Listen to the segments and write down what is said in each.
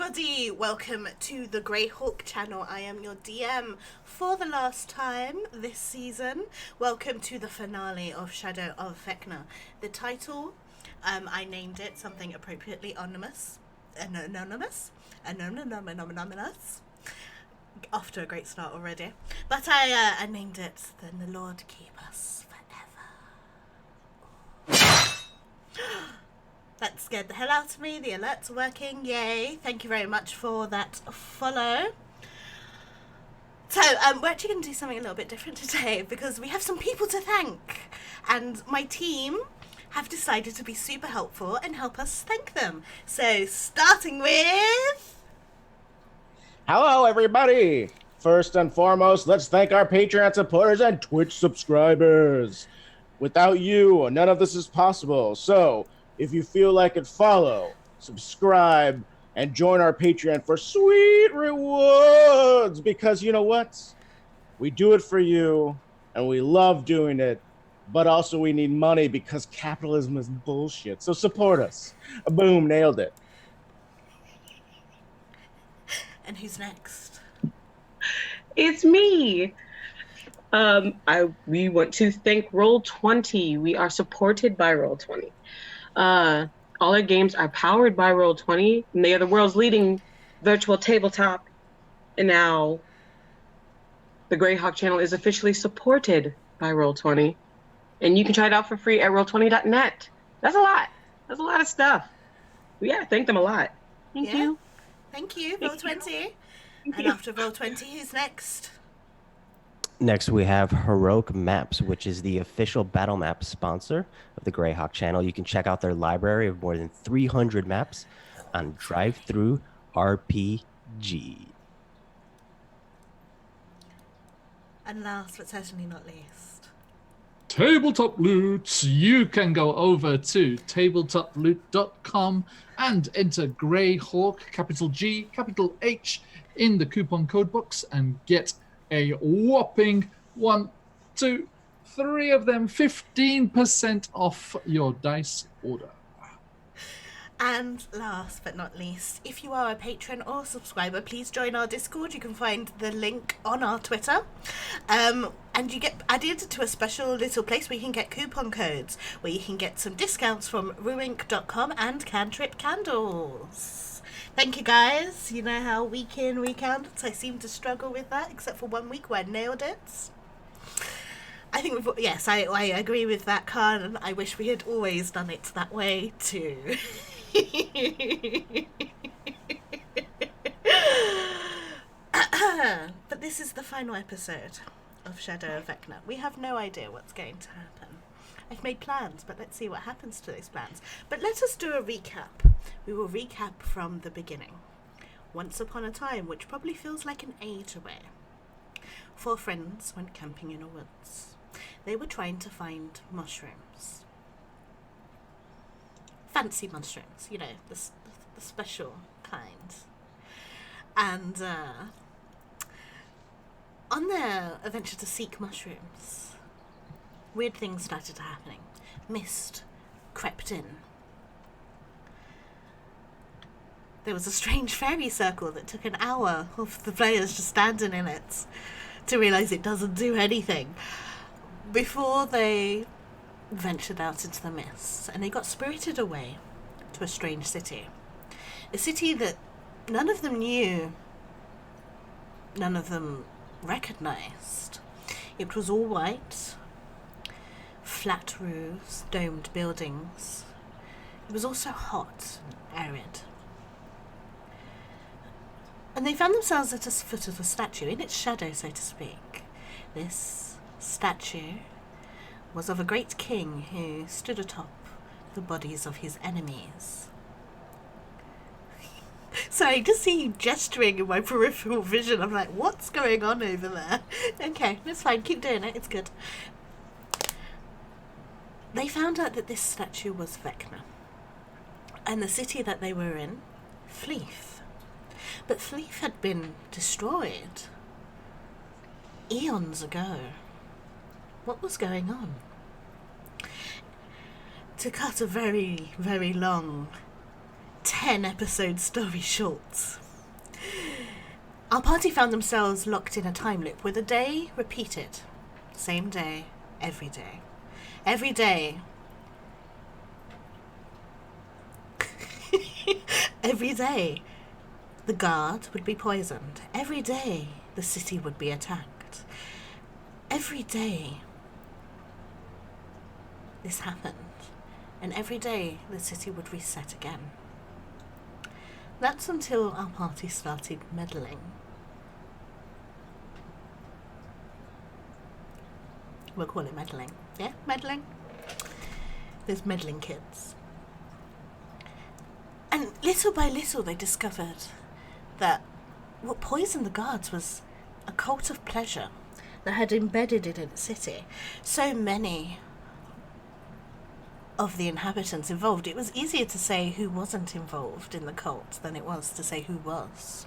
everybody, welcome to the Greyhawk channel. I am your DM for the last time this season. Welcome to the finale of Shadow of Vecna. The title, I named it something appropriately anonymous. Off to a great start already. But I named it Then the Lord Keep Us Forever. That scared the hell out of me. The alerts are working. Yay. Thank you very much for that follow. So, we're actually going to do something a little bit different today because we have some people to thank. And my team have decided to be super helpful and help us thank them. So, starting with... Hello, everybody. First and foremost, let's thank our Patreon supporters and Twitch subscribers. Without you, none of this is possible. So, if you feel like it, follow, subscribe, and join our Patreon for sweet rewards. Because you know what? We do it for you, and we love doing it. But also we need money because capitalism is bullshit. So support us. Boom, nailed it. And who's next? It's me. We want to thank Roll20. We are supported by Roll20. All our games are powered by Roll20, and they are the world's leading virtual tabletop. And now the Greyhawk channel is officially supported by Roll20. And you can try it out for free at roll20.net. That's a lot. That's a lot of stuff. Yeah, thank them a lot. Thank you. Thank you, Roll20. And after Roll20, who's next? Next, we have Heroic Maps, which is the official battle map sponsor of the Greyhawk channel. You can check out their library of more than 300 maps on Drive-Thru RPG. And last, but certainly not least, Tabletop Loot. You can go over to tabletoploot.com and enter Greyhawk, capital G, capital H, in the coupon code box and get a whopping 1, 2, 3 of them 15% off your dice order. And last but not least, if you are a patron or subscriber, please join our Discord. You can find the link on our Twitter. And you get added to a special little place where you can get coupon codes, where you can get some discounts from ruink.com and Cantrip Candles. Thank you, guys. You know how week in, week out, I seem to struggle with that, except for 1 week where I nailed it. I think, yes, I agree with that, Khan. I wish we had always done it that way, too. But this is the final episode of Shadow of Vecna. We have no idea what's going to happen. I've made plans, but let's see what happens to those plans. But let us do a recap. We will recap from the beginning. Once upon a time, which probably feels like an age away, 4 friends went camping in a woods. They were trying to find mushrooms. Fancy mushrooms, you know, the special kind. And on their adventure to seek mushrooms, weird things started happening. Mist crept in. There was a strange fairy circle that took an hour of the players just standing in it to realise it doesn't do anything before they ventured out into the mist, and they got spirited away to a strange city. A city that none of them knew, none of them recognised. It was all white, flat roofs, domed buildings. It was also hot and arid. And they found themselves at the foot of a statue, in its shadow, so to speak. This statue was of a great king who stood atop the bodies of his enemies. So I just see you gesturing in my peripheral vision. I'm like, what's going on over there? Okay, that's fine. Keep doing it. It's good. They found out that this statue was Vecna. And the city that they were in, Fleef. But Fleef had been destroyed eons ago. What was going on? To cut a very, very long 10-episode story short. Our party found themselves locked in a time loop where the day repeated. Same day, every day. Every day. Every day, the guard would be poisoned. Every day, the city would be attacked. Every day, this happened. And every day, the city would reset again. That's until our party started meddling. We'll call it meddling. Yeah, meddling. There's meddling kids. And little by little they discovered that what poisoned the guards was a cult of pleasure that had embedded it in the city. So many of the inhabitants involved, it was easier to say who wasn't involved in the cult than it was to say who was.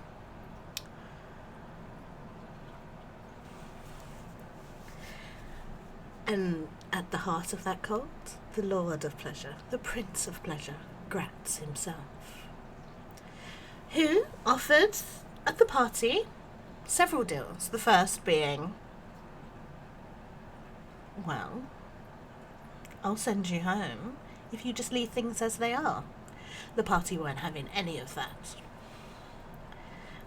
And at the heart of that cult, the Lord of Pleasure, the Prince of Pleasure, Gratz himself, who offered at the party several deals. The first being, well, I'll send you home if you just leave things as they are. The party weren't having any of that.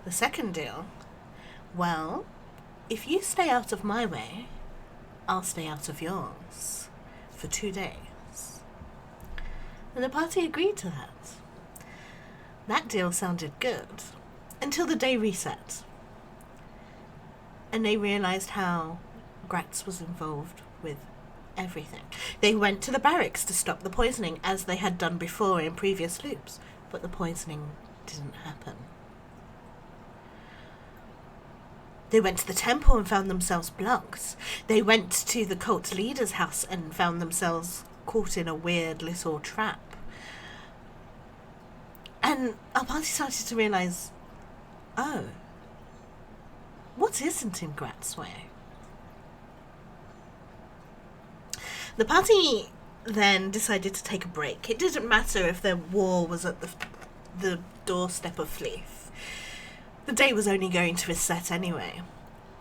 The second deal, well, if you stay out of my way, I'll stay out of yours for 2 days. And the party agreed to that. That deal sounded good until the day reset. And they realized how Gratz was involved with everything. They went to the barracks to stop the poisoning as they had done before in previous loops, but the poisoning didn't happen. They went to the temple and found themselves blocked. They went to the cult leader's house and found themselves caught in a weird little trap. And our party started to realise, oh, what isn't in Gratz's way? The party then decided to take a break. It didn't matter if their war was at the doorstep of Fleeth. The day was only going to reset anyway.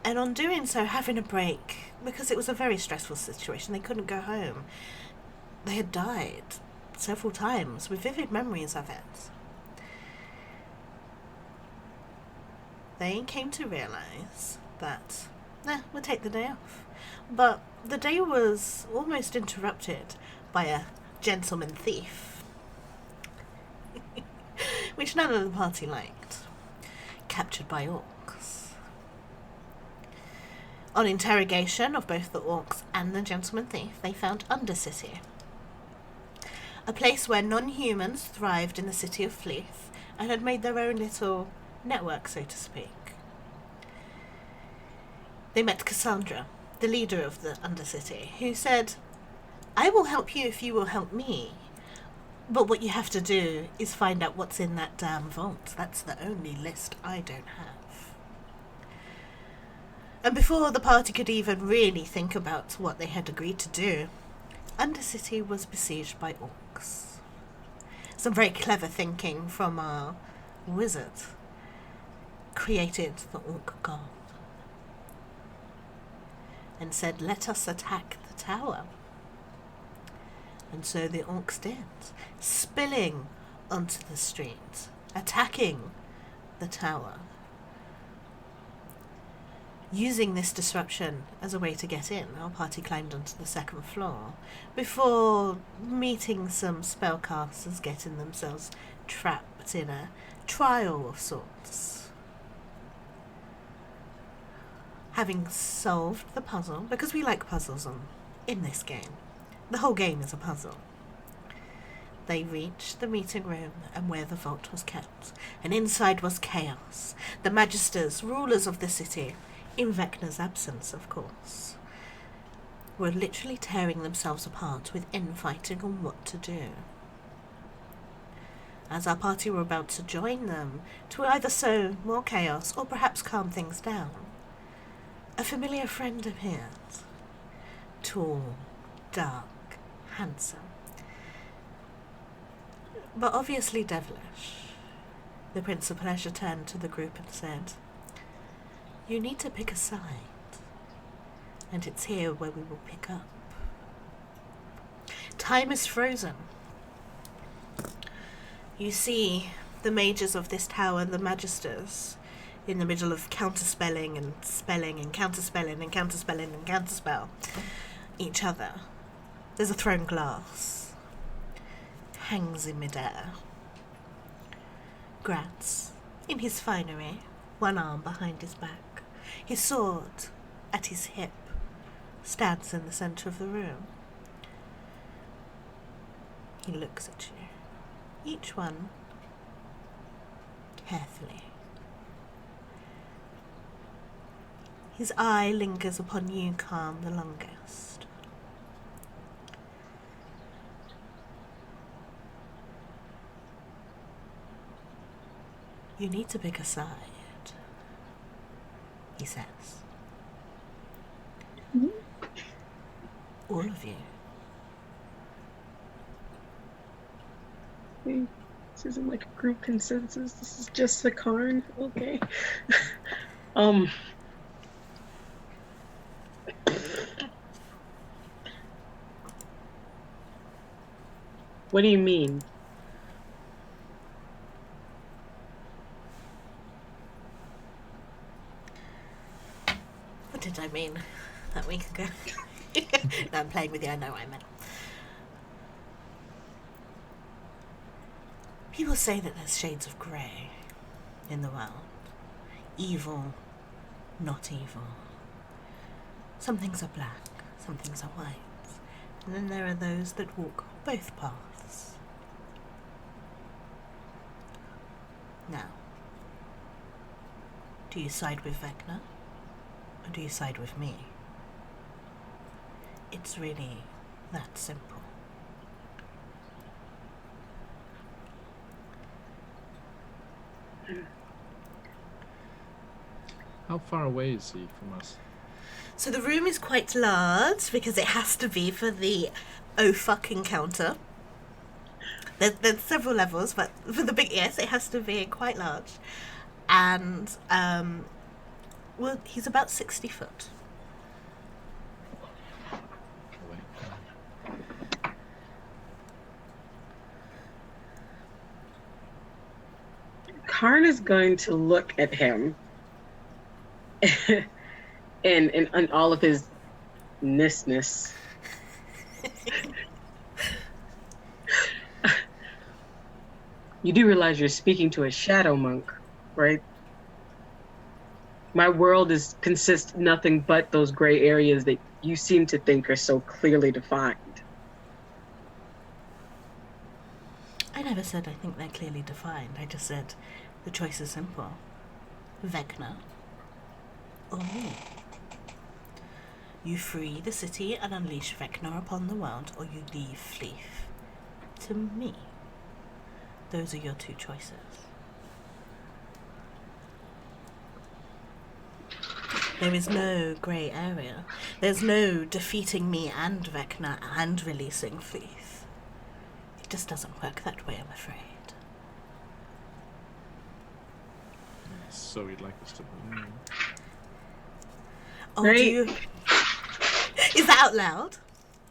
And on doing so, having a break, because it was a very stressful situation, they couldn't go home. They had died several times with vivid memories of it. They came to realise that, we'll take the day off. But the day was almost interrupted by a gentleman thief, which none of the party liked, captured by orcs. On interrogation of both the orcs and the gentleman thief, they found Undercity, a place where non-humans thrived in the city of Fleeth and had made their own little network, so to speak. They met Cassandra, the leader of the Undercity, who said, I will help you if you will help me, but what you have to do is find out what's in that damn vault. That's the only list I don't have. And before the party could even really think about what they had agreed to do, Undercity was besieged by orcs. Some very clever thinking from our wizard created the orc god and said, let us attack the tower. And so the orcs did, spilling onto the street, attacking the tower, using this disruption as a way to get in. Our party climbed onto the second floor before meeting some spellcasters, getting themselves trapped in a trial of sorts. Having solved the puzzle, because we like puzzles in this game, the whole game is a puzzle, they reached the meeting room and where the vault was kept, and inside was chaos. The magisters, rulers of the city, in Vecna's absence, of course, were literally tearing themselves apart with infighting on what to do. As our party were about to join them to either sow more chaos or perhaps calm things down, a familiar friend appeared. Tall, dark, handsome. but obviously devilish. The Prince of Pleasure turned to the group and said, "You need to pick a side, and it's here where we will pick up. Time is frozen. You see the mages of this tower, the magisters, in the middle of counterspelling and spelling and counterspelling and counterspelling and counterspell each other. There's a thrown glass. Hangs in midair. Gratz, in his finery, one arm behind his back, his sword at his hip, stands in the centre of the room. He looks at you, each one carefully. His eye lingers upon you, Calm, the longest. You need to pick a side, he says. Mm-hmm. All of you. This isn't like a group consensus. This is just the Karn. Okay. What do you mean? What did I mean that week ago? No, I'm playing with you. I know what I meant. People say that there's shades of grey in the world. Evil, not evil. Some things are black, some things are white. And then there are those that walk both paths. Now, do you side with Vecna? Or do you side with me? It's really that simple. How far away is he from us? So the room is quite large because it has to be for the oh fuck encounter. There's several levels, but for the big yes, it has to be quite large. And well, he's about 60 foot. Karn is going to look at him and all of his ness. You do realize you're speaking to a shadow monk, right? My world consists nothing but those gray areas that you seem to think are so clearly defined. I never said I think they're clearly defined. I just said the choice is simple. Vecna or me. You free the city and unleash Vecna upon the world, or you leave Fleef to me. Those are your two choices. There is no grey area. There's no defeating me and Vecna and releasing Fleef. It just doesn't work that way, I'm afraid. So you'd like us to believe. Oh, Right. do you... Is that out loud?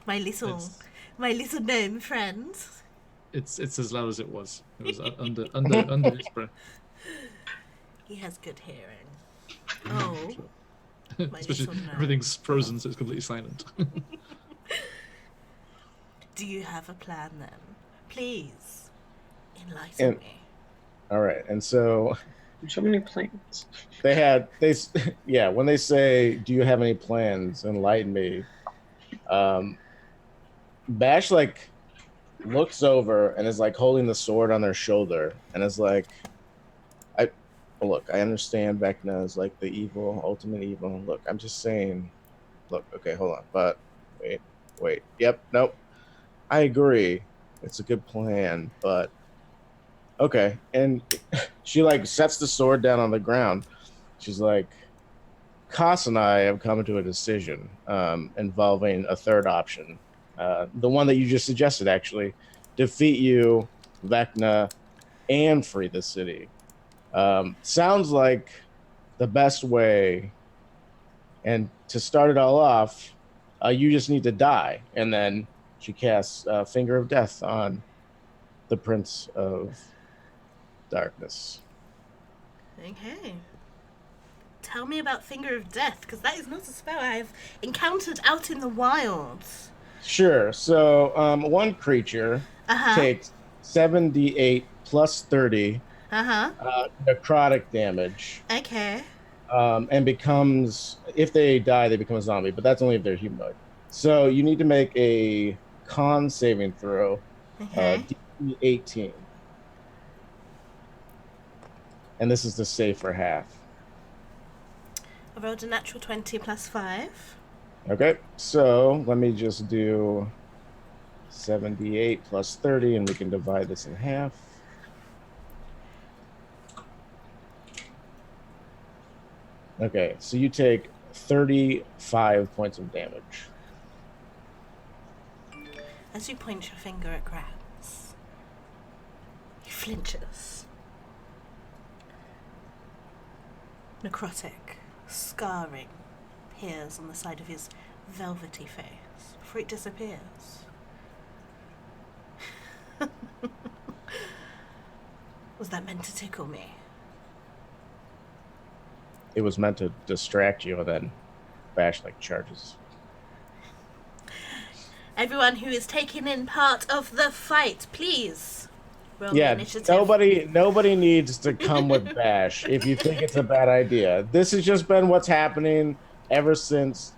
My little It's- gnome friend. It's as loud as it was. It was under his breath. He has good hearing. Oh, my Especially little gnome. everything's frozen, so it's completely silent. Do you have a plan then? Please, enlighten me. All right, and so So many plans. when they say, "Do you have any plans?" Enlighten me. Bash like looks over and is like holding the sword on their shoulder and is like, I understand Vecna is like the evil, ultimate evil. Look, I'm just saying, look, okay, hold on, but wait, yep, nope, I agree, it's a good plan, but okay. And she like sets the sword down on the ground. She's like, Koss and I have come to a decision involving a third option. The one that you just suggested, actually. Defeat you, Vecna and free the city. Sounds like the best way. And to start it all off, you just need to die. And then she casts Finger of Death on the Prince of Darkness. Okay. Tell me about Finger of Death, because that is not a spell I've encountered out in the wilds. Sure. So one creature takes 7d8 plus 30 Uh-huh. necrotic damage. Okay. And becomes, if they die, they become a zombie, but that's only if they're humanoid. So you need to make a con saving throw, Okay. DC 18. And this is the save for half. I rolled a natural 20 plus 5. Okay, so let me just do 78 plus 30, and we can divide this in half. Okay, so you take 35 points of damage. As you point your finger at Grams, he flinches. Necrotic scarring appears on the side of his velvety face before it disappears. Was that meant to tickle me? It was meant to distract you, and then Bash charges. Everyone who is taking in part of the fight, please roll Yeah, initiative. nobody needs to come with Bash if you think it's a bad idea. This has just been what's happening ever since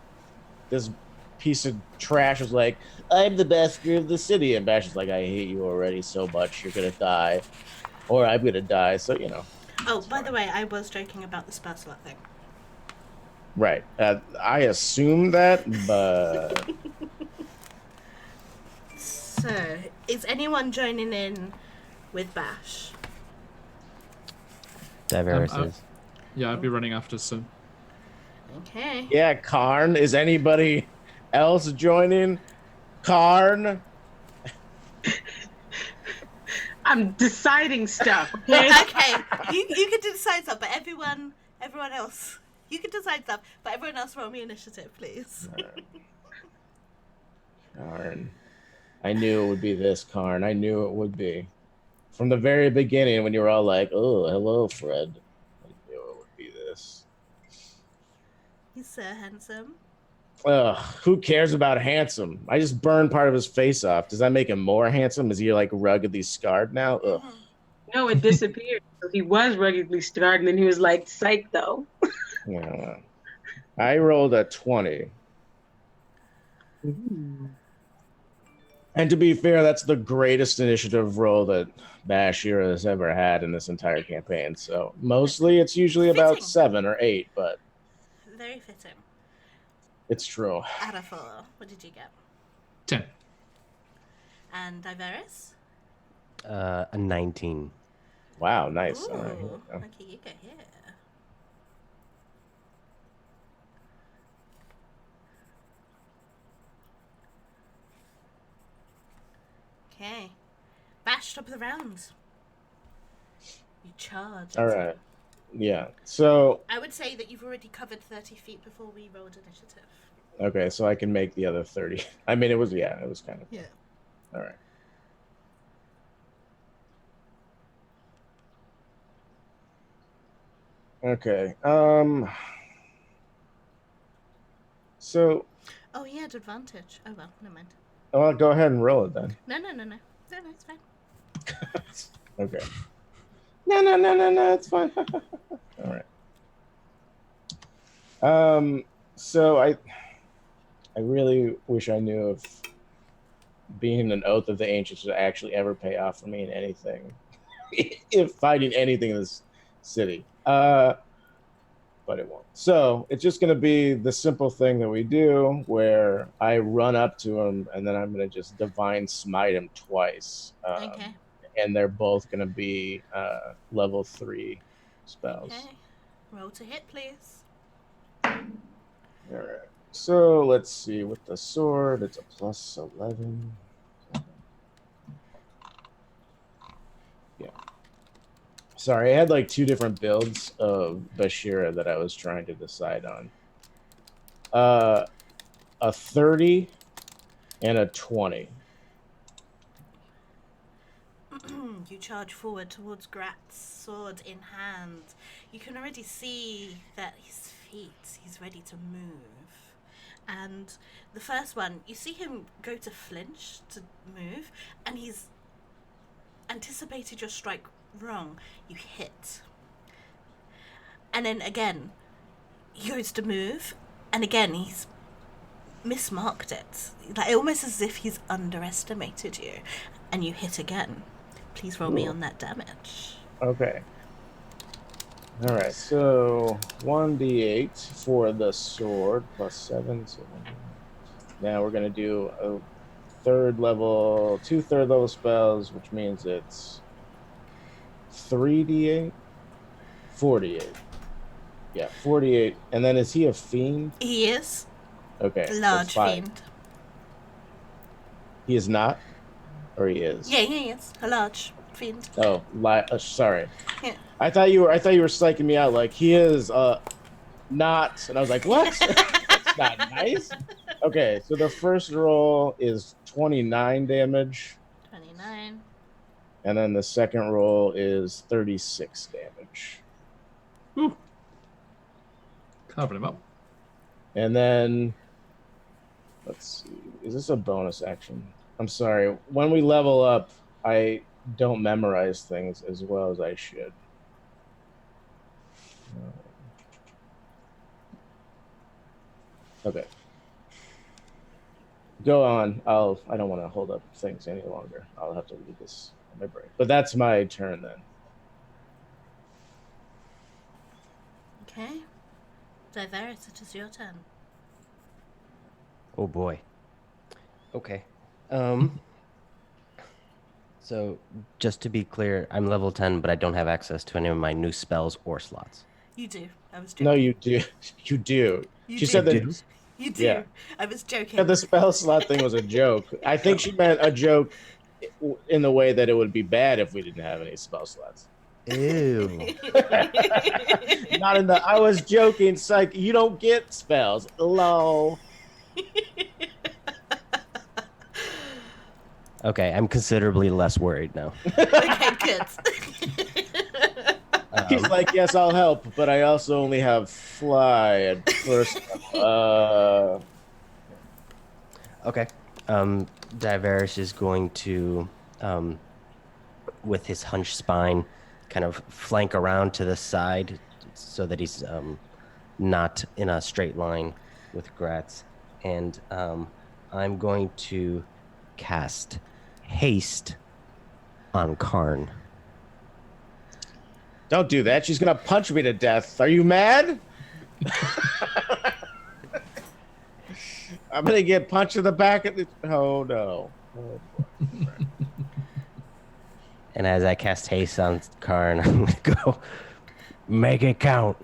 this piece of trash was like, I'm the best of the city, and Bash is like, I hate you already so much, you're gonna die, or I'm gonna die. So Oh, by the way, I was joking about the spell slot thing. Right. I assume that, but So, is anyone joining in with Bash? Diveris is. Yeah, I'd be running after soon. Okay. yeah, Karn. Is anybody else joining? Karn? I'm deciding stuff. Okay. Okay, you can decide stuff, but everyone else, you can decide stuff, but everyone else roll me initiative, please. Karn. I knew it would be this, Karn. I knew it would be. From the very beginning, when you were all like, oh, hello, Fred. I knew it would be this. He's so handsome. Ugh, who cares about handsome? I just burned part of his face off. Does that make him more handsome? Is he ruggedly scarred now? Ugh. No, it disappeared. So he was ruggedly scarred, and then he was like, psych, though. Yeah. I rolled a 20. And to be fair, that's the greatest initiative roll that Bashir has ever had in this entire campaign. So mostly it's usually about Fitting. 7 or 8, but Very fitting. it's true. Out of 4, what did you get? 10. And Diveris? A 19. Wow, nice. Ooh, All right, here we go. okay, you go here. Okay. Bash, top of the rounds. You charge. All right. Yeah. So, I would say that you've already covered 30 feet before we rolled initiative. okay, so I can make the other 30. I mean, it was kind of. Yeah. All right. Okay. So, Oh, he had advantage. Oh, well, never mind. well, go ahead and roll it then. No, it's fine. Okay. No, it's fine. All right. So I really wish I knew if being an Oath of the Ancients would actually ever pay off for me in anything, if fighting anything in this city. But it won't. So it's just going to be the simple thing that we do where I run up to him and then I'm going to just divine smite him twice. Okay. And they're both going to be level 3 spells. Okay. Roll to hit, please. All right. So let's see. With the sword, it's a plus 11. Sorry, I had like two different builds of Bashira that I was trying to decide on. A 30 and a 20. You charge forward towards Grat's, sword in hand. You can already see that his feet, he's ready to move. And the first one, you see him go to flinch to move, and he's anticipated your strike wrong. You hit. And then again, he goes to move, and again, he's mismarked it. Like almost as if he's underestimated you, and you hit again. Please roll me on that damage. Okay. All right, so 1d8 for the sword plus 7. So now we're going to do a two third level spells, which means it's 3d8, 48. Yeah, 48. And then is he a fiend? He is Okay. a large fiend. He is not? Or he is? Yeah, he is a large fiend. Oh, sorry. Yeah. I thought you were psyching me out like he is not, and I was like, what? That's not nice. Okay, so the first roll is 29 damage. 29. And then the second roll is 36 damage. Ooh. Carving him up. And then let's see. Is this a bonus action? I'm sorry. When we level up, I don't memorize things as well as I should. Okay. Go on. I don't want to hold up things any longer. I'll have to leave this on my break. But that's my turn then. Okay. Diveris, it is your turn. Oh boy. Okay. So just to be clear, I'm level 10, but I don't have access to any of my new spells or slots. You do. I was joking. No, you do. You do. You She do. said that. You do. Yeah. I was joking. Yeah, the spell slot thing was a joke. I think she meant a joke in the way that it would be bad if we didn't have any spell slots. Ew. Not in the. I was joking. Psych. You don't get spells. Lol. Okay, I'm considerably less worried now. Okay, good. He's like, yes, I'll help, but I also only have fly at first. Okay. Diveris is going to, with his hunched spine, kind of flank around to the side so that he's not in a straight line with Gratz. And I'm going to cast Haste on Karn. Don't do that. She's gonna punch me to death. Are you mad? I'm gonna get punched in the back of the. Oh no. Oh, And as I cast Haste on Karn, I'm going to go, make it count.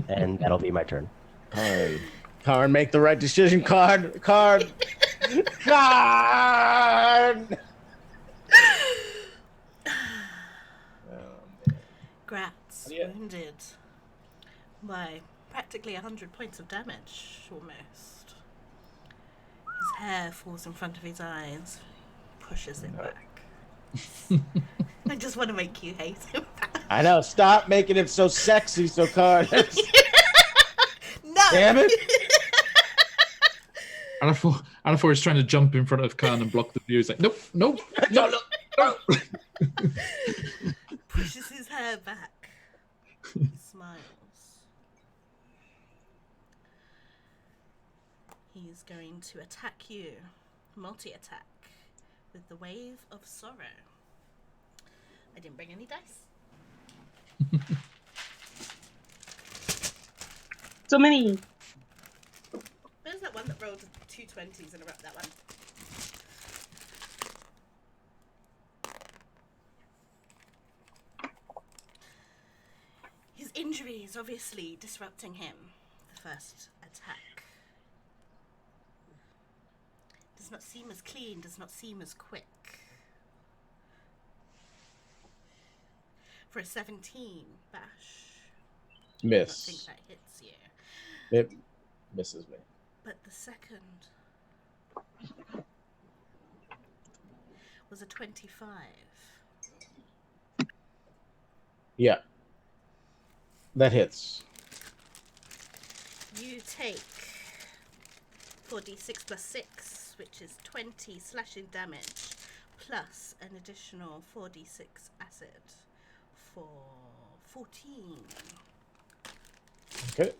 And that'll be my turn. Karn, make the right decision. Karn. Gratz Yeah. wounded by practically 100 points of damage, almost. His hair falls in front of his eyes, pushes it back. I just want to make you hate him back. I know. Stop making him so sexy, so Karn. No! Damn it! And I thought he was trying to jump in front of Khan and block the view. He's like, nope. No. Pushes his hair back. He smiles. He's going to attack you. Multi-attack. With the Wave of Sorrow. I didn't bring any dice. So many. Where's that one that rolled 2 20s in a row? That one. His injury is obviously disrupting him. The first attack does not seem as clean, does not seem as quick. For a 17, Bash. I think Miss. that hits you. It misses me. But the second was a 25. Yeah. That hits. You take 4d6 plus 6, which is 20 slashing damage, plus an additional 4d6 acid for 14. Okay.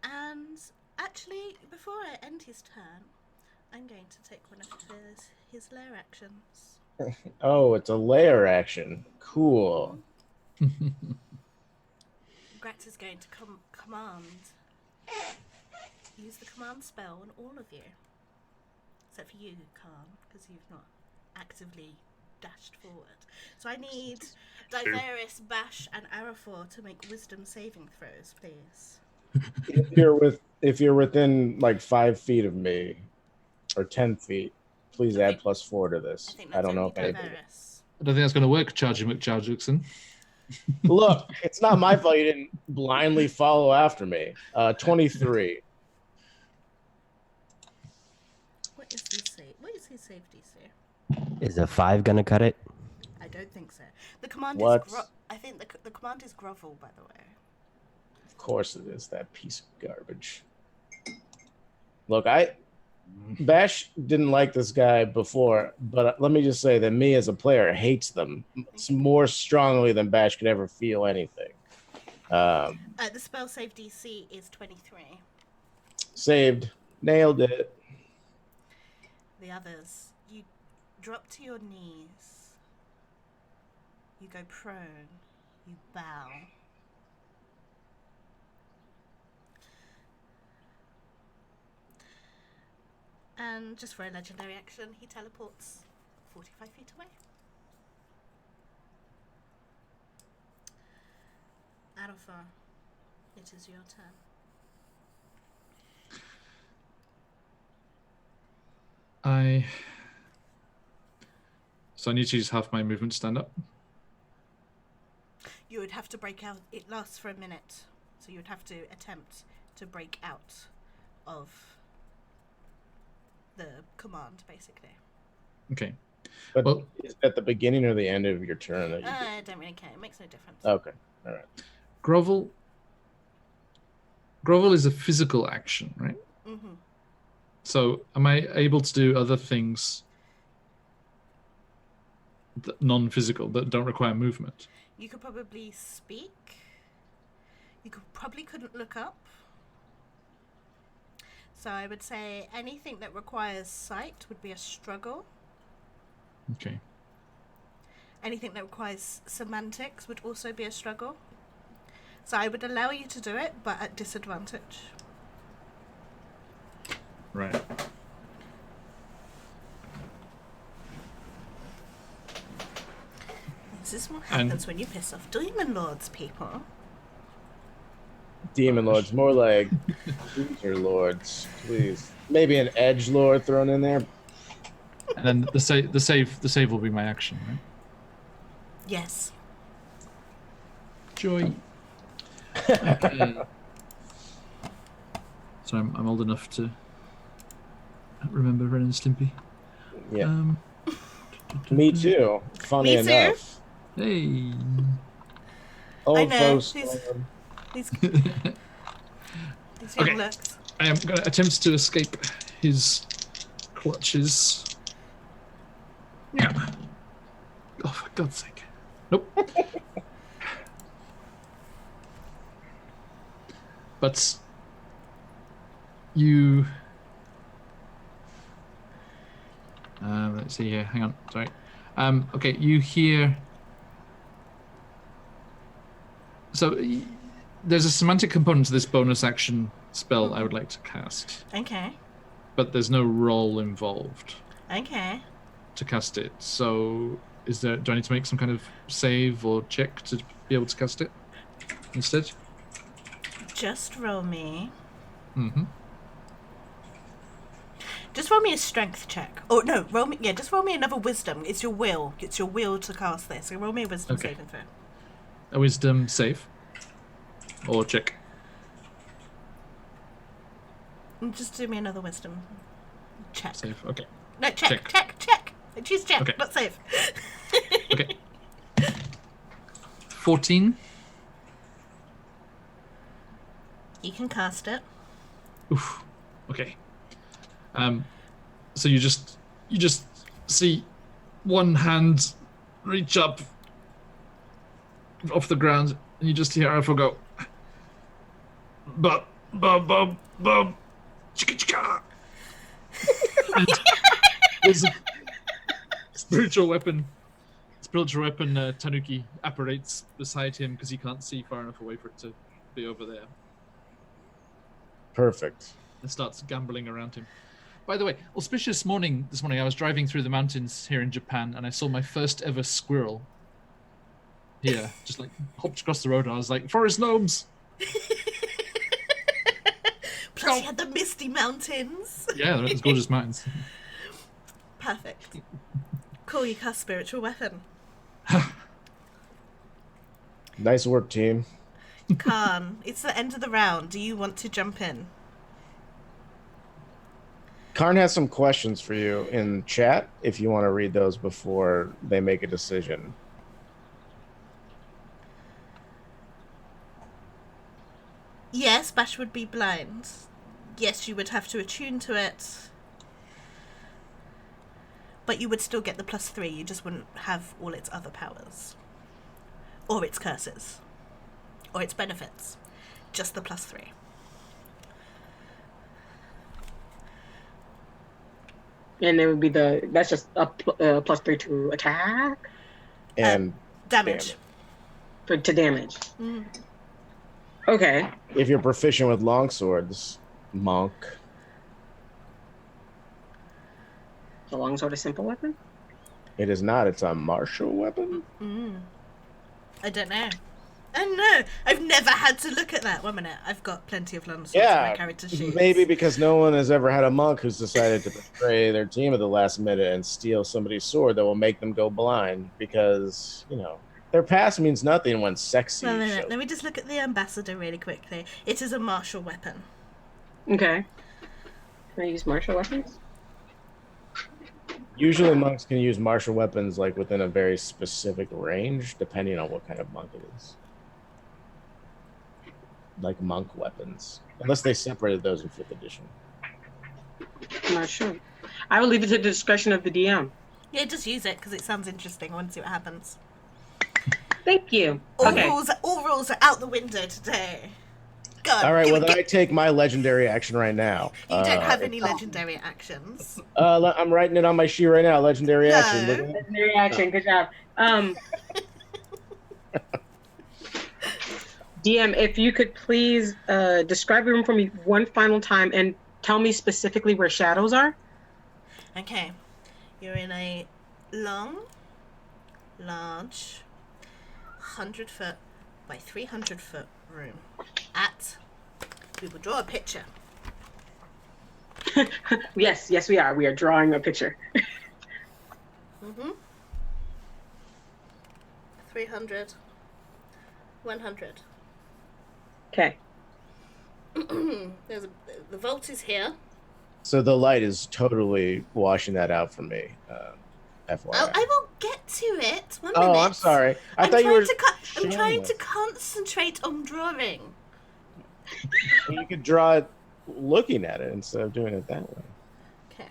And actually, before I end his turn, I'm going to take one of his lair actions. Oh, it's a layer action. Cool. Grat is going to use the command spell on all of you. Except for you, Khan, because you've not actively dashed forward. So I need Diveris, Bash, and Arafor to make wisdom saving throws, please. If you're within like 5 feet of me, or 10 feet, please add +4 to this. I think I that's don't know only if anybody. Diveris. I don't think that's going to work, Chargy McCharjuxon. Look, it's not my fault you didn't blindly follow after me. 23. What is his save DC? Is a 5 gonna cut it? I don't think so. The command What? is I think the command is grovel, by the way. Of course it is, that piece of garbage. Look, Bash didn't like this guy before, but let me just say that me as a player hates them more strongly than Bash could ever feel anything. The spell save DC is 23. Saved. Nailed it. The others, you drop to your knees. You go prone. You bow. And just for a legendary action, he teleports 45 feet away. Arafa, it is your turn. So I need to use half my movement to stand up. You would have to break out. It lasts for a minute, so you would have to attempt to break out of the command, basically. Okay. But Well, is it at the beginning or the end of your turn? That you I don't really care. It makes no difference. Okay. All right. Grovel is a physical action, right? Mm-hmm. So am I able to do other things non-physical that don't require movement? You could probably speak. You probably couldn't look up. So I would say anything that requires sight would be a struggle. Okay. Anything that requires semantics would also be a struggle. So I would allow you to do it, but at disadvantage. Right. This is what happens when you piss off demon lords, people. Demon lords, more like user lords, please. Maybe an edge lord thrown in there. And then the save will be my action, right? Yes. Joy. Okay. So I'm old enough to remember Ren and Stimpy. Yeah. Me too. Funny Me too. enough. Hey. Old know, folks. These Okay. young looks. I am going to attempt to escape his clutches. Yeah. Oh, for God's sake. Nope. But you... let's see here. Hang on. Sorry. Okay, you hear... So there's a semantic component to this bonus action spell I would like to cast. Okay. But there's no roll involved Okay. to cast it. So Do I need to make some kind of save or check to be able to cast it instead? Just roll me. Mm-hmm. Just roll me a strength check. Oh no, roll me. Yeah, just roll me another wisdom. It's your will. It's your will to cast this. So roll me a wisdom Okay. saving throw. A wisdom save or check. And just do me another wisdom check. Save. Okay. No, check. I choose check, Okay. not save. Okay. 14. You can cast it. Oof. Okay. So you just see one hand reach up off the ground, and you just hear Alpha go, bub, chicka chicka. And there's a spiritual weapon Tanuki apparates beside him because he can't see far enough away for it to be over there. Perfect. And starts gambling around him. By the way, auspicious morning this morning, I was driving through the mountains here in Japan, and I saw my first ever squirrel. Here, just like hopped across the road, and I was like, forest gnomes! Plus you had the misty mountains. Yeah, those gorgeous mountains. Perfect. Cool, you cast spiritual weapon. Nice work, team. Khan, it's the end of the round. Do you want to jump in? Karn has some questions for you in chat if you want to read those before they make a decision. Yes, Bash would be blind. Yes, you would have to attune to it. But you would still get the +3. You just wouldn't have all its other powers. Or its curses. Or its benefits. Just the +3. And it would be that's just a +3 to attack And Damage. to damage. Mm. Okay. if you're proficient with longswords, monk, The longsword a simple weapon? it is not. It's a martial weapon. I don't know. I don't know. I've never had to look at that. 1 minute. I've got plenty of long swords in my Yeah, character sheets. maybe because no one has ever had a monk who's decided to betray their team at the last minute and steal somebody's sword that will make them go blind because, their past means nothing when sexy 1 minute. shows. Let me just look at the ambassador really quickly. It is a martial weapon. Okay. Can I use martial weapons? Usually monks can use martial weapons like within a very specific range, depending on what kind of monk it is. Like monk weapons. Unless they separated those in 5th edition. I'm not sure. I will leave it to the discretion of the DM. Yeah, just use it because it sounds interesting. I want to see what happens. Thank you. All Okay. rules are out the window today. God, All right, give well, me- then I take my legendary action right now. You don't have any legendary actions. I'm writing it on my sheet right now. Legendary No. action. Look at it. Legendary action. Good job. DM, if you could please describe the room for me one final time and tell me specifically where shadows are. Okay. You're in a long, large, 100-foot by 300-foot room. We will draw a picture. Yes, we are. We are drawing a picture. 300, 100. Okay. The vault is here. So the light is totally washing that out for me. FYI. I will get to it. 1 minute. Oh, I'm sorry. I'm thought you were. I'm trying showing to us. concentrate on drawing. You could draw it looking at it instead of doing it that way. Okay.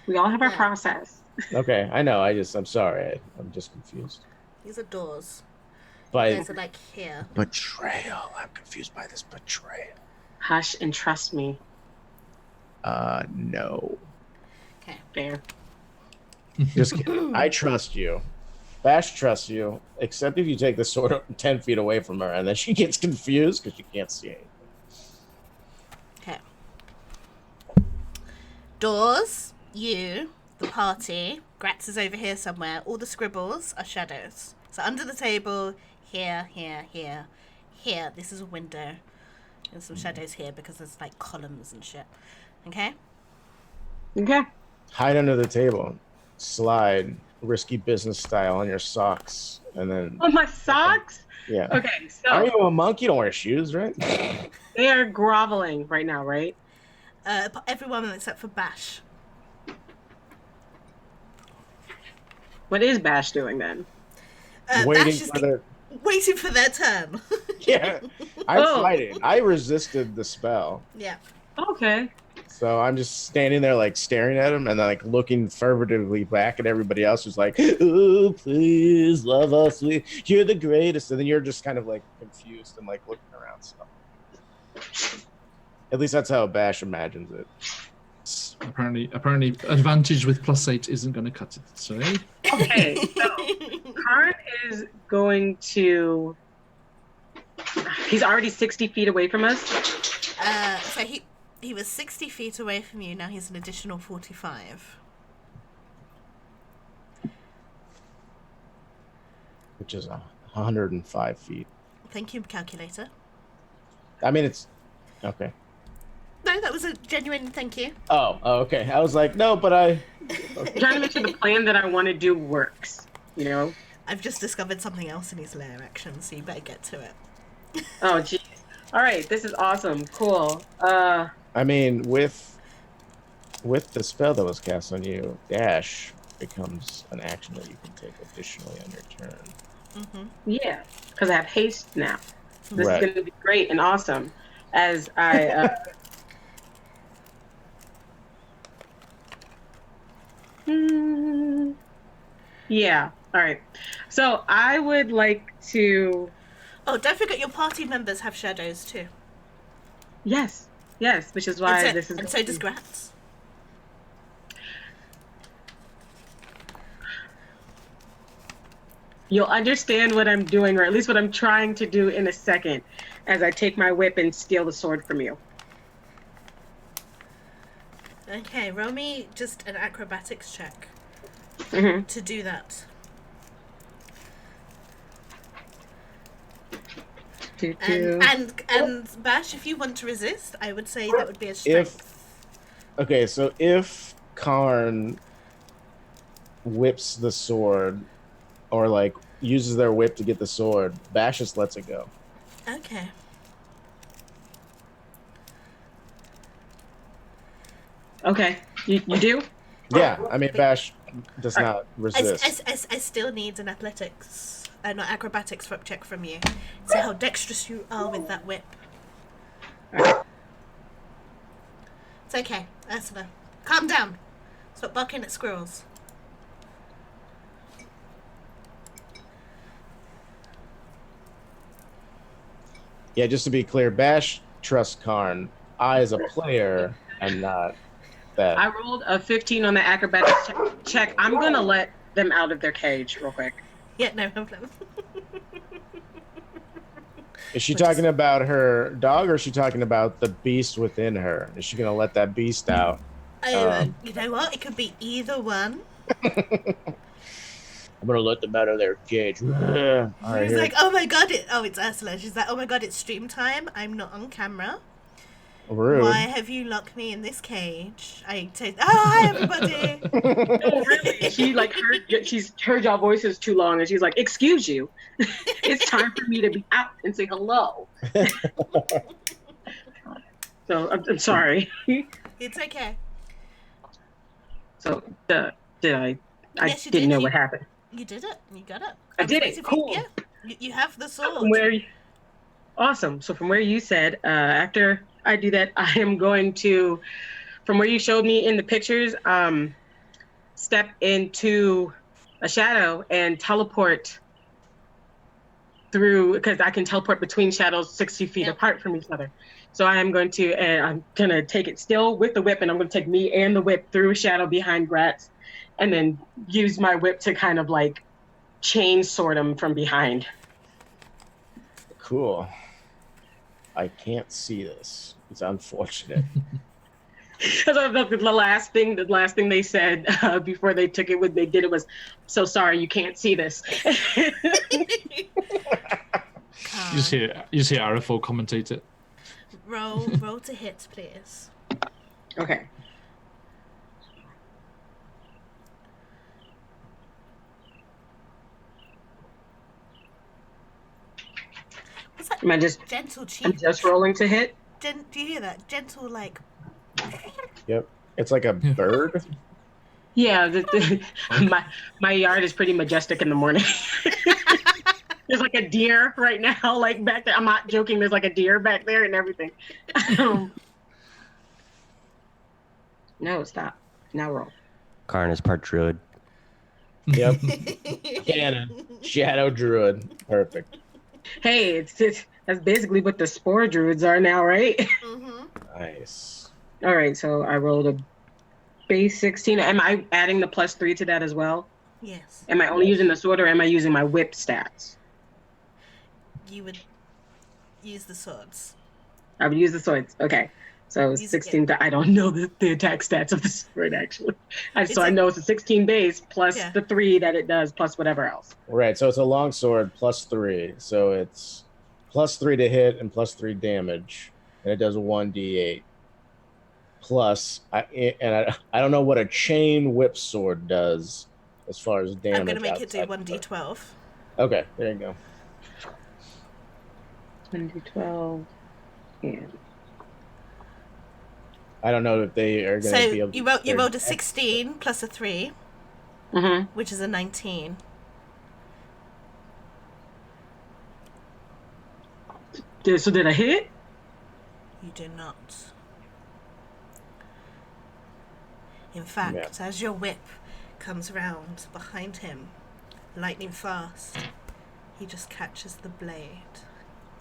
We all have our Yeah. process. Okay, I know. I'm sorry. I'm just confused. These are doors. By Those are like here. betrayal. I'm confused by this betrayal. Hush and trust me. No. Okay. Fair. Just kidding. I trust you. Bash trusts you, except if you take the sword up 10 feet away from her, and then she gets confused because she can't see anything. Okay. Doors, you, the party, Gratz is over here somewhere. All the scribbles are shadows. So under the table, here, here. This is a window. There's some shadows here because there's like columns and shit. Okay? Okay. Hide under the table. Slide risky business style on your socks, and then Oh, my socks? yeah. Okay, so Aren't you a monk? You don't wear shoes, right? they are groveling right now, right? Everyone except for Bash. What is Bash doing then? Waiting Bash is for the waiting for their turn. yeah. I'm Oh. fighting. I resisted the spell, Yeah. Okay. so I'm just standing there like staring at him and then like looking furtively back at everybody else who's like, "Oh, please love us. You're the greatest," and then you're just kind of like confused and like looking around. So at least that's how Bash imagines it. Apparently, advantage with +8 isn't going to cut it. So, Okay, so Karn is going to. He's already 60 feet away from us. So he was 60 feet away from you. Now he's an additional 45. Which is 105 feet. Thank you, calculator. I mean, it's okay. No, that was a genuine thank you. Oh, okay. I was like, no, but I'm trying to make sure the plan that I want to do works. You know. I've just discovered something else in his lair action, so you better get to it. Oh, jeez. All right, this is awesome. Cool. I mean, with the spell that was cast on you, dash becomes an action that you can take additionally on your turn. Mm-hmm. Yeah, because I have haste now. This Right. is going to be great and awesome. As I. Yeah. All right. So I would like to. Oh, don't forget your party members have shadows too. Yes. Yes. Which is why and so, this is. And so does Gratz. You'll understand what I'm doing, or at least what I'm trying to do, in a second, as I take my whip and steal the sword from you. Okay, roll me just an acrobatics check Mm-hmm. to do that. And Bash, if you want to resist, I would say that would be a strength. If Karn whips the sword, or like uses their whip to get the sword, Bash just lets it go. Okay. Okay. You do? Yeah, I mean, Bash does not I resist. still need an athletics, not acrobatics check from you. See how dexterous you are with that whip. It's okay, Ursula. Calm down. Stop barking at squirrels. Yeah, just to be clear, Bash trusts Karn. I, as a player, am not that. I rolled a 15 on the acrobatics check. I'm going to let them out of their cage real quick. Yeah, no problem. Is she talking about her dog, or is she talking about the beast within her? Is she going to let that beast out? You know what? It could be either one. I'm going to let them out of their cage. All right, She's here. like, oh my god, it's Ursula. She's like, oh my god, it's stream time. I'm not on camera. Rude. Why have you locked me in this cage? I say, oh, hi everybody. Oh, really? She heard y'all voices too long, and she's like, "Excuse you, it's time for me to be out and say hello." So I'm sorry. It's okay. So did I? I Yes, you didn't did. know what happened. You did it. You got it. I was did it. waiting for Cool. You. Yeah, you have the sword. Awesome. So from where you said, after I do that, I am going to, from where you showed me in the pictures, step into a shadow and teleport through, because I can teleport between shadows 60 feet apart from each other. So I'm going to take it still with the whip, and I'm going to take me and the whip through a shadow behind Gratz, and then use my whip to kind of like chain sword him from behind. Cool. I can't see this. It's unfortunate. The last thing they said before they took it, when they did it, was, "So sorry, you can't see this." You just hear Arifo commentate it. Roll to hit, please. Okay. What's that? Am I just Gentle cheek. I'm just rolling to hit? Do you hear that? Gentle, like. Yep. It's like a bird. Yeah, my yard is pretty majestic in the morning. There's like a deer right now, like back there. I'm not joking. There's like a deer back there and everything. No, stop. Now roll. Karn is part druid. Yep. Canon. Shadow Druid. Perfect. Hey, it's that's basically what the spore druids are now, right? Mm-hmm. Nice. All right, so I rolled a base 16. Am I adding the +3 to that as well? Yes. Am I only using the sword, or am I using my whip stats? You would use the swords. I would use the swords. Okay. So Use 16. I don't know the attack stats of the sword, actually. So I know it's a 16 base plus the 3 that it does, plus whatever else. Right. So it's a long sword +3. So it's +3 to hit and +3 damage, and it does 1d8. Plus, I don't know what a chain whip sword does as far as damage. I'm going to make it do outside 1d12. Okay, there you go. 1d12. And I don't know if they are going to be able to... You rolled a 16 plus a 3, which is a 19. So did I hit? You did not. In fact, as your whip comes round behind him, lightning fast, he just catches the blade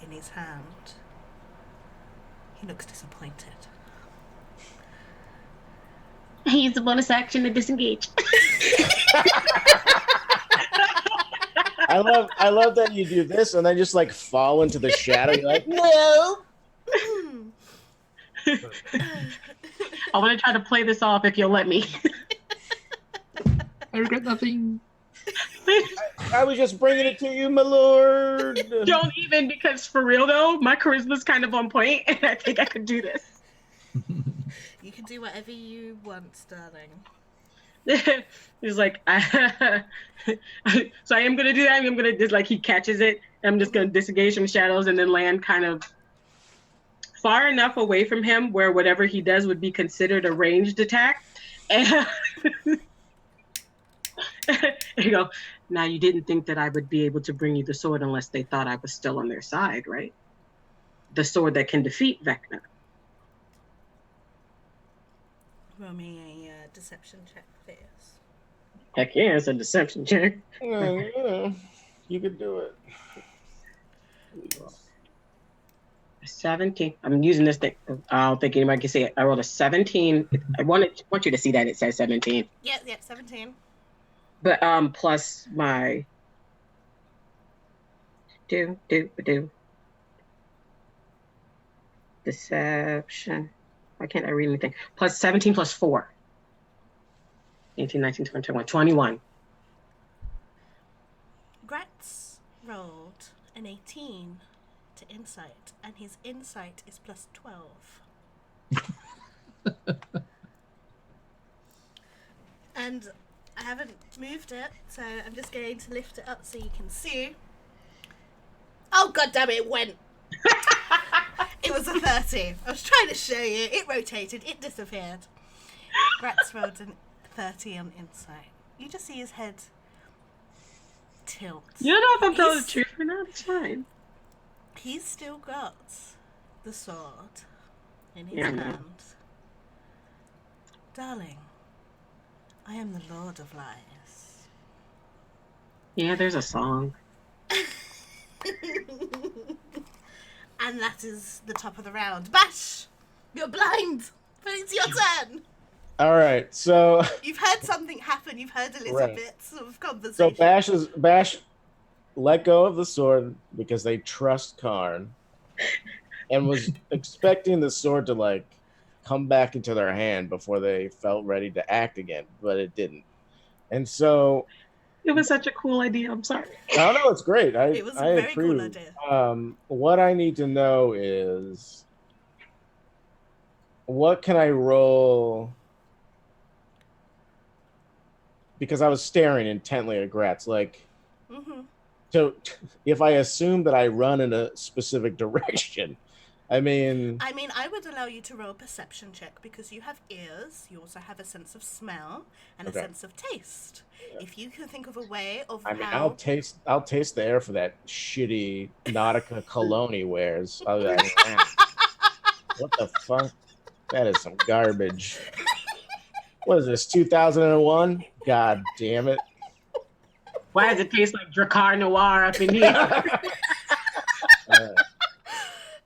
in his hand. He looks disappointed. I used the bonus action to disengage. I love that you do this and then just like fall into the shadow. You're like, no. I want to try to play this off if you'll let me. I regret nothing. I was just bringing it to you, my lord. Don't even, because for real though, my charisma's kind of on point, and I think I could do this. You can do whatever you want, darling. He's like, so I am gonna do that. I'm gonna just like he catches it. I'm just gonna disengage from shadows and then land kind of far enough away from him where whatever he does would be considered a ranged attack. And you go, now you didn't think that I would be able to bring you the sword unless they thought I was still on their side, right? The sword that can defeat Vecna. Roll me a deception check, please. Heck yeah, it's a deception check. Yeah, you could do it. 17. I'm using this thing. I don't think anybody can see it. I rolled a 17. I want you to see that it says 17. Yep, 17. But plus my deception. Why can't I read anything? Plus 17 plus 4. 18, 19, 20, 21. 21. Gratz rolled an 18 to insight, and his insight is plus 12. And I haven't moved it, so I'm just going to lift it up so you can see. Oh, god damn it, it went! It was a 30. I was trying to show you. It rotated. It disappeared. Gratz rolled a 30 on insight. You just see his head tilt. You don't know if I'm telling the truth or not. It's fine. He's still got the sword in his hand. Darling, I am the Lord of Lies. Yeah, there's a song. And that is the top of the round. Bash! You're blind, but it's your turn. All right, so You've heard something happen. You've heard a little bits of so conversation. Bash let go of the sword because they trust Karn, and was expecting the sword to like come back into their hand before they felt ready to act again, but it didn't. And so, It was such a cool idea. I'm sorry. no, no, it's great. It was a I very cool approve. idea. What I need to know is what can I roll? Because I was staring intently at Gratz, like, so if I assume that I run in a specific direction, I mean, I would allow you to roll a perception check because you have ears, you also have a sense of smell and a Okay. sense of taste. If you can think of a way of I mean, how... I'll taste the air for that shitty Nautica cologne he wears. I'll be like, what the fuck? That is some garbage. What is this, 2001? God damn it. Why does it taste like Dracar Noir up in here?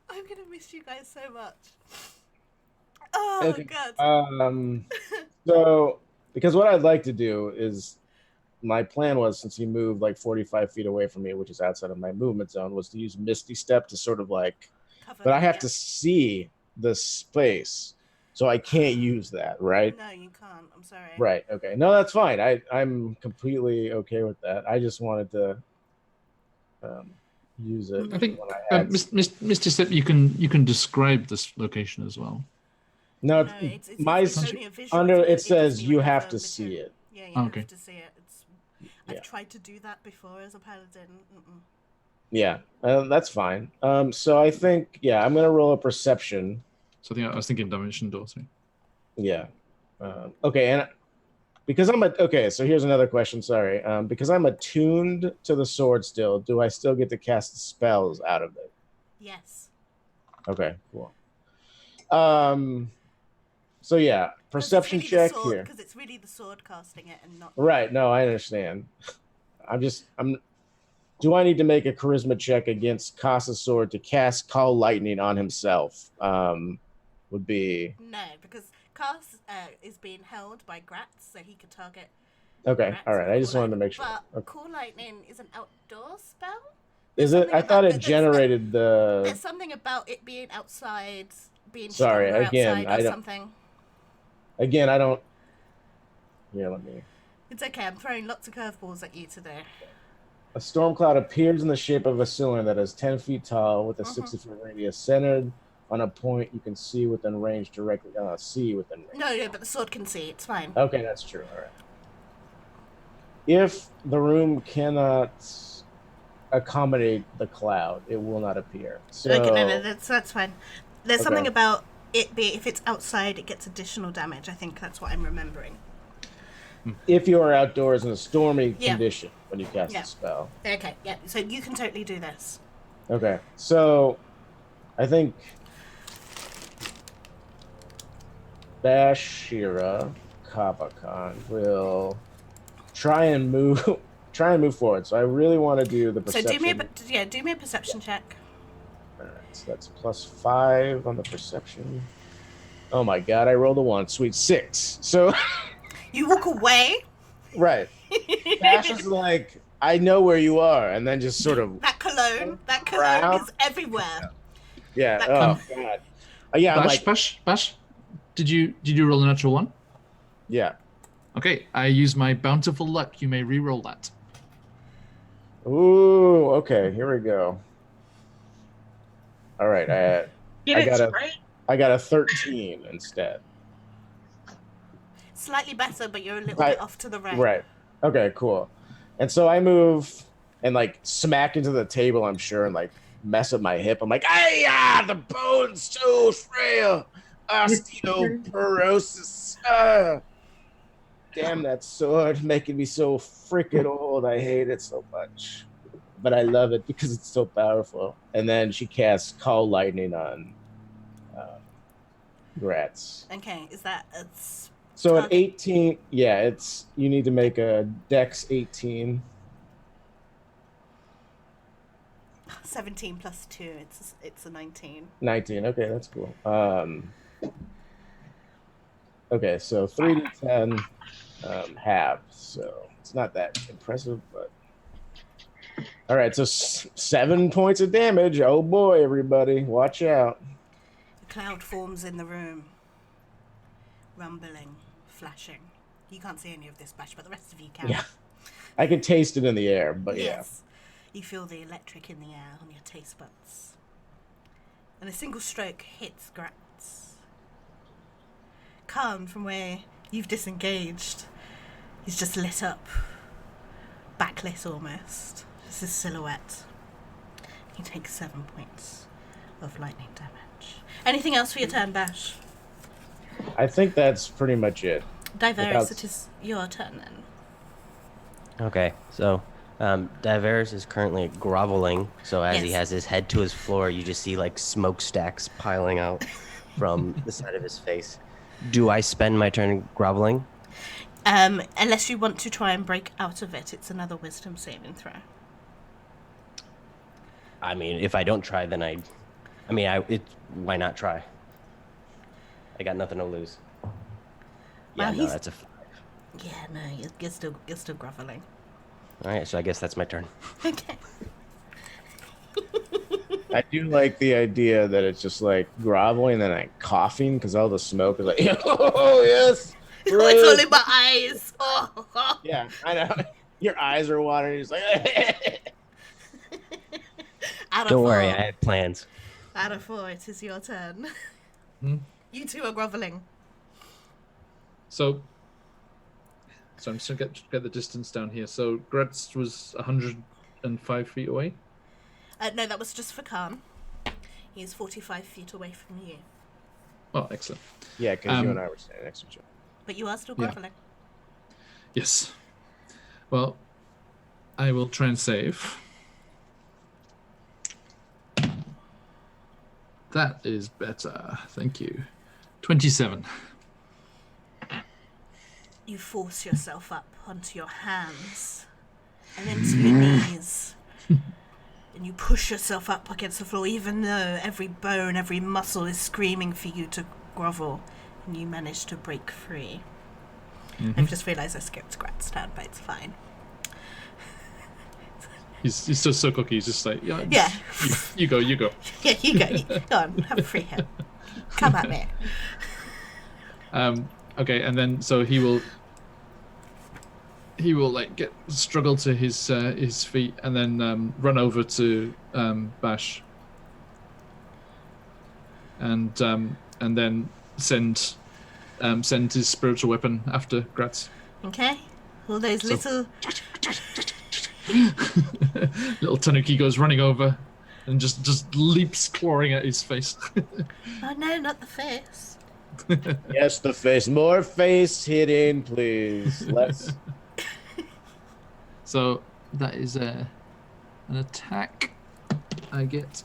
I'm gonna miss you guys so much. Oh, Okay. God. So, because what I'd like to do is, my plan was, since he moved like 45 feet away from me, which is outside of my movement zone, was to use Misty Step to sort of like, Cover but I them, have yeah. to see the space, so I can't use that, right? No, you can't. I'm sorry. Right. Okay. No, that's fine. I'm completely okay with that. I just wanted to use it. I think, when I had... Mr. Step, you can describe this location as well. No, No, it's only a visual. under It it doesn't says even you have have a to see material. it. Yeah, you Okay. have to see it. Yeah. I've tried to do that before as a paladin. Yeah, that's fine. So I think, yeah, I'm gonna roll a perception. So I was thinking Dimension Door. Sorry. Yeah. Okay, and because okay, so here's another question. Sorry. Because I'm attuned to the sword still, do I still get to cast spells out of it? Yes. Okay, cool. So yeah, perception really check here. Because it's really the sword casting it and not... Right. No, I understand. Do I need to make a charisma check against Casa's sword to cast Call Lightning on himself? Would be... No, because Cass is being held by Gratz, so he could target... Okay, Gratz all right. with I just Call wanted to Lightning. make sure. But Okay. Call Lightning is an outdoor spell? Is it? I thought it generated the... There's something about it being outside, being Sorry, stronger again, outside or I don't... something. Again, I don't... Yeah, let me... It's okay, I'm throwing lots of curveballs at you today. A storm cloud appears in the shape of a cylinder that is 10 feet tall with a 60-foot radius centered on a point you can see within range directly. See within range. No, but the sword can see. It's fine. Okay, that's true. All right. If the room cannot accommodate the cloud, it will not appear. So... Okay, no, that's fine. There's Okay. something about it being... If it's outside, it gets additional damage. I think that's what I'm remembering. If you are outdoors in a stormy Yeah. condition when you cast Yeah. a spell. Okay, yeah. So you can totally do this. Okay, so I think Bashira Kabakan will try and move forward. So I really want to do the perception. So do me a perception check. All right, so that's +5 on the perception. Oh my god, I rolled a 1. Sweet, 6. So You walk away. right. Bash is like, I know where you are, and then just sort of That cologne Around. is everywhere. yeah. That Oh god. Yeah, I'm Bash. Did you roll a natural 1? yeah. Okay, I use my bountiful luck. You may re-roll that. Ooh, okay, here we go. All right, I got a 13 instead. Slightly better, but you're a little bit off to the right. Right. Okay, cool. And so I move and like smack into the table, I'm sure, and like mess up my hip. I'm like, the bone's so frail. Osteoporosis. Damn that sword, making me so freaking old. I hate it so much. But I love it because it's so powerful. And then she casts Call Lightning on Gratz. Okay, is that So at target? 18, yeah, you need to make a Dex 18. 17 plus 2? It's a 19. 19. Okay, that's cool. Okay, so 3d10 half. So it's not that impressive, but all right. So 7 points of damage. Oh boy, everybody, watch out. The cloud forms in the room. rumbling, flashing. You can't see any of this, Bash, but the rest of you can. Yeah. I can taste it in the air, but yeah. Yes. You feel the electric in the air on your taste buds. And a single stroke hits Gratz. Khan, from where you've disengaged, he's just lit up. Backlit almost. Just his silhouette. He takes 7 points of lightning damage. Anything else for your turn, Bash? I think that's pretty much it. Diveris, it is your turn then. Okay, so Diveris is currently groveling. So as he Yes. has his head to his floor, you just see like smokestacks piling out from the side of his face. Do I spend my turn groveling? Unless you want to try and break out of it, it's another wisdom saving throw. I mean, if I don't try, then why not try? I got nothing to lose. Yeah, Well, no, he's- that's a. Yeah, no, you're still groveling. All right, so I guess that's my turn. Okay. I do like the idea that it's just like groveling and then like coughing because all the smoke is like, oh, yes. It's all in my eyes. Oh. Yeah, I know. Your eyes are watering. You're just like, Out of Don't worry, four. I had plans. Out of 4, it is your turn. Hmm. You two are groveling. So I'm just gonna get the distance down here. So Gretz was 105 feet away. No, that was just for Khan. He's 45 feet away from you. Oh, excellent. yeah, because you and I were standing next to each other. But you are still Yeah. groveling. Yes. Well, I will try and save. That is better. Thank you. 27. You force yourself up onto your hands and then to your knees. And you push yourself up against the floor, even though every bone, every muscle is screaming for you to grovel. And you manage to break free. I've just realised I skipped Grat's turn, but it's fine. He's just so cocky. He's just like, yeah. Yeah. You go. You go. Yeah, you go. Go on, have a free hit. Come at me. Okay, and then so he will like struggle to his feet and then run over to Bash and then send his spiritual weapon after Gratz. Okay? All those little... Little Tanuki goes running over and just leaps clawing at his face. Oh no, not the face. Yes, the face. More face hitting, please. Let's. So that is an attack. I get.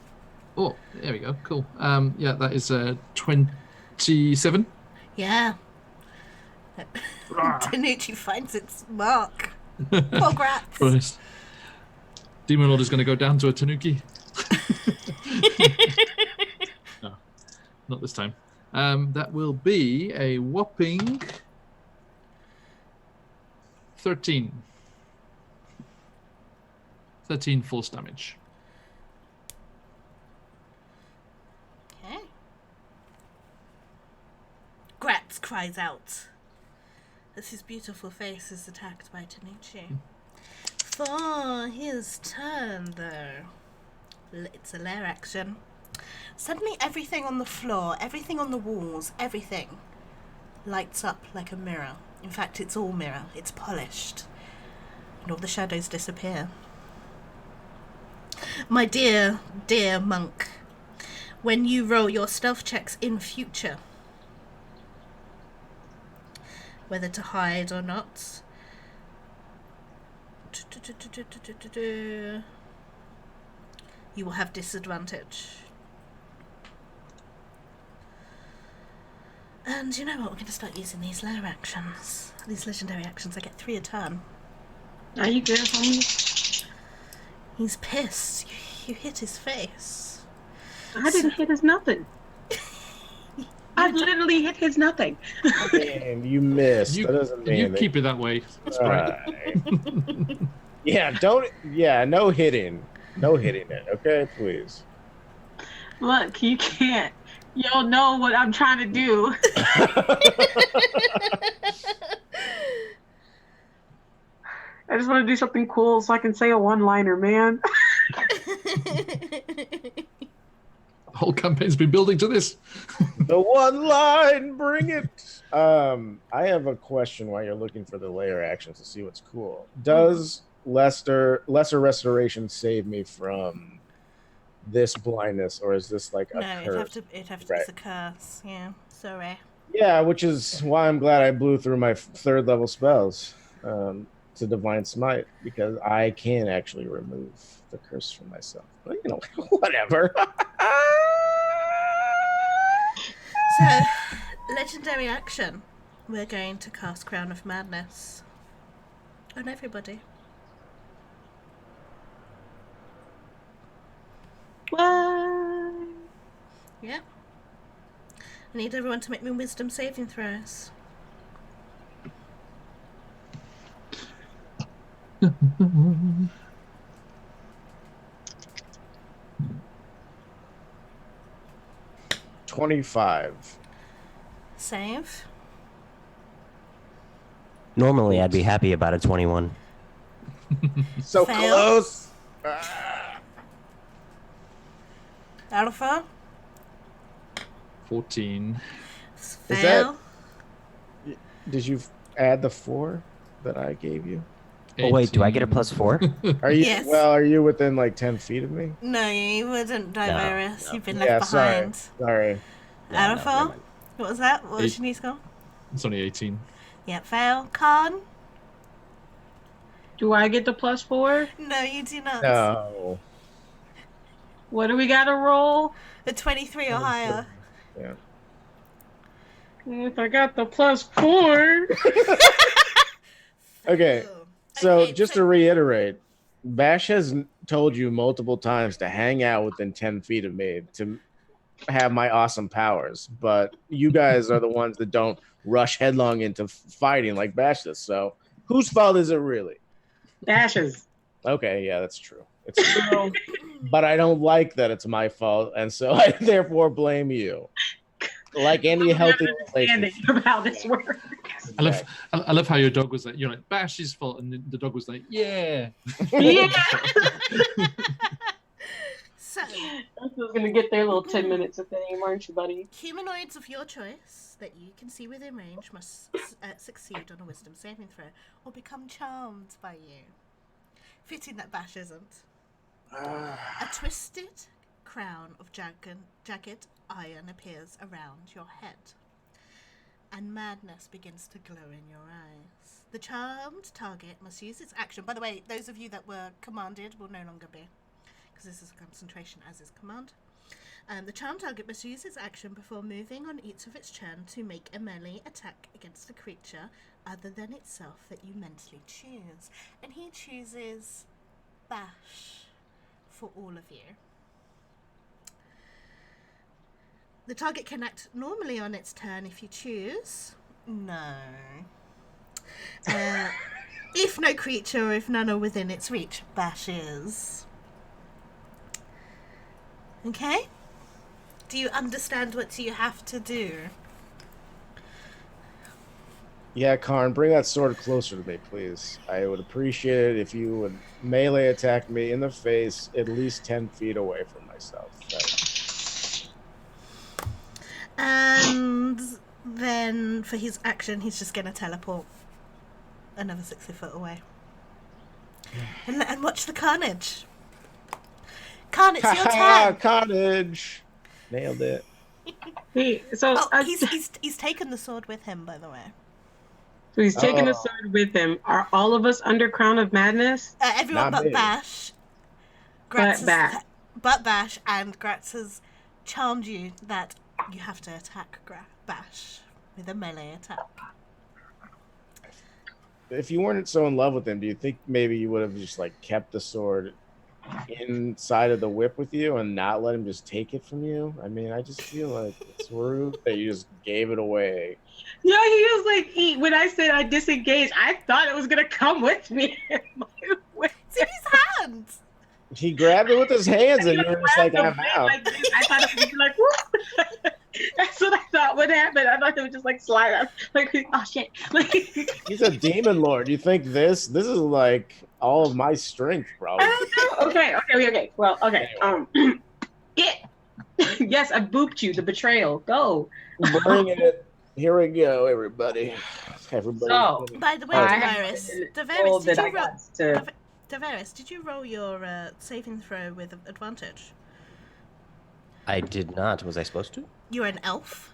Oh, there we go. Cool. Yeah, that is 27. Yeah. Danucci finds its mark. Poor Gratz. Christ. Demon Lord is going to go down to a Tanuki. No, not this time. That will be a whopping 13. 13 force damage. Okay. Gratz cries out as his beautiful face is attacked by Danucci. For his turn, though, it's a lair action. Suddenly everything on the floor, everything on the walls, everything lights up like a mirror. In fact, it's all mirror. It's polished. And all the shadows disappear. My dear, dear monk, when you roll your stealth checks in future, whether to hide or not, you will have disadvantage. And you know what? We're going to start using these lair actions. These legendary actions. I get 3 a turn. Are you good, homie? He's pissed. You hit his face. I didn't hit his nothing. I literally hit his nothing. And you missed. You, that doesn't mean you that- keep it that way. That's great. Alright. Yeah, don't. Yeah, no hitting. No hitting it. Okay, please. Look, you can't You'll know what I'm trying to do. I just want to do something cool so I can say a one-liner, man. The whole campaign's been building to this. The one line, bring it. I have a question while you're looking for the layer actions to see what's cool. Does lesser restoration save me from this blindness, or is this like a No, curse? it'd have to Right. It's a curse. Yeah, sorry. Yeah, which is why I'm glad I blew through my third level spells to Divine Smite, because I can actually remove the curse from myself. But you know, whatever. So, legendary action. We're going to cast Crown of Madness on everybody. What? Yeah. I need everyone to make me wisdom saving throws. $25. Save. Normally, I'd be happy about a 21. So Fail. close. Alpha. 14. Fail. Did you add the 4 that I gave you? Oh, wait, do I get a 18. +4? Are you Yes. well? Are you within like 10 feet of me? No, you wouldn't, Diverus. no. You've been Yeah, left sorry. behind. Sorry. Yeah, no, Alpha. never mind. What was that? What was Eight. your new score? It's only 18. Yeah, fail. Khan? Do I get the +4? No, you do not. No. What do we got to roll? A 23 or higher. Yeah. If I got the +4. Okay. Fail. So Okay, just to reiterate, Bash has told you multiple times to hang out within 10 feet of me to have my awesome powers, but you guys are the ones that don't rush headlong into fighting like Bash does. So whose fault is it really? Bashes. Okay, yeah, that's true. It's true, but I don't like that it's my fault, and so I therefore blame you. Like any healthy Understanding relationship. of how this works. I love how your dog was like, you're like, Bash's fault. And the dog was like, yeah. Yeah. So, I'm just going to get their little 10 minutes of fame, aren't you, buddy? humanoids of your choice that you can see within range must succeed on a wisdom saving throw or become charmed by you. Fitting that Bash isn't. A twisted crown of jagged iron appears around your head, and madness begins to glow in your eyes. The charmed target must use its action. By the way, those of you that were commanded will no longer be, because this is a concentration as is command. The charmed target must use its action before moving on each of its turn to make a melee attack against a creature other than itself that you mentally choose. And he chooses Bash for all of you. The target can act normally on its turn if you choose. No. If no creature or if none are within its reach, Bash is. Okay? Do you understand what you have to do? Yeah, Karn, bring that sword closer to me, please. I would appreciate it if you would melee attack me in the face at least 10 feet away from myself. And then for his action, he's just going to teleport another 60 foot away. And watch the carnage. Karn, it's your turn. Cottage! Nailed it. Hey, so Oh, he's taken the sword with him, by the way. so he's taking the Oh. sword with him. Are all of us under Crown of Madness? Everyone Not but me. Bash. But Bash. But Bash, and Gratz has charmed you that you have to attack Bash with a melee attack. If you weren't so in love with him, do you think maybe you would have just like kept the sword inside of the whip with you and not let him just take it from you? I mean, I just feel like it's rude that you just gave it away. No, he was like, when I said I disengaged, I thought it was going to come with me. It's in his hand! He grabbed it with his hands and you were just like, I'm out. I thought it would be like, whoop. what happened. I thought it would just like slide up. Like, oh shit. Like, He's a demon lord. You think this is like all of my strength, probably. okay. Well, okay. Yeah. Yes, I booped you. The betrayal. Go. Bring it. Here we go, everybody. Everybody. So, By the way, I have Tavares, been Tavares, told did that you I got to. Tavares, did you roll your saving throw with advantage? I did not. Was I supposed to? You're an elf.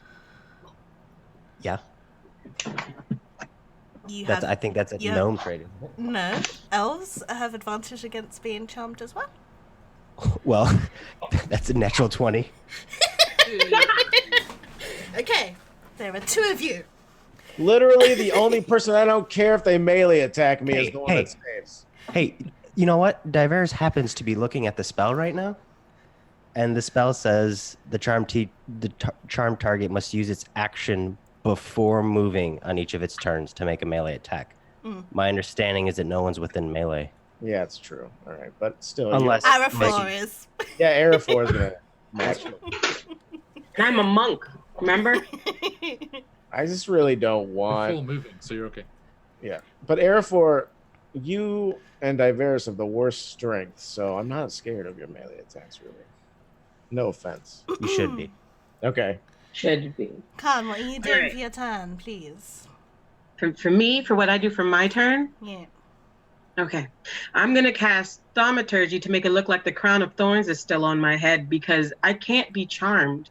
Yeah. You That's. have I think that's a you have- gnome trait. Isn't it? no elves have advantage against being charmed as well. Well, that's a natural 20. Okay, there are two of you. Literally, the only person I don't care if they melee attack me is the one that saves. Hey, you know what? Diverse happens to be looking at the spell right now, and the spell says the charm target must use its action before moving on each of its turns to make a melee attack. My understanding is that no one's within melee. Yeah, it's true. All right, but still, Unless- Arafor is. yeah, Arafor is gonna match me. And I'm a monk. Remember? I just really don't You're want. full moving, so you're okay. Yeah, but Arafor, you and Diverse have the worst strength, so I'm not scared of your melee attacks, really. No offense. You should be. Okay. Should be. Khan, what are you doing Alright. for your turn, please? For me, for what I do for my turn. Yeah. Okay. I'm going to cast Thaumaturgy to make it look like the crown of thorns is still on my head because I can't be charmed.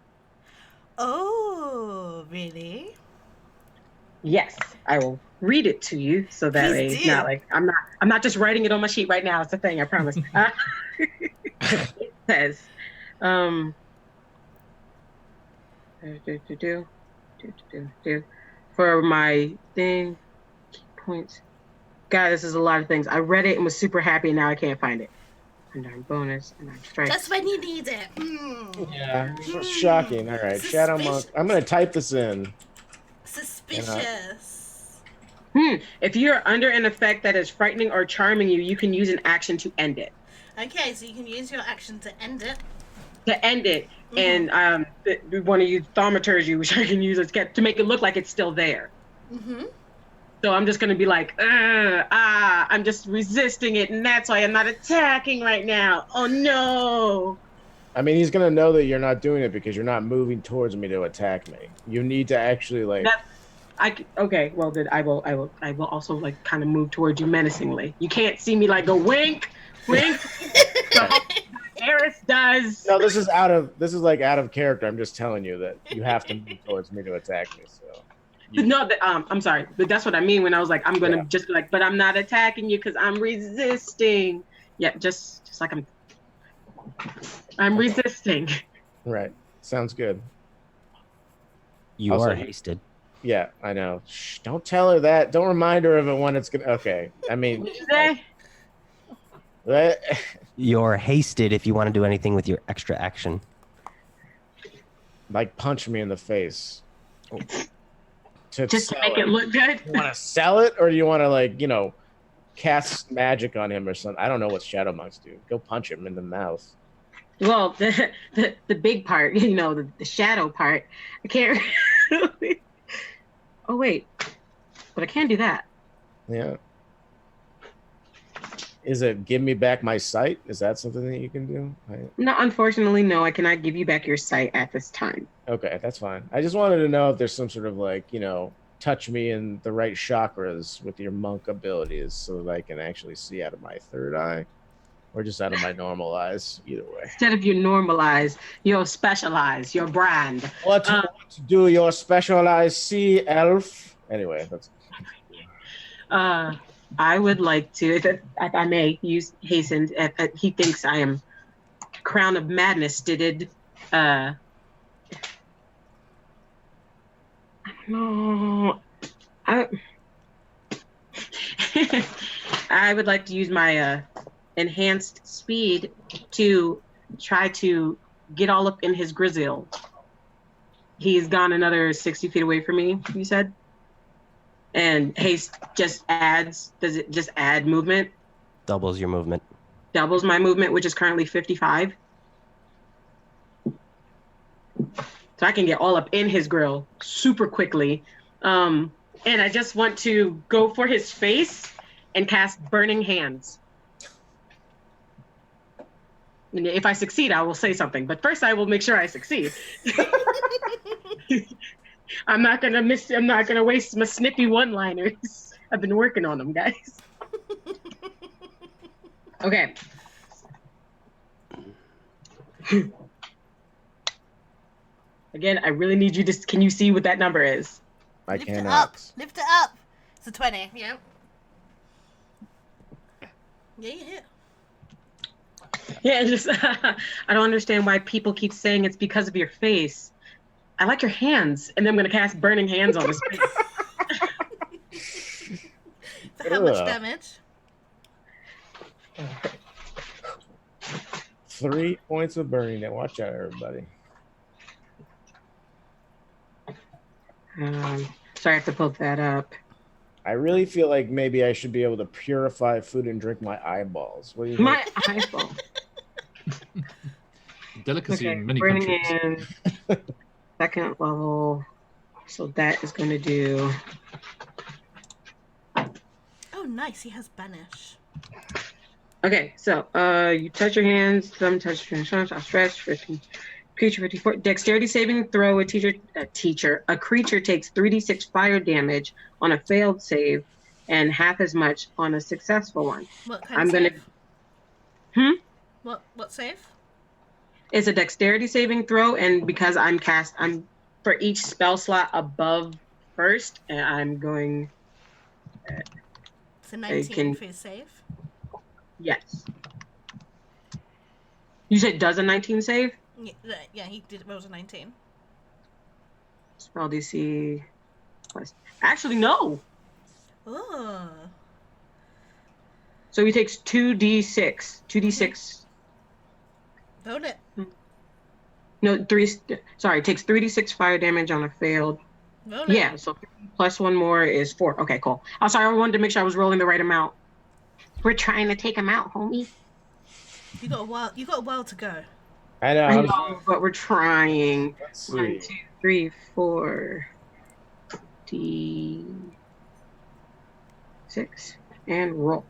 Oh, really? Yes, I will read it to you so that Please way it's do. not like I'm not just writing it on my sheet right now. It's the thing, I promise. It says, for my thing, key points. God, this is a lot of things. I read it and was super happy, and now I can't find it. And I'm bonus, and I'm strike. Just when you need it. Mm. Yeah, shocking. All right, Shadow Monk. I'm gonna type this in. Suspicious. If you're under an effect that is frightening or charming you, you can use an action to end it. Okay, so you can use your action to end it. And we want to use Thaumaturgy, which I can use to make it look like it's still there. Mm-hmm. So I'm just gonna be like, I'm just resisting it, and that's why I'm not attacking right now. Oh no! I mean, he's gonna know that you're not doing it because you're not moving towards me to attack me. You need to actually like. Okay. Well, then I will also like kind of move towards you menacingly. You can't see me like go wink, wink. So Eris does. No, this is out of character. I'm just telling you that you have to move towards me to attack me. So. No, I'm sorry, but that's what I mean when I was like, I'm gonna just be like, but I'm not attacking you because I'm resisting. Yeah, just like I'm resisting. Right. Sounds good. You Also- are hasted. Yeah, I know. Shh, don't tell her that. Don't remind her of it when it's gonna. Okay. I mean. What did you say? That, You're hasted if you want to do anything with your extra action. like punch me in the face. To Just to sell make it look good. You want to sell it, or do you want to cast magic on him or something? I don't know what Shadow Monks do. Go punch him in the mouth. Well, the big part, the shadow part, I can't really. Oh wait, but I can do that. Yeah. Is it give me back my sight? Is that something that you can do? No, unfortunately, no. I cannot give you back your sight at this time. Okay, that's fine. I just wanted to know if there's some sort of touch me in the right chakras with your monk abilities so that I can actually see out of my third eye or just out of my normal eyes. Either way. Instead of your normalize, your specialize, your brand. What to do your specialized sea elf? Anyway, that's. I would like to, if I may, use hastened. He thinks I am Crown of Madness. I don't know. I would like to use my enhanced speed to try to get all up in his grizzle. He's gone another 60 feet away from me, you said? And haste does it just add movement? Doubles your movement. Doubles my movement, which is currently 55. So so I can get all up in his grill super quickly. And I just want to go for his face and cast Burning Hands. And if I succeed, I will say something. But first, I will make sure I succeed. I'm not gonna waste my snippy one-liners. I've been working on them, guys. Okay. Again, I really need you to. Can you see what that number is? I Lift it cannot. up. Lift it up. It's a 20. Yeah. Yeah, you hit. Yeah, it's just I don't understand why people keep saying it's because of your face. I like your hands, and then I'm gonna cast Burning Hands on his face. For how much Ugh. damage? 3 points of burning. Now watch out, everybody. Sorry, I have to pull that up. I really feel like maybe I should be able to purify food and drink my eyeballs. What do you think? My eyeball. Delicacy Okay, in many Burning countries. Hands, second level. So that is going to do. Oh, nice. He has Banish. Okay, so you touch your hands, thumb touch your hands, I'll stretch 15. Creature 54. Dexterity saving throw. A creature takes 3d6 fire damage on a failed save and half as much on a successful one. What kind of save? What save? It's a dexterity saving throw, and because I'm for each spell slot above first, and I'm going. It's a 19 for his save. Yes. You said does a 19 save? Yeah, he did rolls a 19. Spell DC plus. Actually, no. Oh. So he takes 2d6. 2d6. Roll it. No, 3. Sorry, takes 3d6 fire damage on a failed. Roll it. Yeah, so plus one more is 4. Okay, cool. I'm sorry, I wanted to make sure I was rolling the right amount. We're trying to take him out, homie. You got a while to go. I know. I know, but we're trying. Let's see. 1, 2, 3, 4, D6, and roll.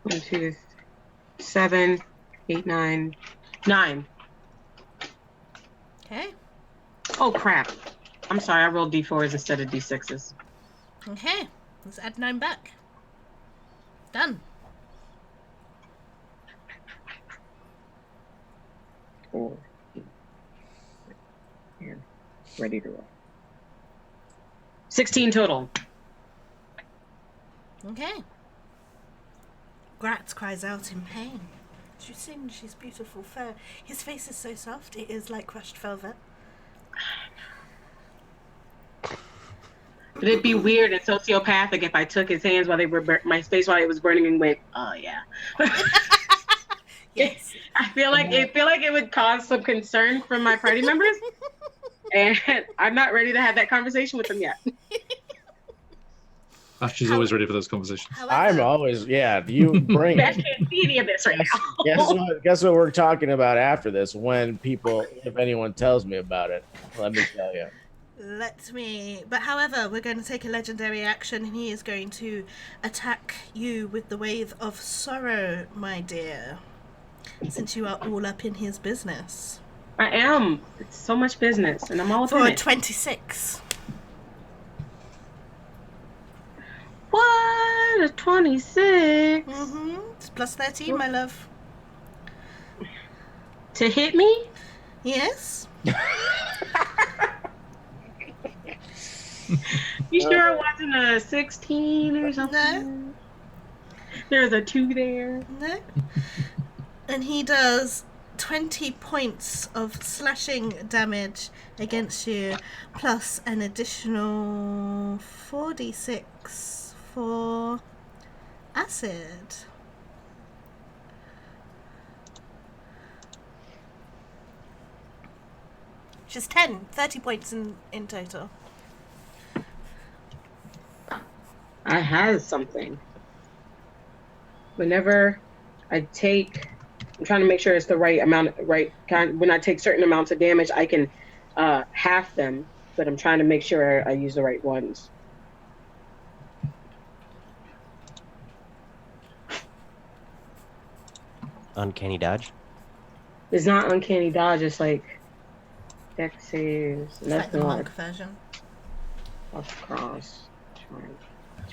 One, 2, 7, 8, 9, 9. Okay. Oh crap! I'm sorry. I rolled d4s instead of d6s. Okay. Let's add 9 back. Done. 4. And ready to roll. 16 total. Okay. Gratz cries out in pain. She sings his beautiful fur. His face is so soft, it is like crushed velvet. Would it be weird and sociopathic if I took his hands while they were my face while it was burning and went, oh yeah. Yes. I feel like it would cause some concern from my party members, and I'm not ready to have that conversation with them yet. She's always ready for those conversations. However, I'm always, yeah. You bring I it. can't see any of this right now. Guess what we're talking about after this? When if anyone tells me about it, let me tell you. But however, we're going to take a legendary action, and he is going to attack you with the Wave of Sorrow, my dear. Since you are all up in his business. I am. It's so much business, and I'm all up For in a it. 26. What? A 26? Mm-hmm. It's plus 13, my love. To hit me? Yes? You sure it wasn't a 16 or something? No. There's a 2 there. No. And he does 20 points of slashing damage against you, plus an additional 4d6 for acid. which is 30 points in total. I have something. Whenever I take, I'm trying to make sure it's the right amount, right kind. When I take certain amounts of damage, I can half them, but I'm trying to make sure I use the right ones. Uncanny dodge. It's not uncanny dodge. It's like dex saves. It's like the monk version. Cross.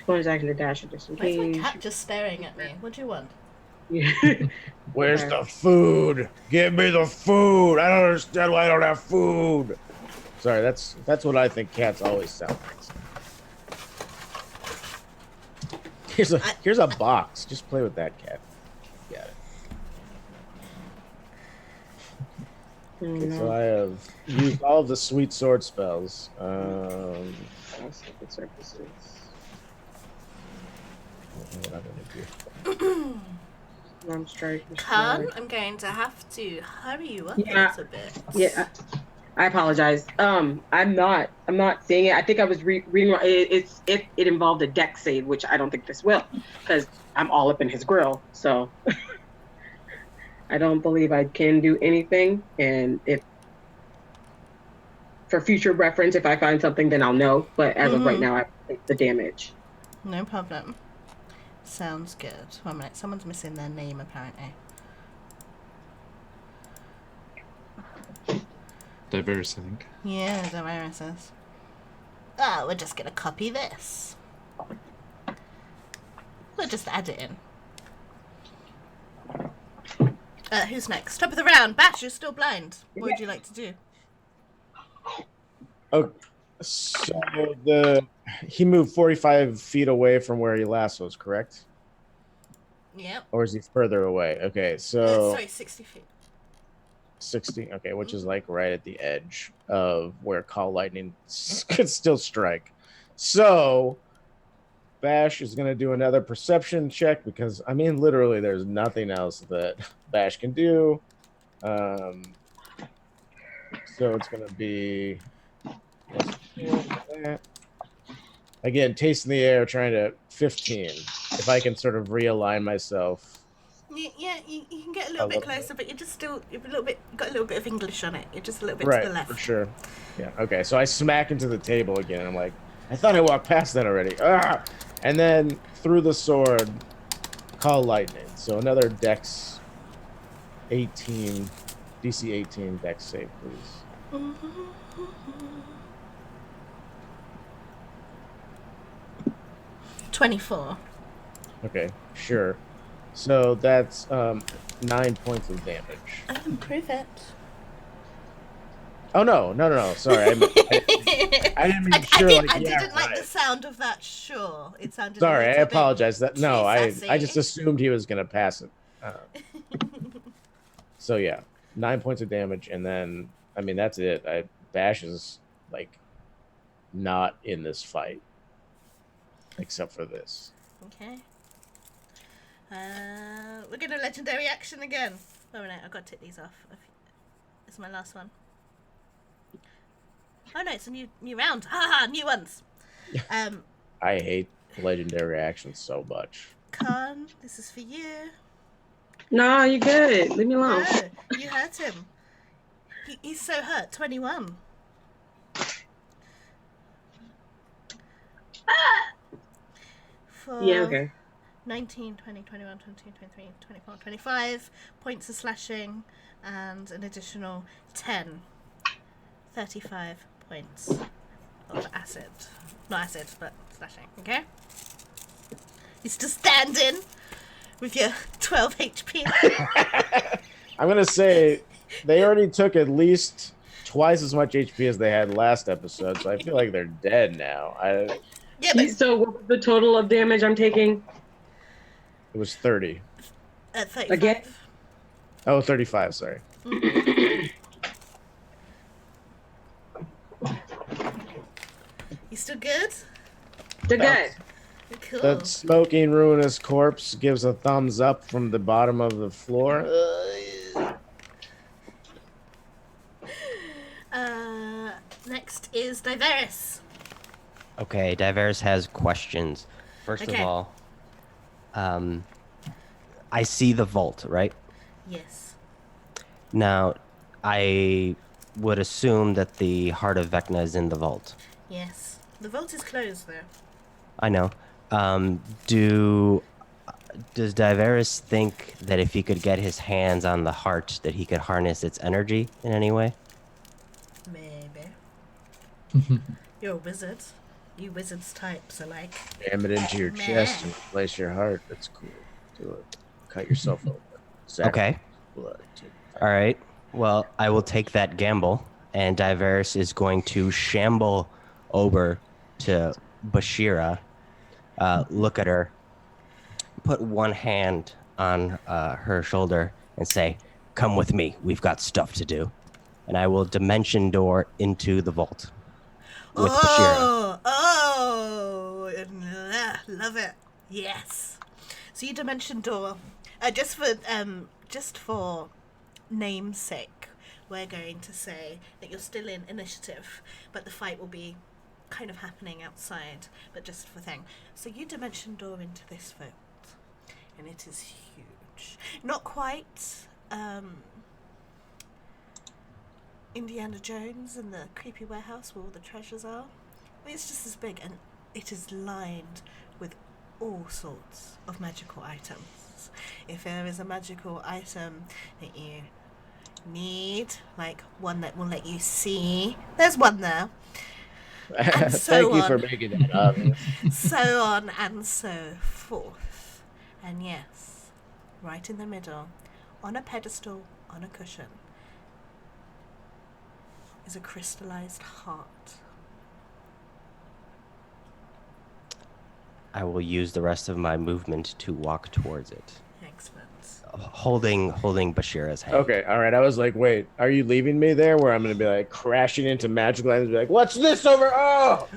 Bonus action to dash or disengage. Why is my cat just staring at me? What do you want? Where's the food? Give me the food. I don't understand why I don't have food. Sorry, that's what I think cats always sound like. Here's a box. Just play with that, cat. Got it. Okay, so I have used all of the sweet sword spells. Surfaces. What I'm gonna do. Strike. Khan, I'm going to have to hurry you up a little bit. Yeah, I apologize. I'm not seeing it. I think I was reading. It involved a dex save, which I don't think this will, because I'm all up in his grill. So I don't believe I can do anything. And if for future reference, if I find something, then I'll know. But as of right now, I take the damage. No problem. Sounds good. 1 minute. Someone's missing their name, apparently. Diverse, I think. Yeah, Damaris is. We're just going to copy this. We'll just add it in. Who's next? Top of the round. Bash, you're still blind. What would you like to do? Oh, so he moved 45 feet away from where he last was, correct? Yep. Or is he further away? Okay, so... sorry, 60 feet. 60, okay, which is like right at the edge of where Call Lightning could still strike. So, Bash is going to do another perception check because, I mean, literally there's nothing else that Bash can do. So it's going to be... Again, tasting the air, trying to 15. If I can sort of realign myself. Yeah, you can get a little bit closer, but you're got a little bit of English on it. You're just a little bit to the left. For sure. Yeah. Okay. So I smack into the table again. And I'm like, I thought I walked past that already. And then through the sword, Call Lightning. So another Dex 18, DC 18 Dex save, please. 24. Okay, sure. So that's 9 points of damage. I can prove it. Oh no! Sorry, I didn't mean sure. I didn't like the sound of that. Sure, it sounded. Sorry, I apologize. I just sassy. assumed he was gonna pass it. So yeah, 9 points of damage, and then I mean that's it. Bash is like not in this fight, except for this. Okay. We're gonna legendary action again. Oh no, I've got to take these off. This is my last one. Oh no, it's a new round. Haha, new ones. I hate legendary actions so much. Khan, this is for you. No, you're good. Leave me alone. No, you hurt him. He's so hurt. 21. Yeah, okay. 19, 20, 21, 22, 23, 24, 25 points of slashing and an additional 10. 35 points of acid. Not acid, but slashing, okay? You're still standing with your 12 HP. I'm going to say they already took at least twice as much HP as they had last episode, so I feel like they're dead now. Yeah, but so what was the total of damage I'm taking? It was 30. 35. Again? Oh, 35, sorry. You still good? Still good. Cool. The smoking, ruinous corpse gives a thumbs up from the bottom of the floor. Next is Diveris. Okay, Diverse has questions. First of Okay. all, I see the vault, right? Yes. Now, I would assume that the heart of Vecna is in the vault. Yes. The vault is closed though. I know. Does Diveris think that if he could get his hands on the heart, that he could harness its energy in any way? Maybe. You're a wizard. You wizards types are like, Jam it into your meh. chest and replace your heart. That's cool. Do it. Cut yourself open. Okay. Blood. Take All right. Well, I will take that gamble, and Diveris is going to shamble over to Bashira, look at her, put one hand on her shoulder, and say, "Come with me. We've got stuff to do." And I will dimension door into the vault with Bashira. Love it. Yes. So you dimension door. Just for name's sake, we're going to say that you're still in initiative, but the fight will be kind of happening outside, but just for thing. So you dimension door into this vault, and it is huge. Not quite Indiana Jones in the creepy warehouse where all the treasures are. It's just as big, and it is lined with all sorts of magical items. If there is a magical item that you need, like one that will let you see, there's one there. And so Thank you on. for making that obvious. So on and so forth. And yes, right in the middle, on a pedestal, on a cushion, is a crystallized heart. I will use the rest of my movement to walk towards it, Excellent. holding Bashira's hand. Okay, all right. I was like, wait, are you leaving me there where I'm going to be like crashing into magical items and be like, what's this over? Oh,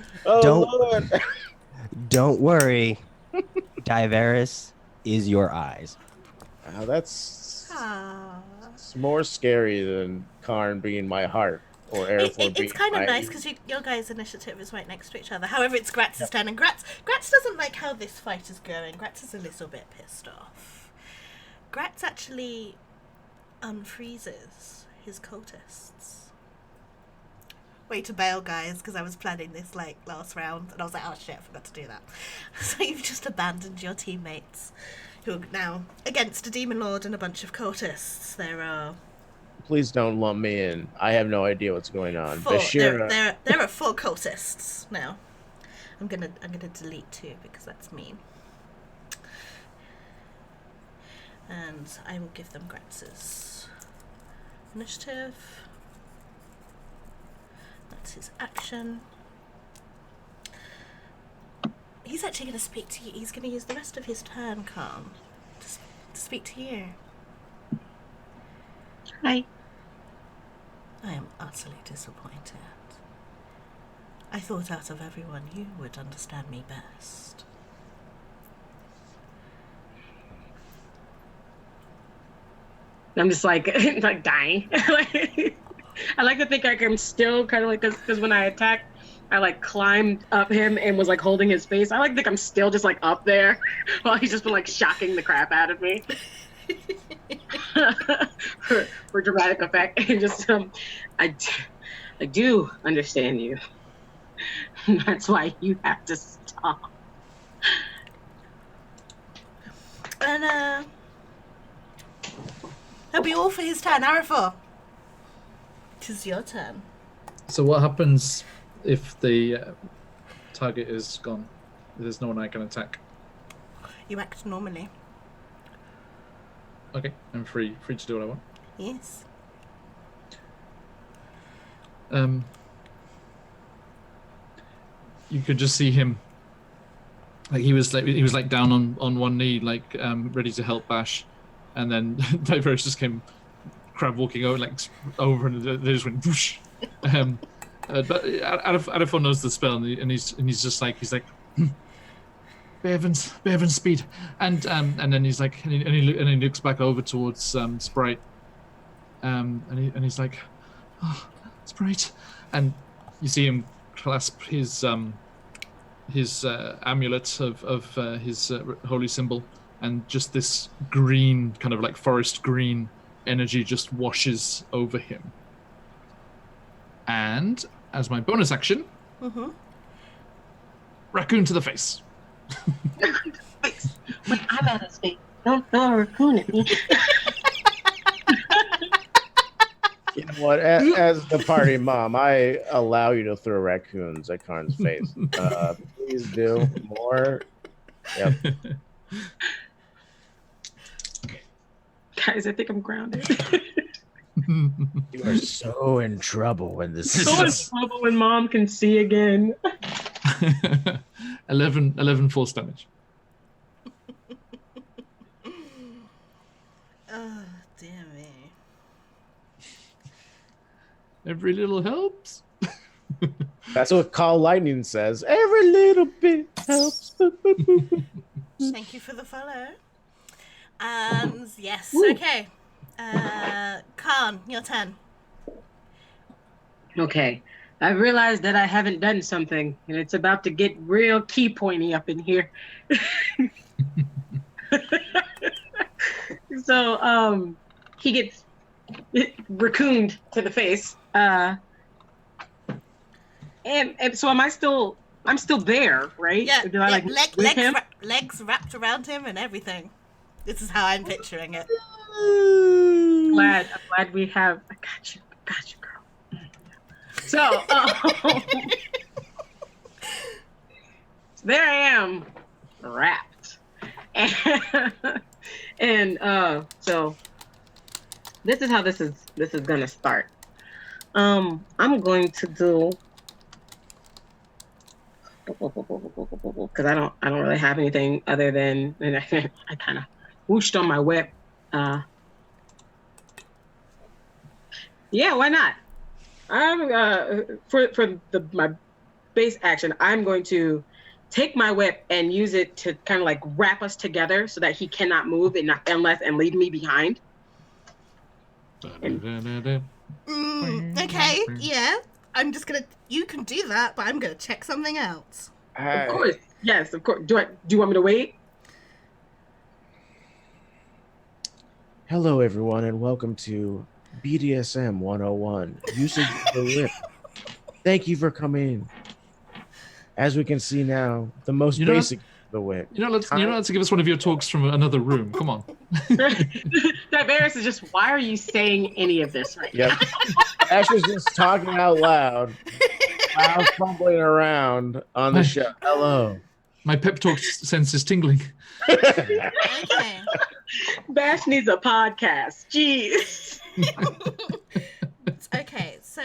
Don't- Lord. Don't worry, Diveris is your eyes. Wow, that's Ah. it's more scary than Karn being my heart or Airflow being It's kind of my... nice because your guys' initiative is right next to each other. However, it's Gratz's turn, and Gratz doesn't like how this fight is going. Gratz is a little bit pissed off. Gratz actually unfreezes his cultists. Way to bail, guys, because I was planning this like last round, and I was like, oh shit, I forgot to do that. So you've just abandoned your teammates, who are now against a demon lord and a bunch of cultists. There are Please don't lump me in. I have no idea what's going on. four. Bashira... There are 4 cultists now. I'm gonna delete 2 because that's mean. And I will give them Gratz's initiative. That's his action. He's actually going to speak to you. He's going to use the rest of his turn, Calm, to speak to you. Hi. I am utterly disappointed. I thought out of everyone you would understand me best. I'm just like like dying. I like to think like I'm still kind of like because when I attacked, I like climbed up him and was like holding his face. I like to think I'm still just like up there while he's just been like shocking the crap out of me for dramatic effect. And just I do understand you. That's why you have to stop. And that'll be all for his turn. Arafor, it is your turn. So what happens if the target is gone? There's no one I can attack. You act normally. Okay, I'm free to do what I want. Yes. You could just see him. Like he was like down on one knee, like ready to help Bash, and then Diverse just came crab walking over over, and they just went whoosh. But Adifon knows the spell, and he's just like Bevan's speed, and then he's like, and he looks back over towards Sprite, and he's like, oh, Sprite, and You see him clasp his amulet of his holy symbol, and just this green, kind of like forest green energy just washes over him. And as my bonus action, raccoon to the face. Wait, I'm at his face. Don't throw a raccoon at me. You know what? As the party mom, I allow you to throw raccoons at Karn's face. Please do more. Yep. Guys, I think I'm grounded. You are so in trouble when this So much trouble when mom can see again. 11 force damage. Oh, dear me. Every little helps. That's what Call Lightning says. Every little bit helps. Thank you for the follow. And yes, okay. Khan, your turn. Okay. I realized that I haven't done something, and it's about to get real key pointy up in here. So, he gets raccooned to the face. And so am I still? I'm still there, right? Yeah, Do I legs wrapped around him and everything. This is how I'm picturing it. I'm glad we have. I got you, girl. So, so there I am, wrapped, and so this is how this is gonna start. I'm going to do, because I don't really have anything other than, and I kind of whooshed on my whip. Yeah, why not? I'm for my base action, I'm going to take my whip and use it to kind of like wrap us together so that he cannot move and lead me behind. Okay, yeah. I'm just gonna. You can do that, but I'm gonna check something else. Of course, yes, of course. Do you want me to wait? Hello, everyone, and welcome to BDSM 101, usage of the whip. Thank you for coming. As we can see now, the most basic of the whip. You're not allowed to give us one of your talks from another room. Come on. Tiberius is just, why are you saying any of this right now? Ash is just talking out loud while fumbling around on the show. Hello. My pep talk sense is tingling. Okay. Bash needs a podcast. Jeez. Okay, so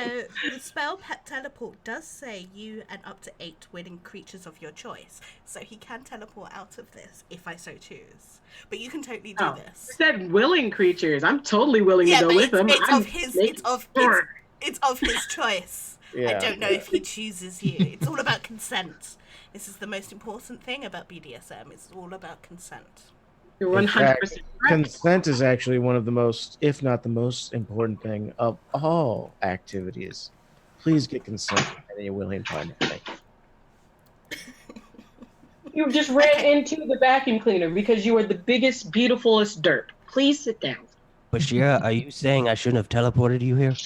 the spell Pet Teleport does say you and up to 8 willing creatures of your choice. So he can teleport out of this if I so choose. But you can totally do this. You said willing creatures. I'm totally willing to go with him. It's of his choice. Yeah. I don't know if he chooses you. It's all about consent. This is the most important thing about BDSM. It's all about consent. You're 100% correct. Consent is actually one of the most, if not the most important thing of all activities. Please get consent from any willing partner. You just ran into the vacuum cleaner because you are the biggest, beautifulest dirt. Please sit down. Bashir, are you saying I shouldn't have teleported you here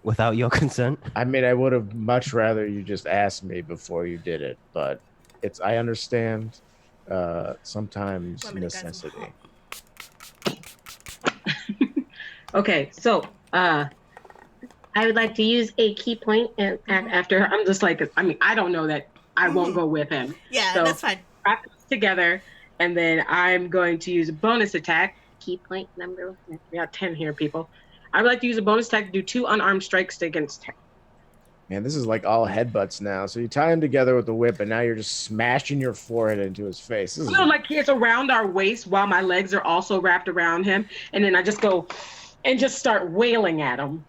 without your consent? I mean, I would have much rather you just asked me before you did it, but I understand sometimes necessity. Okay, so I would like to use a key point after. I'm just like, I mean, I don't know that I won't go with him. Yeah, so that's fine. Wrap us together, and then I'm going to use a bonus attack. Key point number. We got 10 here, people. I would like to use a bonus attack to do 2 unarmed strikes against him. Man, this is like all headbutts now. So you tie him together with the whip, and now you're just smashing your forehead into his face. Like it's around our waist while my legs are also wrapped around him, and then I just go and just start wailing at him.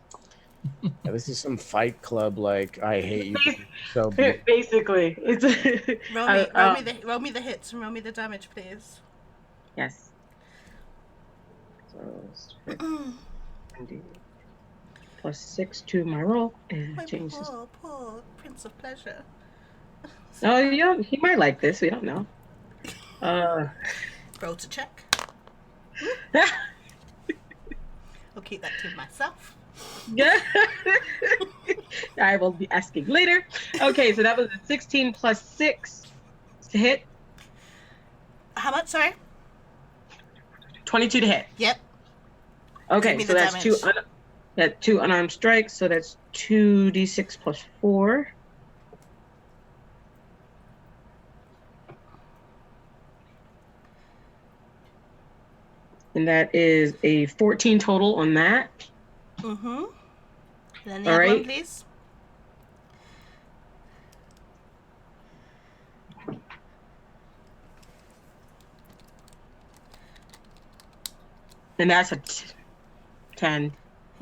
Yeah, this is some Fight Club, like, I hate you. So basically, it's roll me the hits and roll me the damage, please. Yes. So, plus 6 to my roll and My change this. poor Prince of Pleasure. Oh, yeah, he might like this. We don't know. Roll to check. I'll keep that to myself. I will be asking later. Okay, so that was a 16 plus 6 to hit. How much, sorry? 22 to hit. Yep. Okay, so that's two unarmed strikes, so that's 2d6 plus 4. And that is a 14 total on that. Mm-hmm. Then the All other right. one, please. And that's a 10.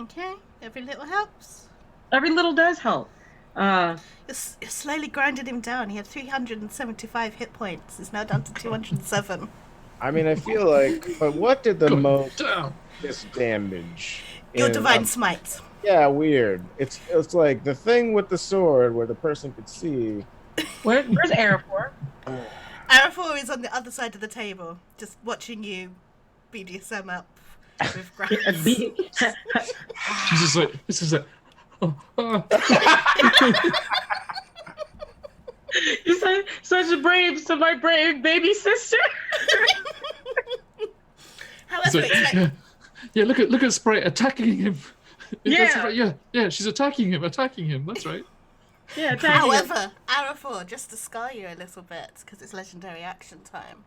Okay, every little helps. Every little does help. You're slowly grinding him down. He had 375 hit points. He's now down to 207. I mean, I feel like, but what did the Go most down. damage? Your in- divine smite. Yeah, weird. It's like the thing with the sword where the person could see. Where's Arafor? Arafor is on the other side of the table, just watching you BDSM up with grass. She's just like, this is it. You're such my brave baby sister. However, So, it's like, yeah, look at Sprite attacking him. Yeah. That's right, yeah, she's attacking him. That's right. Yeah, however, Arafor, just to scar you a little bit, because it's legendary action time,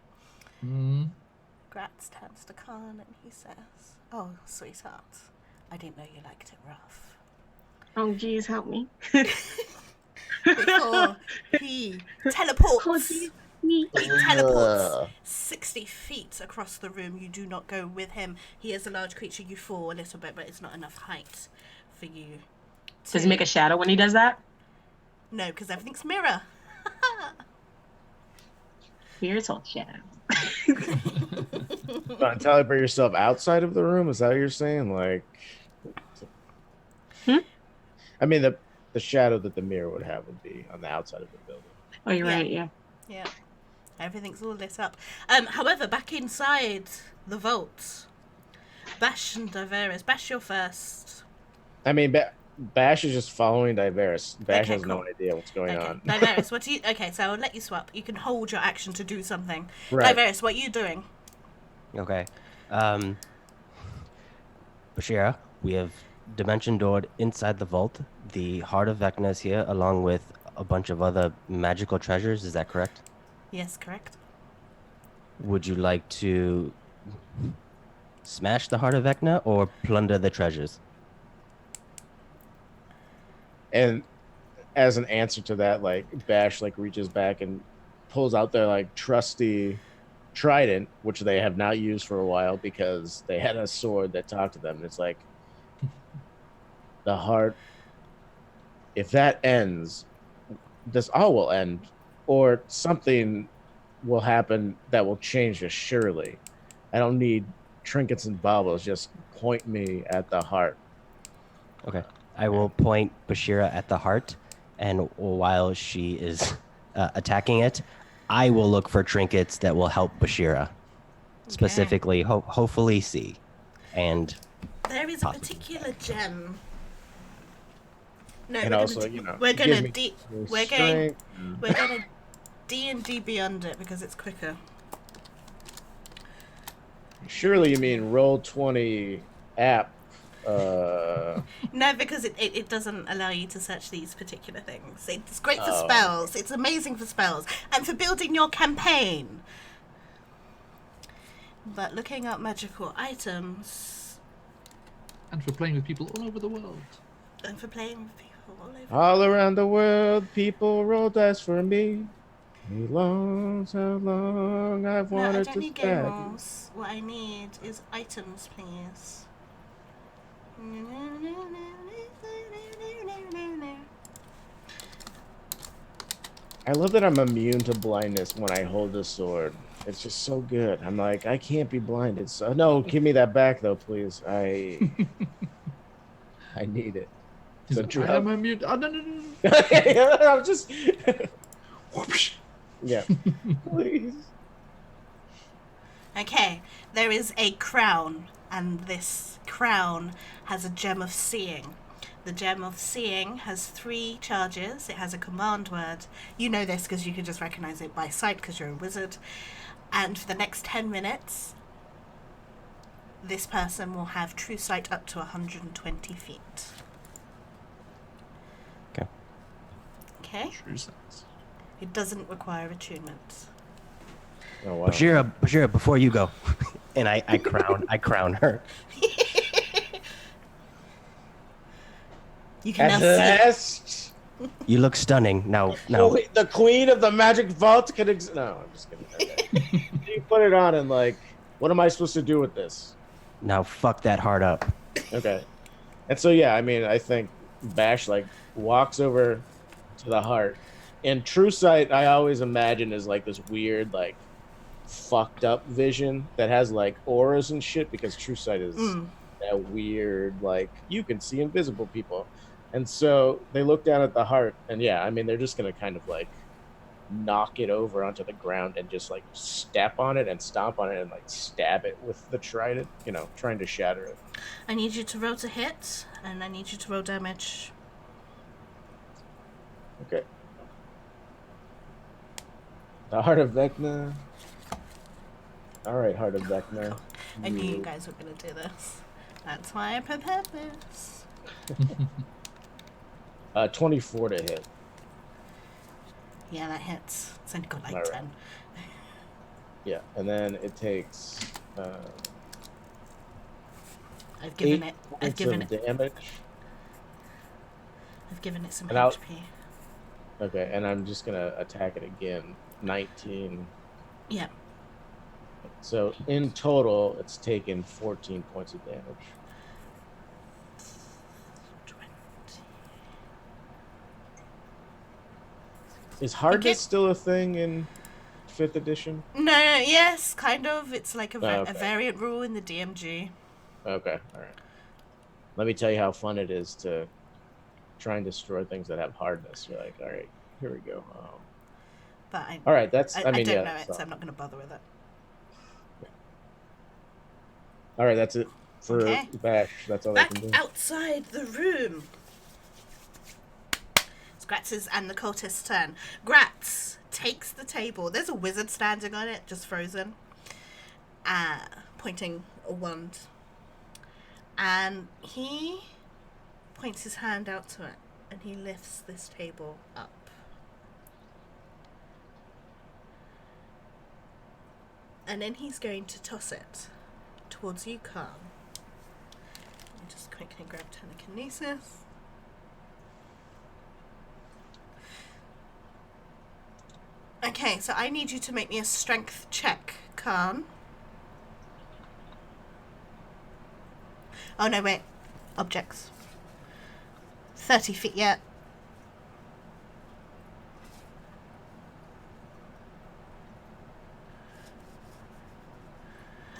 Gratz turns to Khan and he says, "Oh, sweetheart, I didn't know you liked it rough." Oh, geez, help me. Before he teleports. Oh, geez, me. He teleports 60 feet across the room. You do not go with him. He is a large creature. You fall a little bit, but it's not enough height for you. Does he make a shadow when he does that? No, because everything's mirror. Here's all shadow. Teleport yourself outside of the room? Is that what you're saying? Like, I mean, the shadow that the mirror would have would be on the outside of the building. Oh, you're Yeah. right, yeah. Yeah. Everything's all lit up. However, back inside the vault, Bash and Diveris. Bash, you're first. I mean, Bash is just following Diveris. Bash Okay, has no cool. idea what's going on. Diveris, what do you... Okay, so I'll let you swap. You can hold your action to do something. Right. Diveris, what are you doing? Okay. Bashira, we have dimension doored inside the vault. The Heart of Vecna is here, along with a bunch of other magical treasures. Is that correct? Yes, correct. Would you like to smash the Heart of Vecna or plunder the treasures? And as an answer to that, like, Bash like reaches back and pulls out their like trusty trident, which they have not used for a while because they had a sword that talked to them. And it's like, the heart, if that ends, this all will end, or something will happen that will change this surely. I don't need trinkets and baubles. Just point me at the heart. Okay. I will point Bashira at the heart, and while she is attacking it, I will look for trinkets that will help Bashira. Specifically, hopefully C. And There is a particular gem. No, And we're also, gonna, you know, we're give gonna me we're going strength. we're gonna D&D beyond it because it's quicker. Surely you mean Roll20 app. No, because it doesn't allow you to search these particular things. It's great for Oh. spells. It's amazing for spells and for building your campaign. But looking up magical items And for playing with people all over the world. and for playing with people all over. All around the world, people roll dice for me. How long I've No, I wanted don't to need game stab you. rolls. What I need is items, please. I love that I'm immune to blindness when I hold this sword. It's just so good. I'm like, I can't be blinded. So no, give me that back though, please. I need it. He's So like, drop. I am a mute. Oh, no, no, no, no. I'm just. Whoosh. Yeah. Please. Okay, there is a crown, and this crown has a gem of seeing. The gem of seeing has 3 charges. It has a command word. You know this because you can just recognize it by sight because you're a wizard. And for the next 10 minutes, this person will have true sight up to 120 feet. Okay. Okay? True sense. It doesn't require attunement. Oh wow. Bashira, before you go, and I crown her. You can At now see. last, You look stunning. Now, the queen of the magic vault can No, I'm just kidding. Okay. You put it on and like, what am I supposed to do with this? now, fuck that heart up. Okay. And so yeah, I mean, I think Bash like walks over to the heart. And True Sight, I always imagine is like this weird, like fucked up vision that has like auras and shit because True Sight is that weird, like you can see invisible people. And so they look down at the heart, and yeah, I mean, they're just gonna kind of like knock it over onto the ground and just like step on it and stomp on it and like stab it with the trident, trying to shatter it. I need you to roll to hit, and I need you to roll damage. Okay. The Heart of Vecna. All right, Heart of Vecna. I knew you guys were going to do this. That's why I prepared this. 24 to hit. Yeah, that hits. It's only got like All right. 10. Yeah, and then it takes I've given 8 it. points of damage. I've given it some And I'll- HP. Okay, and I'm just gonna attack it again. 19. Yeah. So in total, it's taken 14 points of damage. 20. Is hardness still a thing in 5th edition? No, yes, kind of. It's like a Okay. variant rule in the DMG. Okay, all right. Let me tell you how fun it is to try and destroy things that have hardness. You're like, all right, here we go. But I, All right, that's. I I mean, don't yeah. know it, So. so I'm not going to bother with it. All right, that's it for Okay. Bash. That's all I Back can do. outside the room. It's Gratz's and the cultist's turn. Gratz takes the table. There's a wizard standing on it, just frozen, pointing a wand. And he points his hand out to it, and he lifts this table up. And then he's going to toss it towards you, Khan. Let me just quickly grab telekinesis. Okay, so I need you to make me a strength check, Khan. Oh no, wait. Objects. 30 feet, yeah.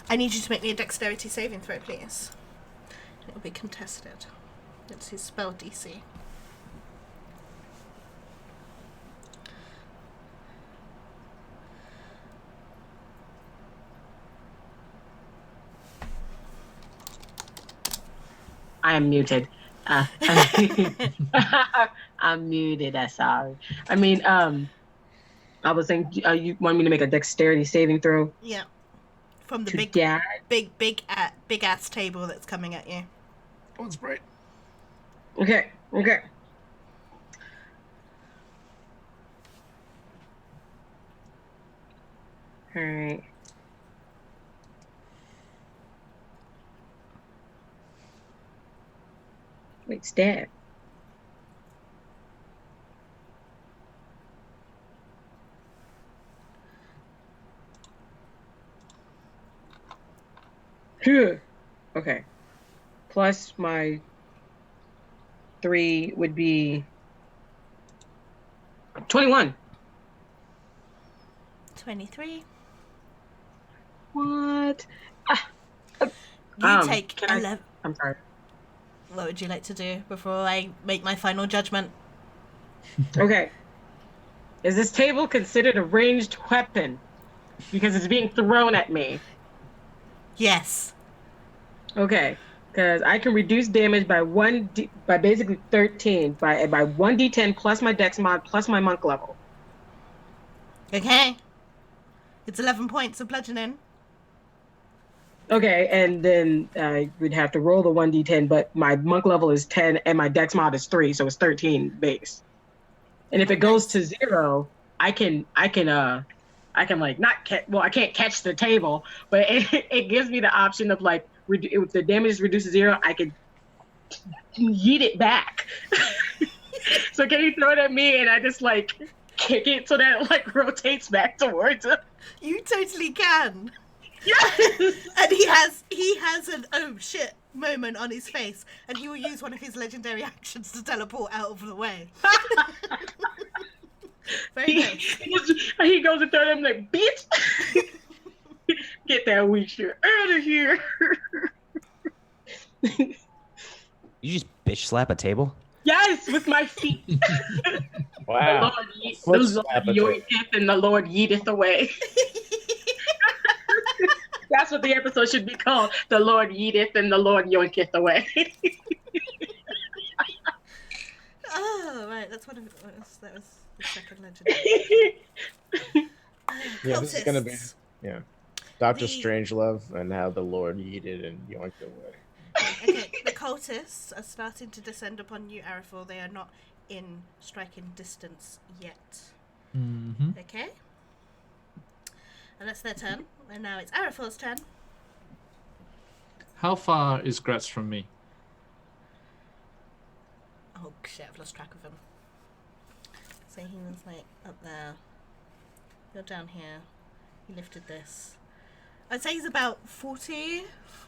I need you to make me a dexterity saving throw, please. It'll be contested. It's his spell DC. I am muted. I'm muted. Sorry. I mean, I was saying, you want me to make a dexterity saving throw? Yeah. From the To big dad? big ass table that's coming at you. Oh, it's bright. Okay. All right. Wait, stab. Phew. Okay. Plus my 3 would be 21. 23. What? You take can I- 11. I'm sorry. What would you like to do before I make my final judgment? Okay. Is this table considered a ranged weapon? Because it's being thrown at me. Yes. Okay. Because I can reduce damage by by basically 13 by 1d10 plus my dex mod plus my monk level. Okay. It's 11 points of bludgeoning. Okay, and then I would have to roll the 1d10, but my monk level is 10 and my dex mod is 3, so it's 13 base. And if it goes to 0, I can like not catch. Well, I can't catch the table, but it gives me the option of like if the damage is reduced to 0, I can yeet it back. So can you throw it at me and I just like kick it so that it like rotates back towards him? You totally can. Yes. And he has an oh shit moment on his face, and he will use one of his legendary actions to teleport out of the way. Very nice. He goes and throws him like, bitch, get that weak shit out of here. You just bitch slap a table? Yes, with my feet. Wow. The Lord yoinketh and the Lord yeeteth away. That's what the episode should be called. The Lord yeeteth and the Lord yoinketh away. Oh, right. That's one of that was the second legendary. Yeah, this is gonna be Cultists. Doctor The- Strangelove and how the Lord yeeted and yoinked away. Okay, the cultists are starting to descend upon you, Arafil. They are not in striking distance yet. Mm-hmm. Okay? And that's their turn. And now it's Arafil's turn. How far is Gretz from me? Oh shit, I've lost track of him. So he was like up there. You're down here. He lifted this. I'd say he's about 40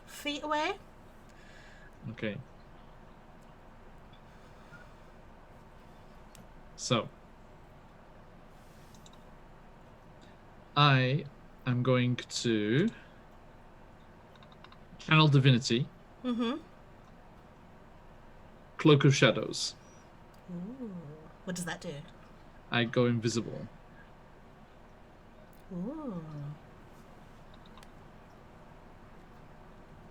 feet away. Okay. So, I am going to channel divinity, Mm-hmm. cloak of shadows. Ooh. What does that do? I go invisible. Ooh.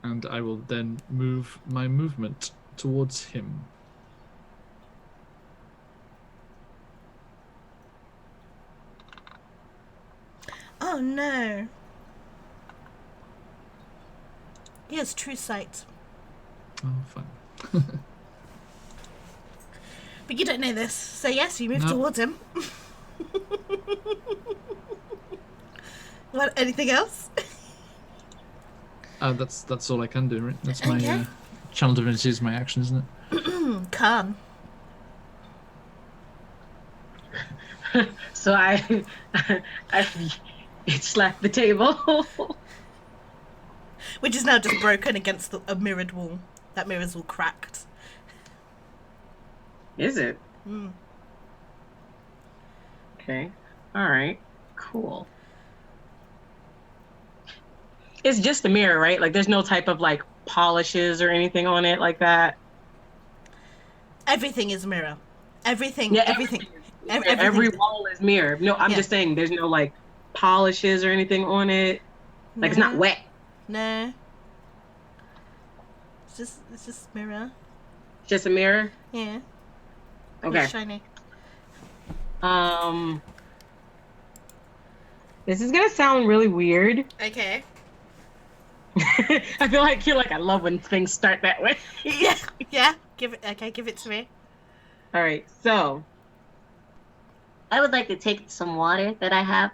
And I will then move my movement towards him. Oh no. He has true sight. Oh, fine. But you don't know this. So yes, you move No. towards him. What? Anything else? That's all I can do, right? That's my Okay. channel divinity is my action, isn't it? Calm. So I slapped the table. Which is now just broken against a mirrored wall. That mirror's all cracked. Is it? Mm. Okay. All right. Cool. It's just a mirror, right? Like there's no type of like polishes or anything on it like that. Everything is a mirror. Everything. Yeah, Everything. Every wall is mirror. No, I'm Yeah. just saying there's no like polishes or anything on it. Like it's not No. wet. No. It's just mirror. It's just a mirror. Yeah. Okay. It's shiny. This is gonna sound really weird. Okay. I feel like I love when things start that way. Yeah. Yeah. Give it to me. All right, so I would like to take some water that I have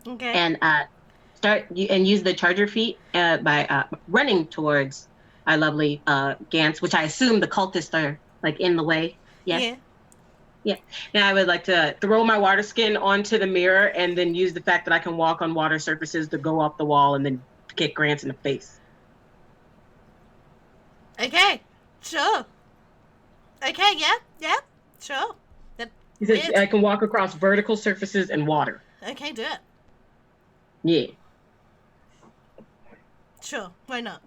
Okay. and use the charger feat by running towards our lovely Gantz, which I assume the cultists are like in the way. Yes. Yeah. now I would like to throw my water skin onto the mirror and then use the fact that I can walk on water surfaces to go up the wall and then kick Grant in the face. Okay. Sure. Okay. Yeah. Yeah. Sure. He says Weird. I can walk across vertical surfaces and water. Okay. Do it. Yeah. Sure. Why not?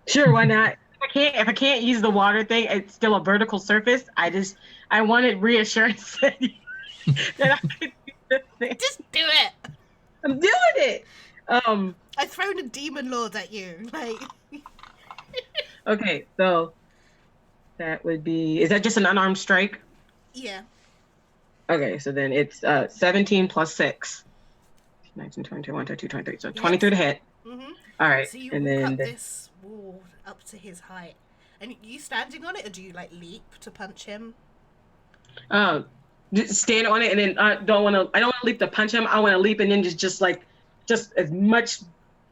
Sure, why not? I can't use the water thing, it's still a vertical surface. I wanted reassurance that I could do this thing. Just do it. I'm doing it. I've thrown a demon lord at you. Like, Okay, so that would be. Is that just an unarmed strike? yeah. Okay, so then it's 17 plus 6. 19, 20, 21, 22, 23. So Yes. 23 to hit. Mm-hmm. All right. So you and walk then up this wall up to his height. And you standing on it, or do you like leap to punch him? just stand on it, and then I don't want to leap to punch him. I want to leap and then just as much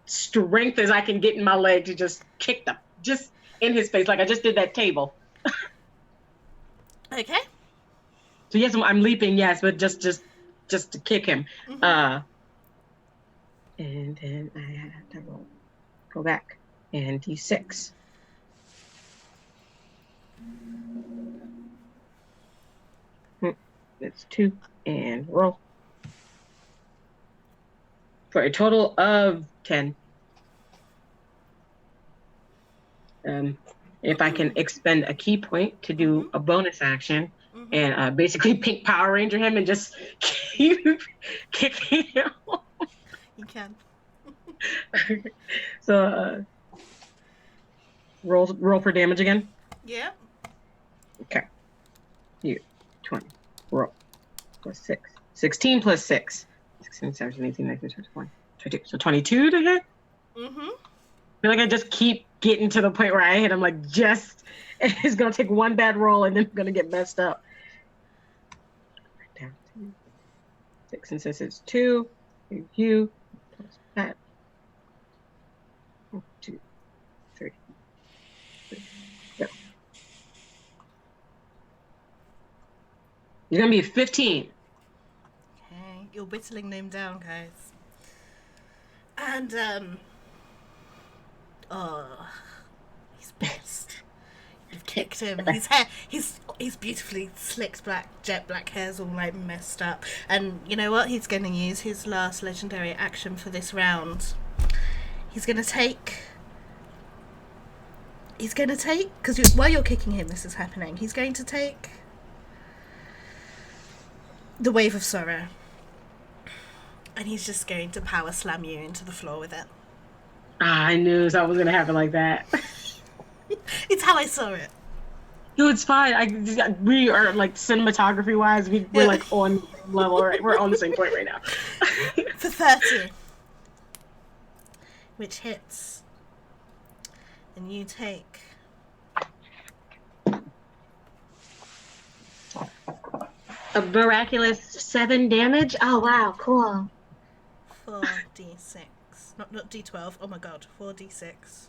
strength as I can get in my leg to just kick them just in his face, like I just did that table. Okay. So yes, I'm leaping, yes, but just to kick him. Mm-hmm. And then I have to go back and D6. That's 2 and roll for a total of 10. If I can expend a key point to do a bonus action and basically pink Power Ranger him and just keep kicking him. You can. So roll for damage again. Yeah. Okay. You 20. Roll. Plus 6. 16 plus 6. 16, 17, 18, 19, 20, 21, 22. So 22 to hit? Mm-hmm. I feel like I just keep getting to the point where I hit him like just it's gonna take one bad roll and then I'm gonna get messed up. Down to 6 and since it's 2, you plus that. 1, 2, 3. Go. You're gonna be 15. Okay. You're whittling them down, guys. And he's pissed. You've kicked him. His hair, he's beautifully slicked jet black hair's all like messed up. And you know what? He's going to use his last legendary action for this round. He's going to take, because while you're kicking him, this is happening. He's going to take the Wave of Sorrow. And he's just going to power slam you into the floor with it. I knew that was gonna happen like that. It's how I saw it. No, it's fine. We are like cinematography wise, we're like on level, right? We're on the same point right now. For 30. Which hits. And you take A miraculous 7 damage. Oh wow, cool. 4d6. Not d12. Oh my god. 4d6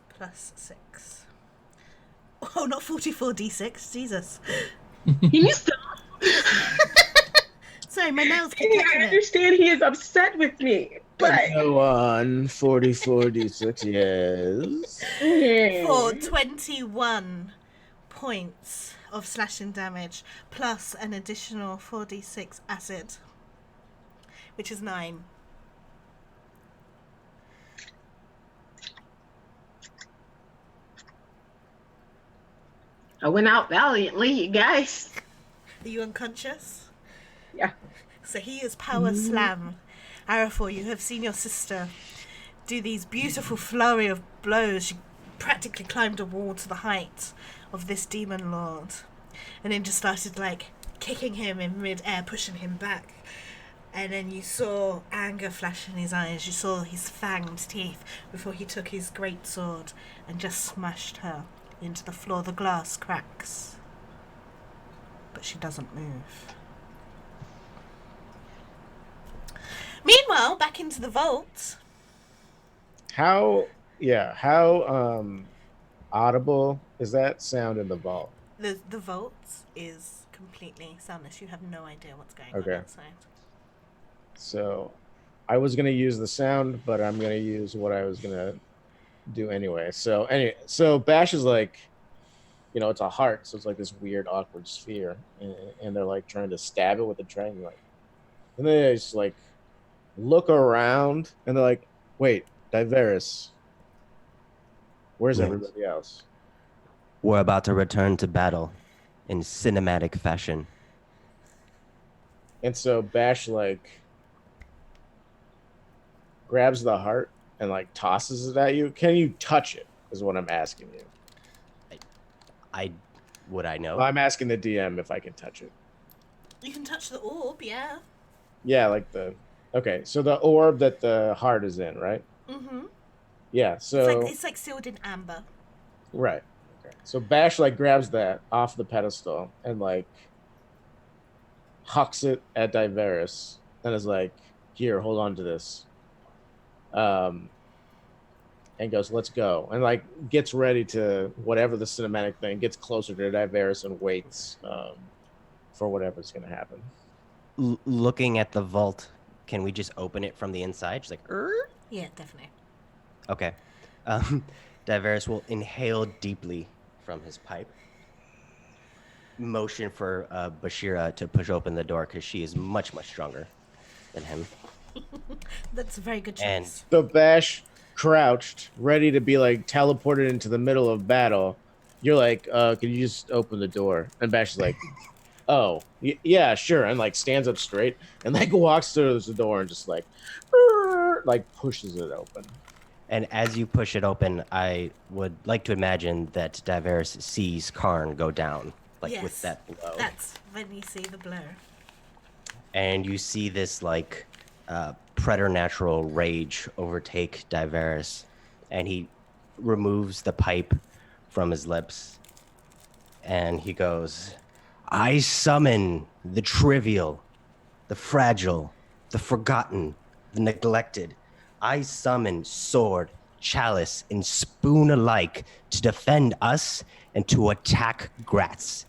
plus 6. Oh, not 44d6. Jesus. Can you stop? Sorry, my nails keep I catching it. understand he is upset with me, but Go on, 44d6, yes. For 21 points of slashing damage plus an additional 4d6 acid, which is 9. I went out valiantly, you guys. Are you unconscious? Yeah. So he is power slam. Arafor, you have seen your sister do these beautiful flurry of blows. She practically climbed a wall to the height of this demon lord. And then just started like kicking him in mid-air, pushing him back. And then you saw anger flash in his eyes. You saw his fanged teeth before he took his great sword and just smashed her into the floor. The glass cracks. But she doesn't move. Meanwhile, back into the vault. How audible is that sound in the vault? The vault is completely soundless. You have no idea what's going Okay. on outside. So I was going to use the sound, but I'm going to use what I was going to do anyway. So Bash is like, it's a heart. So it's like this weird, awkward sphere. And they're like trying to stab it with a dragon. Like, and they just like look around and they're like, wait, Diveris, Where's Yes. everybody else? We're about to return to battle in cinematic fashion. And so Bash like grabs the heart and like tosses it at you. Can you touch it? Is what I'm asking you. I know. Well, I'm asking the DM if I can touch it. You can touch the orb, yeah. Yeah, like okay. So the orb that the heart is in, right? Mm-hmm. Yeah. So It's like sealed in amber. right. Okay. So Bash like grabs that off the pedestal and like hucks it at Diveris and is like, "Here, hold on to this." Um, and goes, "Let's go," and like gets ready to whatever the cinematic thing gets closer to Diveris and waits for whatever's gonna happen. Looking at the vault, can we just open it from the inside? She's like, Yeah, definitely. okay. Diveris will inhale deeply from his pipe. Motion for Bashira to push open the door because she is much, much stronger than him. That's a very good choice. And So Bash crouched, ready to be like teleported into the middle of battle. You're like, can you just open the door? And Bash is like, oh, yeah, sure. And like stands up straight and like walks through the door and just like pushes it open. And as you push it open, I would like to imagine that Diveris sees Karn go down, like Yes, with that blow. That's when you see the blow. And you see this like preternatural rage overtake Diveris, and he removes the pipe from his lips, and he goes, "I summon the trivial, the fragile, the forgotten, the neglected. I summon sword, chalice, and spoon alike to defend us and to attack Gratz."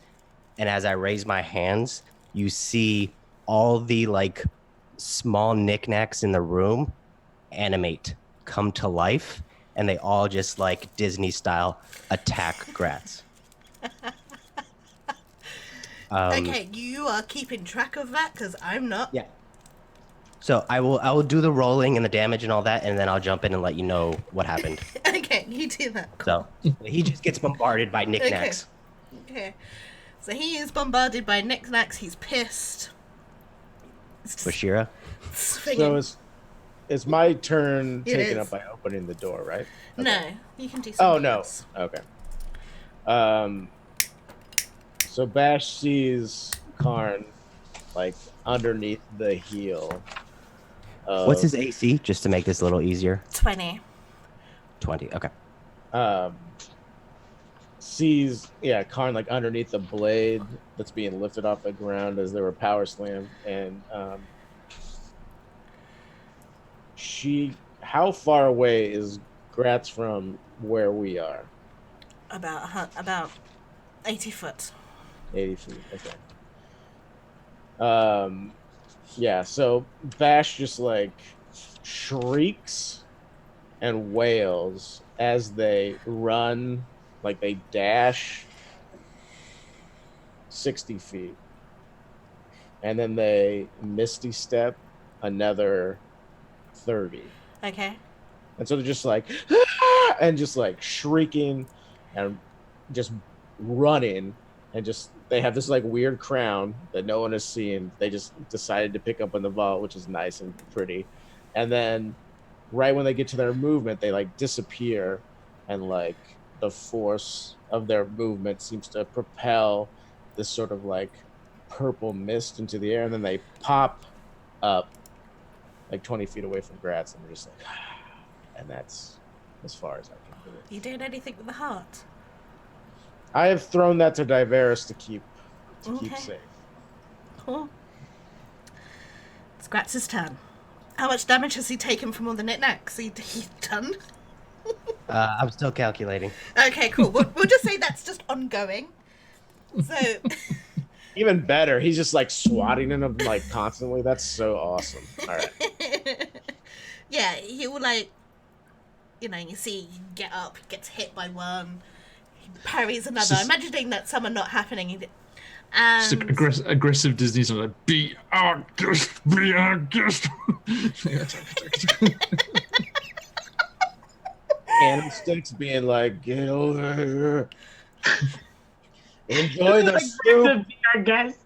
And as I raise my hands, you see all the like small knickknacks in the room animate, come to life, and they all just like Disney style attack Gratz. Okay, you are keeping track of that because I'm not. Yeah. So I will do the rolling and the damage and all that, and then I'll jump in and let you know what happened. Okay, you do that. Cool. So he just gets bombarded by knickknacks. Okay. So he is bombarded by knickknacks. He's pissed. Bashira? So it's my turn It taken is. up by opening the door, right? No, you can do Oh something no. else. Okay. So Bash sees Karn like underneath the heel. What's his AC, just to make this a little easier? 20. 20, okay. Sees Karn like underneath the blade that's being lifted off the ground as they were power slammed, and how far away is Gratz from where we are? About 80 foot. 80 feet. Okay. Yeah. So Bash just like shrieks and wails as they run, like they dash 60 feet, and then they misty step another 30. Okay. And so they're just like, and just like shrieking and just running, and just they have this like weird crown that no one has seen. They just decided to pick up in the vault, which is nice and pretty. And then right when they get to their movement, they like disappear, and like the force of their movement seems to propel this sort of like purple mist into the air, and then they pop up like 20 feet away from Gratz, and they're just like, and that's as far as I can do it. You doing anything with the heart? I have thrown that to Diveris to keep safe. Cool. It's Gratz's turn. How much damage has he taken from all the knickknacks he's done? I'm still calculating. Okay, cool. We'll just say that's just ongoing. So, Even better, he's just like swatting in them like constantly. That's so awesome. All right. yeah, he will like, you see, he get up, he gets hit by one, he parries another. Just- Imagining that some are not happening. Just And aggressive Disney song like be our guest, be our guest. candlesticks, being like, "Get over here, enjoy the Like, soup." to be our guest.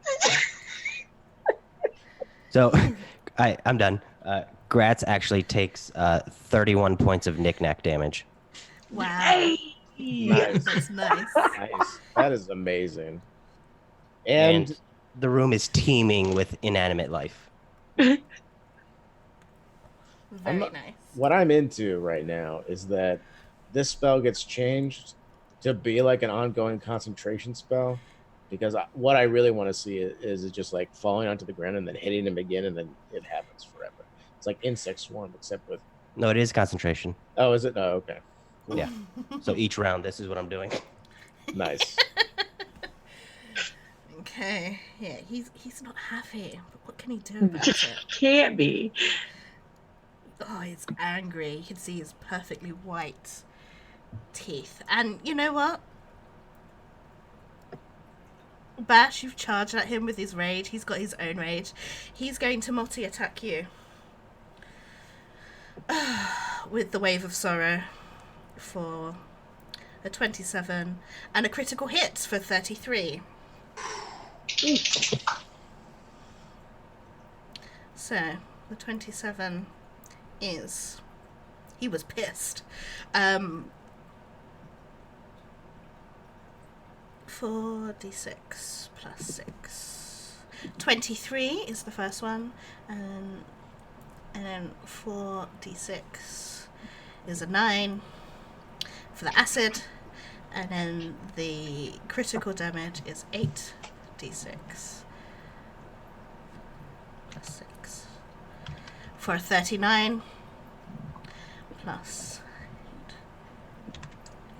So I'm done. Gratz actually takes 31 points of knickknack damage. Wow. Nice, That's nice. nice. That is amazing. And And the room is teeming with inanimate life. Very nice. what I'm into right now is that this spell gets changed to be like an ongoing concentration spell. Because what I really want to see is it just like falling onto the ground and then hitting him again, and then it happens forever. It's like Insect Swarm, except with. No, it is concentration. Oh, is it? Oh, okay. Cool. Yeah. So each round, this is what I'm doing. Nice. Okay. Yeah, he's not happy. But what can he do about it? Can't be. Oh, he's angry. You can see his perfectly white teeth. And you know what? Bash, you've charged at him with his rage. He's got his own rage. He's going to multi-attack you. With the Wave of Sorrow for a 27 and a critical hit for 33. So, the 27 is... He was pissed. 4d6 plus 6. 23 is the first one, and then 4d6 is a 9 for the acid, and then the critical damage is 8d6 plus 6 for a 39 plus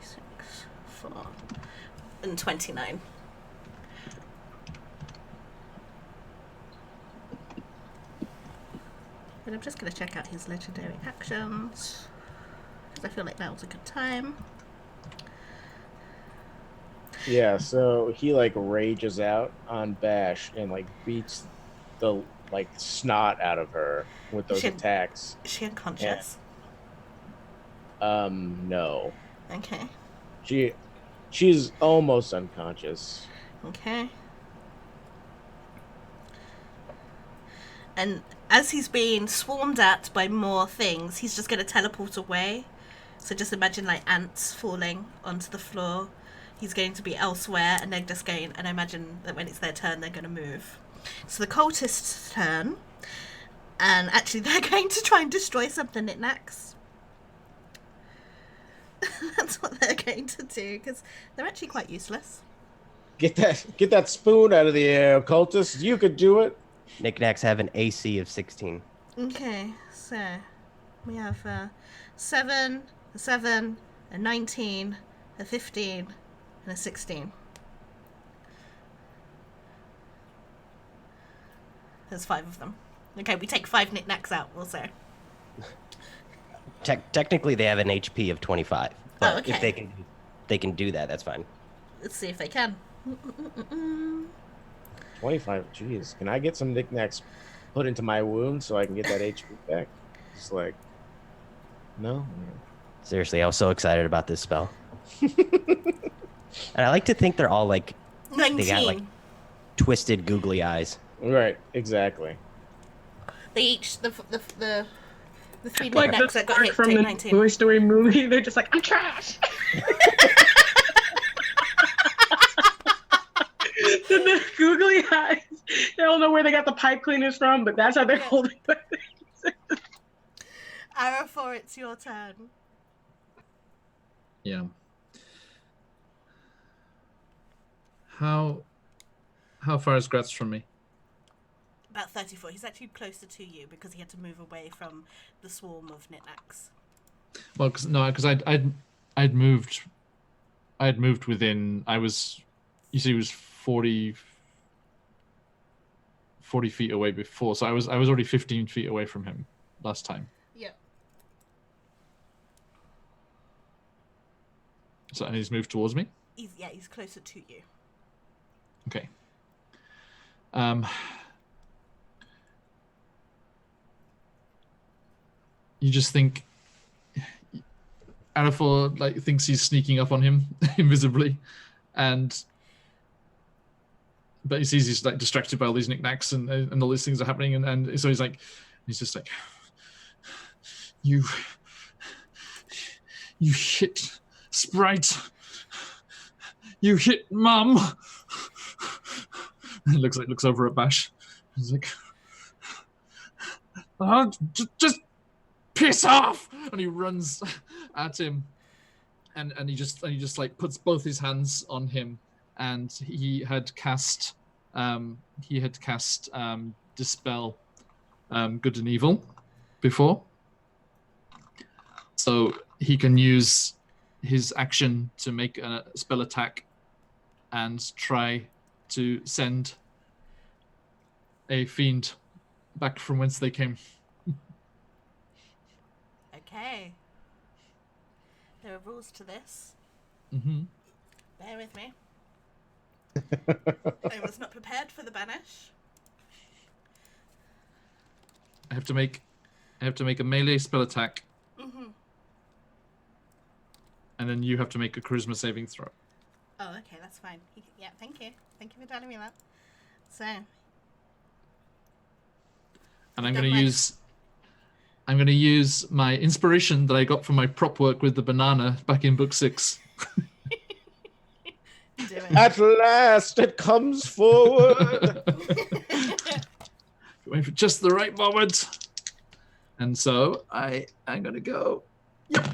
8d6 for and 29. And I'm just going to check out his legendary actions, because I feel like that was a good time. Yeah, so he like rages out on Bash and like beats the like snot out of her with those attacks. Is she unconscious? No. Okay. She's almost unconscious. Okay. And as he's being swarmed at by more things, he's just going to teleport away. So just imagine like ants falling onto the floor. He's going to be elsewhere, and they're just going, and I imagine that when it's their turn, they're going to move. So the cultist's turn, and actually they're going to try and destroy some of the knickknacks. That's what they're going to do, because they're actually quite useless. Get that spoon out of the air, cultist. You could do it. Knickknacks have an AC of 16. Okay, so we have 7, a 7, a 19, a 15, and a 16. There's 5 of them. Okay, we take 5 knickknacks out, we'll say. Technically, they have an HP of 25. But okay. if they can do that, that's fine. Let's see if they can. 25. Jeez, can I get some knickknacks put into my wound so I can get that HP back? Just like, no. Seriously, I was so excited about this spell. And I like to think they're all like 19. They got like twisted googly eyes. Right, exactly. They each the 3 Like knickknacks the that got hit from take the 19. Toy Story movie, they're just like, I'm trash. The googly eyes. They don't know where they got the pipe cleaners from, but that's how they're holding it. Arrow 4, it's your turn. Yeah. How far is Gratz from me? About 34. He's actually closer to you because he had to move away from the swarm of knickknacks. Well, because I'd moved within. You see, he was 40 feet away before, so I was already 15 feet away from him last time. Yeah. So and he's moved towards me. He's closer to you. Okay. You just think Arafor like thinks he's sneaking up on him invisibly, but he sees he's like distracted by all these knickknacks and all these things are happening, and so he's just like, you hit Sprite, you hit Mum. He looks over at Bash. He's like, oh, just piss off, and he runs at him, and he just like puts both his hands on him, and he had cast dispel good and evil before, so he can use his action to make a spell attack and try to send a fiend back from whence they came. Okay. There are rules to this. Mm-hmm. Bear with me. I was not prepared for the banish. I have to make a melee spell attack, and then you have to make a charisma saving throw. Oh, okay, that's fine. Yeah, thank you. Thank you for telling me that. So. And I'm going to use my inspiration that I got from my prop work with the banana back in book 6. Do it. At last, it comes forward. Wait for just the right moment. And so I'm going to go. Yep.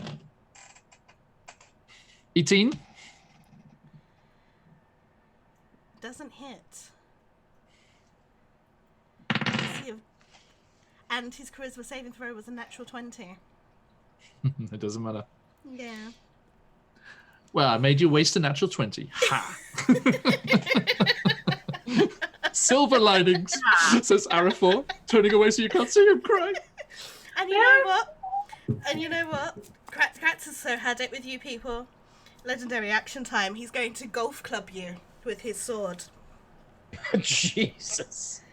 18. Doesn't hit. And his charisma saving throw was a natural 20. It doesn't matter. Yeah. Well, I made you waste a natural 20. Ha! Silver linings, says Arafor, turning away so you can't see him cry. And you know what? Kratz has so had it with you people. Legendary action time. He's going to golf club you with his sword. Jesus.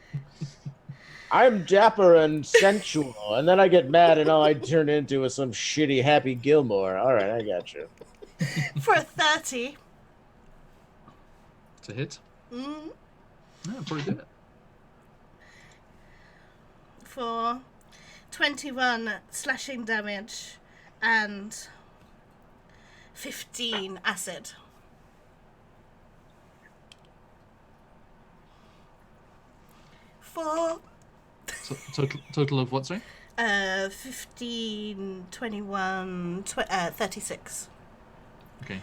I'm dapper and sensual, and then I get mad and all I turn into is some shitty Happy Gilmore. All right, I got you. For a 30. To hit? Mm. No, probably did it. For 21 slashing damage and 15 acid. For So, total of what, sorry? 15, 21, 36. Okay.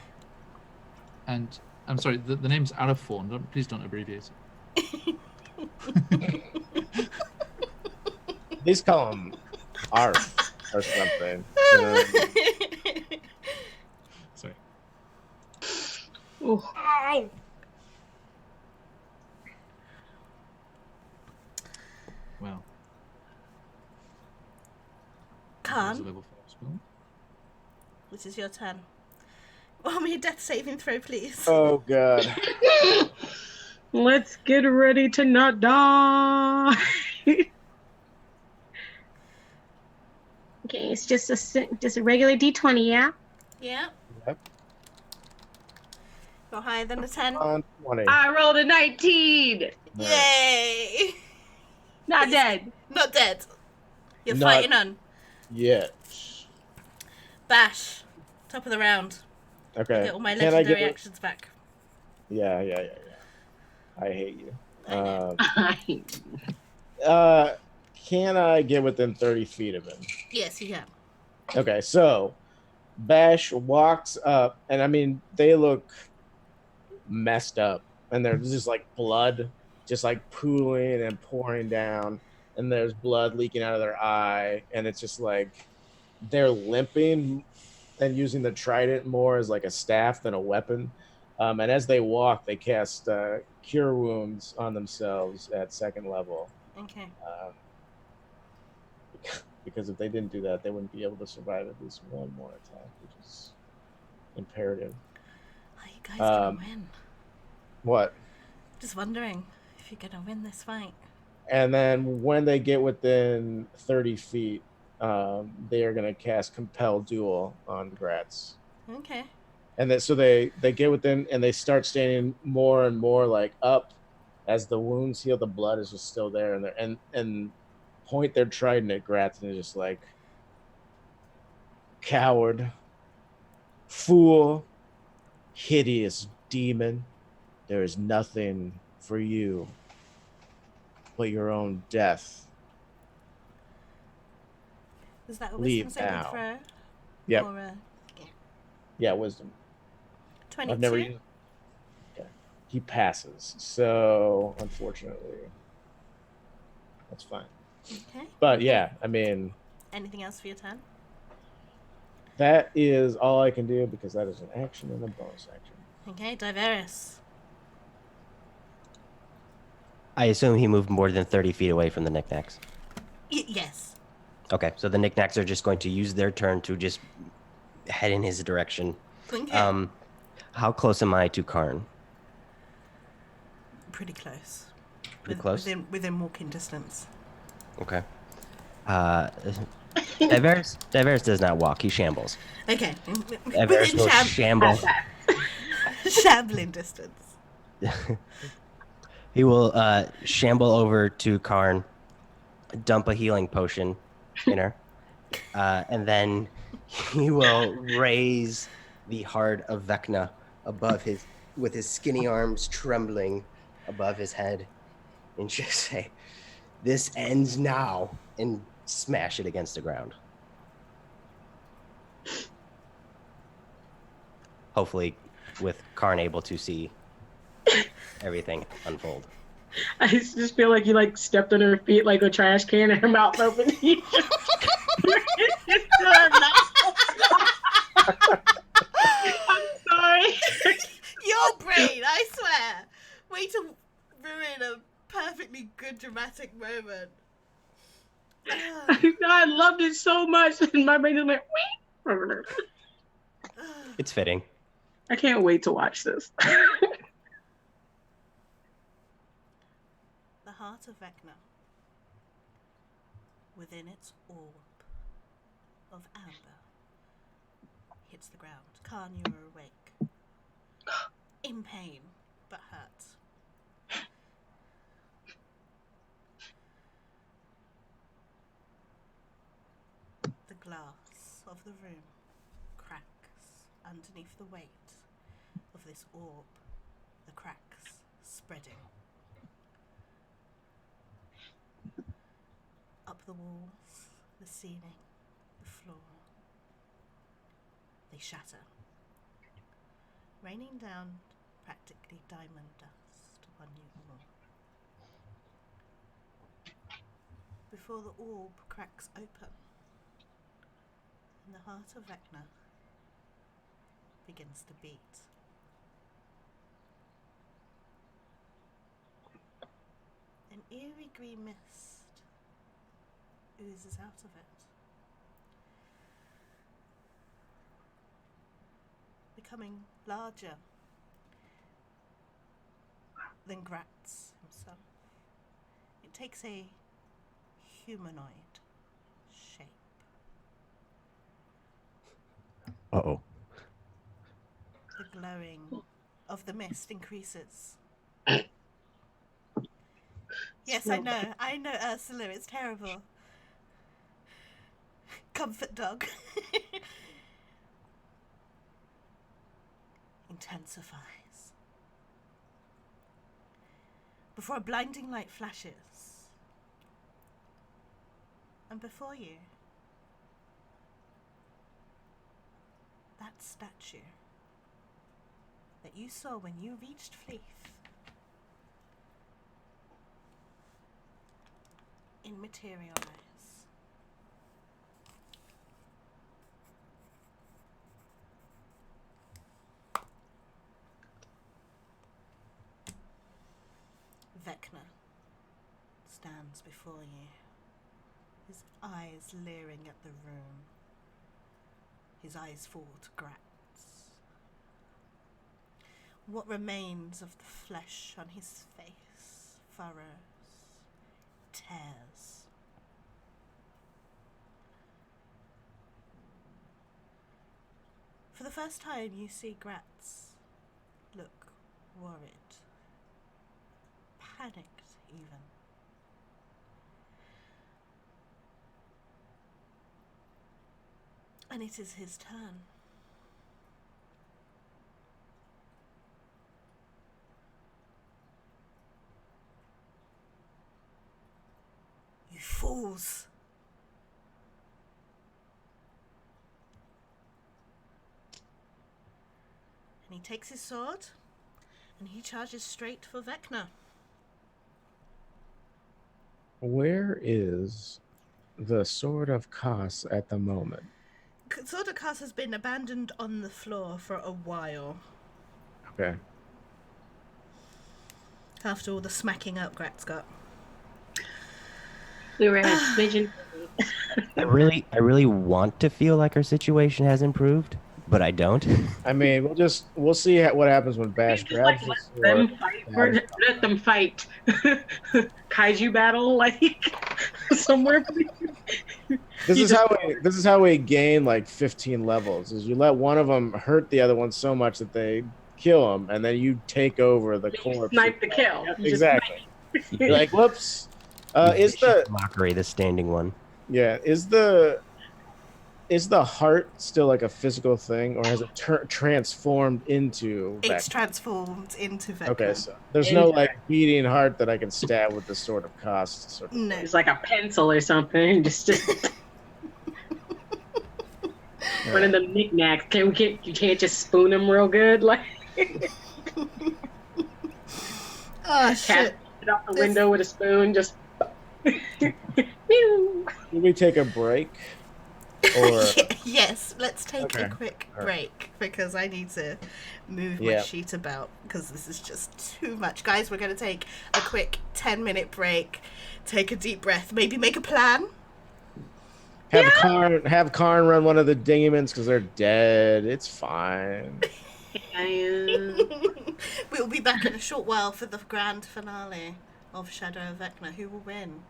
And I'm sorry, the name's Arafor. Please don't abbreviate it. These call him Arf or something. Sorry. Oh. Ow! Well. Khan, There's a level 5 spell. this is your turn. Roll me a death saving throw, please. Oh, God. Let's get ready to not die. Okay, it's just a regular D20, yeah? Yeah. Yep. Go higher than a 10. On 20. I rolled a 19. Yay! Not dead. Not dead. You're Not- fighting on. Yet. Bash. Top of the round. Okay. Get all my Can I legendary get actions back. Yeah. I hate you. I know. Can I get within 30 feet of him? Yes, you can. Okay, so Bash walks up, and I mean, they look messed up, and there's just like blood, just like pooling and pouring down, and there's blood leaking out of their eye, and it's just like they're limping and using the trident more as like a staff than a weapon. And as they walk, they cast Cure Wounds on themselves at 2nd level. Okay. Because if they didn't do that, they wouldn't be able to survive at least one more attack, which is imperative. Are you guys gonna win? What? Just wondering if you're gonna win this fight. And then when they get within 30 feet, they are going to cast Compel Duel on Gratz. Okay. And then so they get within and they start standing more and more like up as the wounds heal. The blood is just still there, and point their trident at Gratz and is just like, coward, fool, hideous demon. There is nothing for you but your own death. Is that a Leave wisdom saving now. throw? Yep. Or a Yeah, wisdom. 22? I've never used. Okay. He passes. So unfortunately, that's fine. Okay. But yeah, I mean, Anything else for your turn? that is all I can do because that is an action and a bonus action. Okay, Diveris. I assume he moved more than 30 feet away from the knickknacks. Yes. Okay, so the knickknacks are just going to use their turn to just head in his direction. Okay. How close am I to Karn? Pretty close. Pretty close? Within walking distance. Okay. Diveris does not walk. He shambles. Okay. Diveris will shamble. Shambling distance. He will shamble over to Karn, dump a healing potion in her, and then he will raise the heart of Vecna above his, with his skinny arms trembling above his head, and just say, "This ends now," and smash it against the ground. Hopefully, with Karn able to see everything unfold. I just feel like you like stepped on her feet like a trash can and her mouth open. I'm sorry. Your brain, I swear. Way to ruin a perfectly good dramatic moment. I loved it so much, and my brain is like, wait. It's fitting. I can't wait to watch this. The heart of Vecna, within its orb of amber, hits the ground. Karn, you are awake. In pain, but hurt. The glass of the room cracks underneath the weight of this orb, the cracks spreading. Up the walls, the ceiling, the floor. They shatter, raining down practically diamond dust upon you all. Before the orb cracks open, and the heart of Vecna begins to beat. An eerie green mist oozes out of it, becoming larger than Gratz himself. It takes a humanoid shape. Uh-oh. The glowing of the mist increases. Yes, I know, Ursula, it's terrible. Comfort dog. Intensifies. Before a blinding light flashes. And before you, that statue that you saw when you reached Fleeth in materialize. Vecna stands before you, his eyes leering at the room. His eyes fall to Gratz. What remains of the flesh on his face furrows, tears. the first time, you see Gratz look worried, panicked even. And it is his turn. You fools! And he takes his sword and he charges straight for Vecna. Where is the Sword of Kos at the moment? Sword of Kos has been abandoned on the floor for a while Okay. after all the smacking up Gratz got. We were a smidgen. I really want to feel like our situation has improved, but I don't. I mean, we'll see what happens when Bash Just like grabs the sword. let them fight. Kaiju battle, like somewhere. This You is just how we gain like 15 levels. Is you let one of them hurt the other one so much that they kill him, and then you take over the corpse. snipe the kill. Yep, You just exactly. You're like, whoops. You Is vicious the mockery the standing one? yeah? Is the heart still like a physical thing, or has it transformed into It's Vecna? transformed into Vecna. Okay, so there's no like beating heart that I can stab with the Sword of Kos sort of No. thing. It's like a pencil or something. Just one of the knickknacks. You can't just spoon them real good, like Oh, cast shit. it out the This- window with a spoon. Just Meow. Should we take a break? Or Yes, let's take Okay. a quick All right. break because I need to move my Yeah. sheet about because this is just too much. Guys, we're going to take a quick 10-minute break, take a deep breath, maybe make a plan. have Karn run one of the demons because they're dead. It's fine. We'll be back in a short while for the grand finale of Shadow of Vecna. Who will win?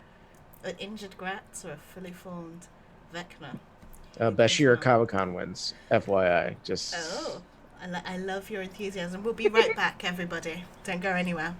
An injured Gratz or a fully formed Vecna? Bashir Kavakan wins. FYI. Just Oh, I love your enthusiasm. We'll be right back, everybody. Don't go anywhere.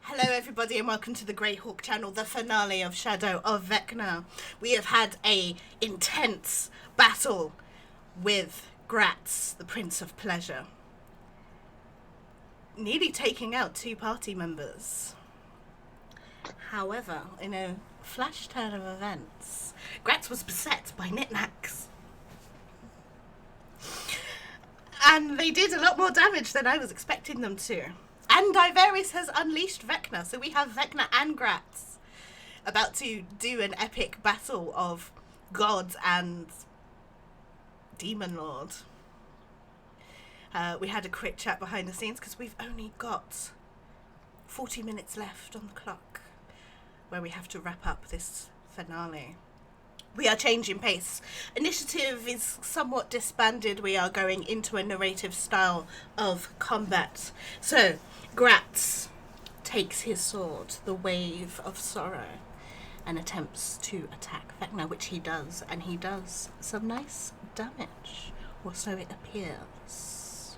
Hello everybody and welcome to the Greyhawk channel, the finale of Shadow of Vecna. We have had a intense battle with Gratz, the Prince of Pleasure, nearly taking out 2 party members. However, in a flash turn of events, Gratz was beset by knickknacks. And they did a lot more damage than I was expecting them to. And Diveris has unleashed Vecna, so we have Vecna and Gratz about to do an epic battle of God and Demon Lord. We had a quick chat behind the scenes because we've only got 40 minutes left on the clock where we have to wrap up this finale. We are changing pace. Initiative is somewhat disbanded. We are going into a narrative style of combat. So, Gratz takes his sword, the Wave of Sorrow, and attempts to attack Vecna, which he does, and he does some nice damage, or so it appears.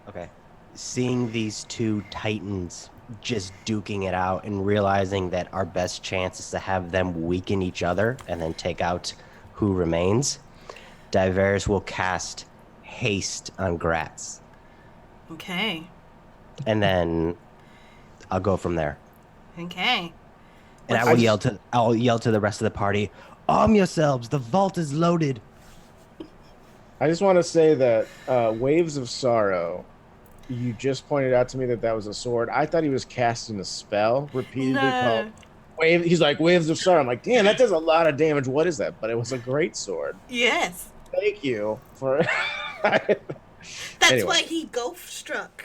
Okay. Seeing these 2 titans just duking it out and realizing that our best chance is to have them weaken each other and then take out who remains, Diveris will cast Haste on Gratz. Okay. And then I'll go from there. Okay. And I'll yell to the rest of the party, arm yourselves, the vault is loaded. I just want to say that Waves of Sorrow, you just pointed out to me that was a sword. I thought he was casting a spell repeatedly called Wave. He's like, Waves of Sorrow. I'm like, damn, that does a lot of damage. What is that? But it was a great sword. Yes. Thank you for... That's why he gulf struck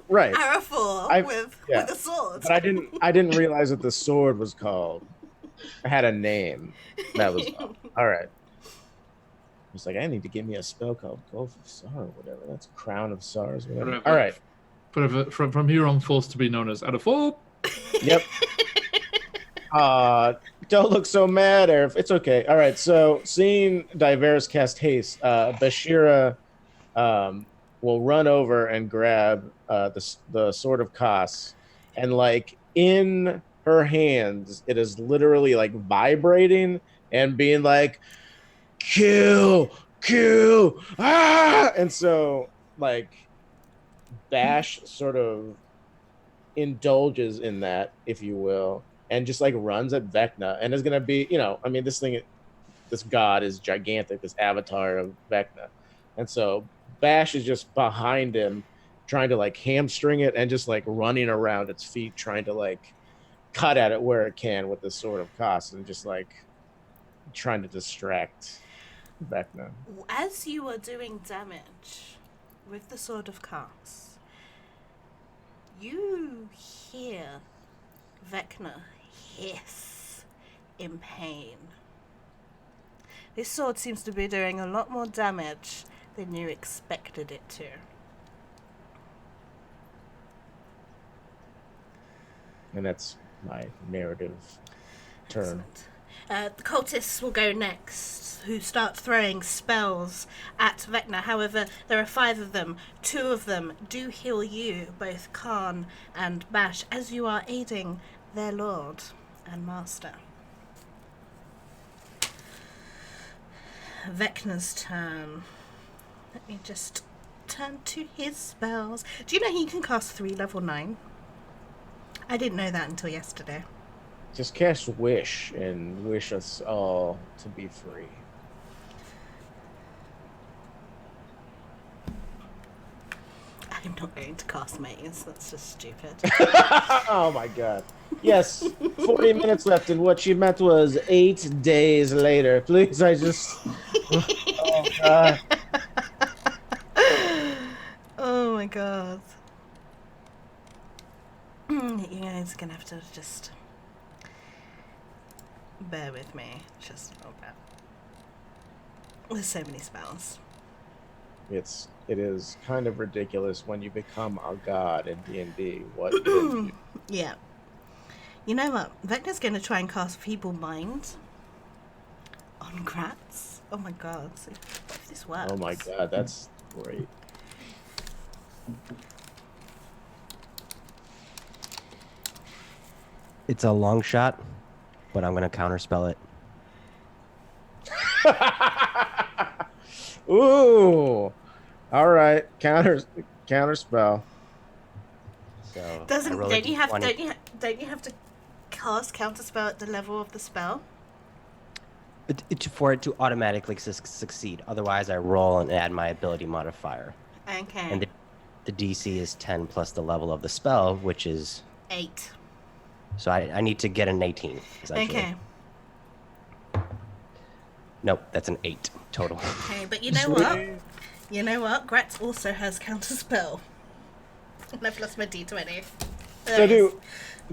right. Arafor with a sword. But I didn't realize that the sword was called. I had a name. That was all right. It's like, I need to give me a spell called Gulf of Sorrow, whatever. That's Crown of Sorrows, whatever. All right. From here on, forced to be known as Adafo. Yep. Don't look so mad, Arif. It's okay. All right. So, seeing Diveris cast haste, Bashira will run over and grab the Sword of Kos, and like in her hands, it is literally like vibrating and being like, kill, and so like Bash sort of indulges in that, if you will, and just like runs at Vecna, and is gonna be, I mean, this god is gigantic, this avatar of Vecna, and so Bash is just behind him, trying to like hamstring it and just like running around its feet, trying to like cut at it where it can with the Sword of Kos, and just like trying to distract Vecna. As you are doing damage with the Sword of Kos, you hear Vecna hiss in pain. This sword seems to be doing a lot more damage than you expected it to. And that's my narrative turn. The cultists will go next, who start throwing spells at Vecna. However, there are 5 of them. 2 of them do heal you, both Khan and Bash, as you are aiding their lord and master. Vecna's turn. Let me just turn to his spells. Do you know he can cast 3 level 9? I didn't know that until yesterday. Just cast Wish and wish us all to be free. I'm not going to cast Maze. That's just stupid. Oh my god. Yes, 40 minutes left, and what she meant was 8 days later. Please, I just... Oh god. Oh my god. You guys are gonna have to just bear with me just a little bit. There's so many spells. It is kind of ridiculous when you become a god in D&D. What did you... Yeah. You know what? Vecna's gonna try and cast Feeble Mind on Gratz. Oh my god. If this works. Oh my god, that's great. It's a long shot, but I'm gonna counterspell it. Ooh. All right. Counter spell. So I Doesn't roll a don't you have d20. don't you have to cast counterspell at the level of the spell? For it to automatically succeed. Otherwise, I roll and add my ability modifier. Okay. And the DC is 10 plus the level of the spell, which is 8. so I need to get an 18 essentially. Okay. Nope, that's an 8 total. Okay, but you know what? You know what? Gratz also has counterspell. And I've lost my D20. So do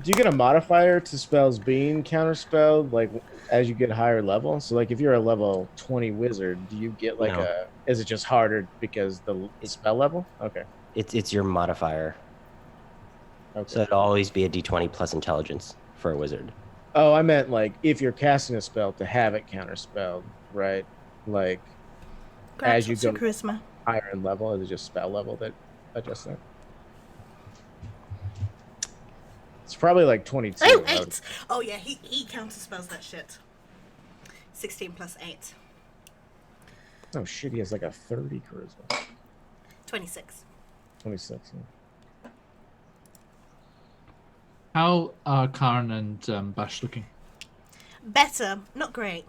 you get a modifier to spells being counterspelled like as you get higher level? So like if you're a level 20 wizard, do you get like No. is it just harder because the spell level? Okay. It's your modifier. Okay. So it'll always be a D20 plus intelligence for a wizard. Oh, I meant like if you're casting a spell to have it counterspelled, right? Like Gratz, as you what's your go charisma? higher in level, is it just spell level that adjusts that? It's probably like 22. Oh, 8! Oh yeah, he counterspells that shit. 16 plus 8. Oh shit, he has like a 30 charisma. 26. 26. Yeah. How are Karen and Bash looking? Better, not great.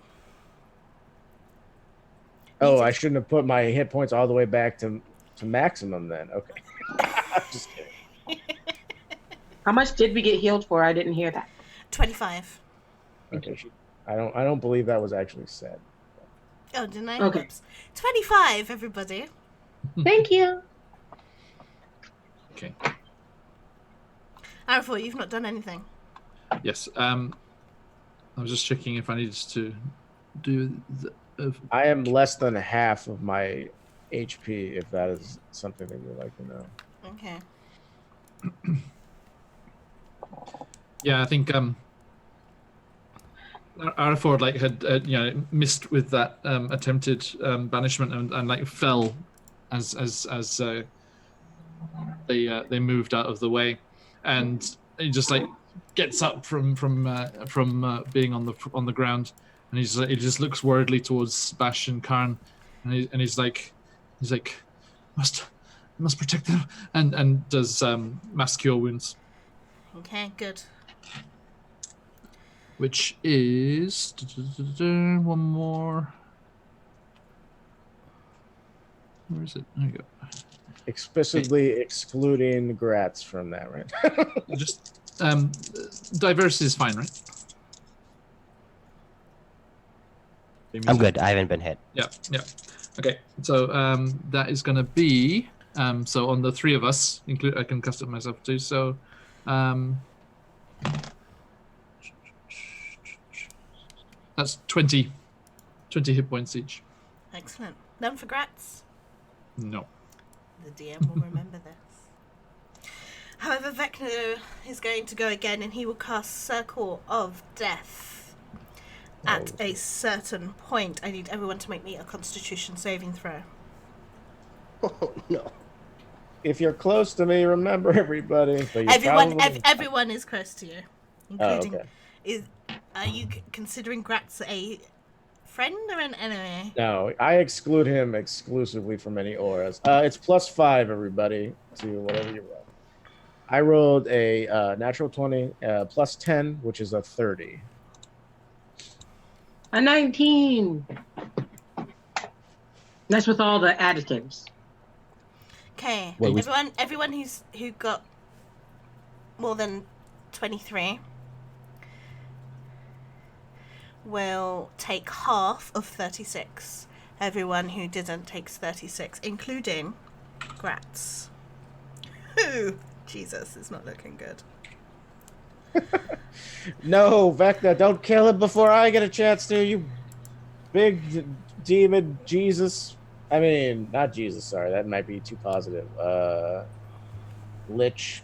Oh, I shouldn't have put my hit points all the way back to maximum then. Okay. Just kidding. How much did we get healed for? I didn't hear that. 25. Okay. I don't believe that was actually said. Oh, didn't I? Okay. Whoops. 25, everybody. Thank you. Okay. Arafort, you've not done anything. Yes. I was just checking if I needed to do the. I am less than half of my HP, if that is something that you'd like to know. Okay. Yeah, I think Araford had missed with that attempted banishment and like fell as they moved out of the way, and he just like gets up from being on the ground, and he just looks worriedly towards Bash and Karn, and he's like must protect them, and does mass cure wounds, Okay, good. which is one more. Where is it? There you go. Explicitly excluding Gratz from that, right? Just diverse is fine, right? I'm good. I haven't been hit. Yeah. Okay, so that is gonna be so on the three of us, I can custom myself too. So that's 20 hit points each. Excellent. None for Gratz. No. The DM will remember this. However, Vecna is going to go again and he will cast Circle of Death. At a certain point, I need everyone to make me a Constitution saving throw. Oh no. If you're close to me, remember everybody. But Everyone is close to you, including. Okay. Are you considering Gratz a friend or an enemy? No, I exclude him exclusively from any auras. It's +5, everybody, to whatever you roll. I rolled a natural 20, +10, which is a 30. A 19. That's with all the additives. Okay, Well, everyone who got more than 23 will take half of 36. Everyone who didn't takes 36, including Gratz. Ooh, Jesus, it's not looking good. No, Vecna, don't kill him before I get a chance to, you big demon Jesus. I mean, not Jesus, sorry, that might be too positive. Lich.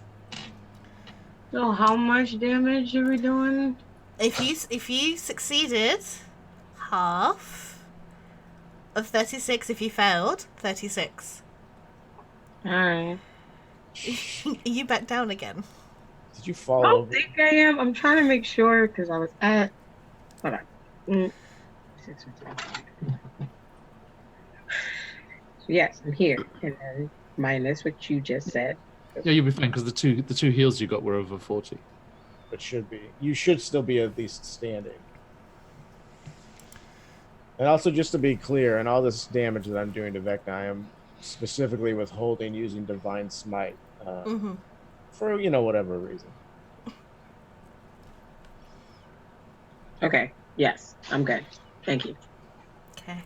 So how much damage are we doing? If you succeeded, half of 36. If you failed, 36. Alright. You back down again. Did you fall I over? think I am. I'm trying to make sure because I was at. Hold on. 6, 15. Yes, I'm here. And then minus what you just said. Yeah, you'll be fine because the two heals you got were over 40. It should be. You should still be at least standing. And also, just to be clear, and all this damage that I'm doing to Vecna, I am specifically withholding using Divine Smite for whatever reason. Okay. Yes, I'm good. Thank you. Okay.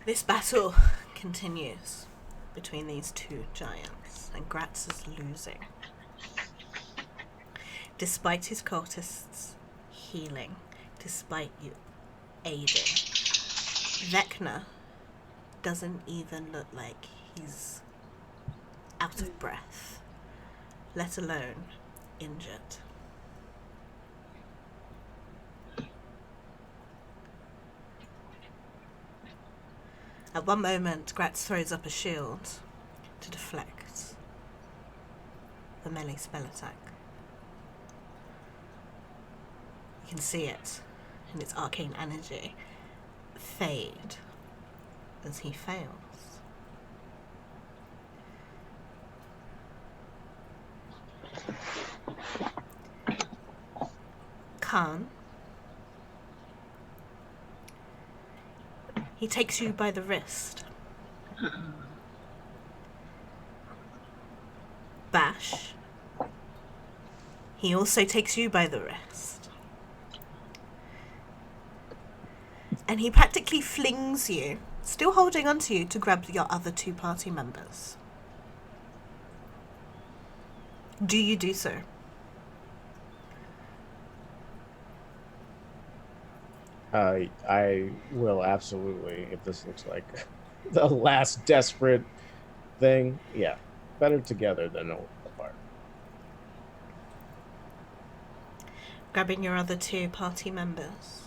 This battle continues between these two giants, and Gratz is losing. Despite his cultists healing, despite you aiding, Vecna doesn't even look like he's out of breath, let alone injured. At one moment, Gratz throws up a shield to deflect the melee spell attack. You can see it in its arcane energy fade as he fails. Khan, he takes you by the wrist. Bash, he also takes you by the wrist. And he practically flings you, still holding onto you, to grab your other two party members. Do you do so? I will absolutely, if this looks like the last desperate thing. Yeah, better together than apart. Grabbing your other two party members,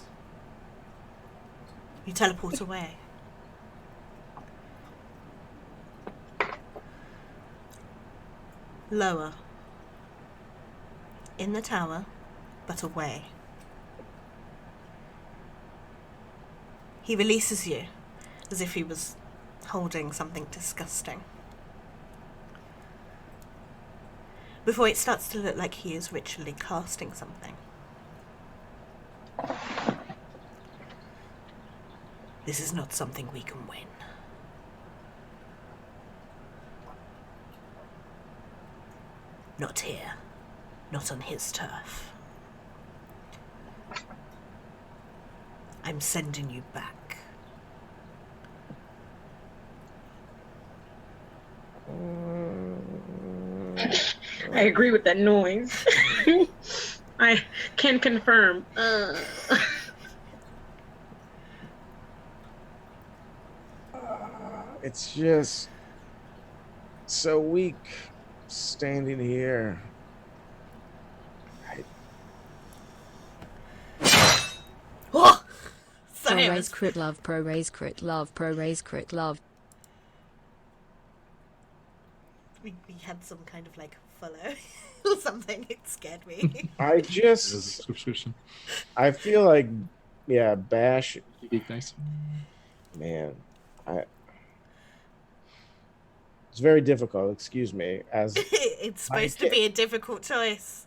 you teleport away. Lower. In the tower, but away. He releases you, as if he was holding something disgusting. Before it starts to look like he is ritually casting something. This is not something we can win. Not here. Not on his turf. I'm sending you back. I agree with that noise. I can confirm. It's just so weak standing here. Oh! Pro raise crit love, pro raise crit love, pro raise crit love. We had some kind of like follow or something. It scared me. I There's a just, subscription. I feel like, yeah, Bash, Nice. man, it's very difficult. Excuse me, as It's supposed to be a difficult choice.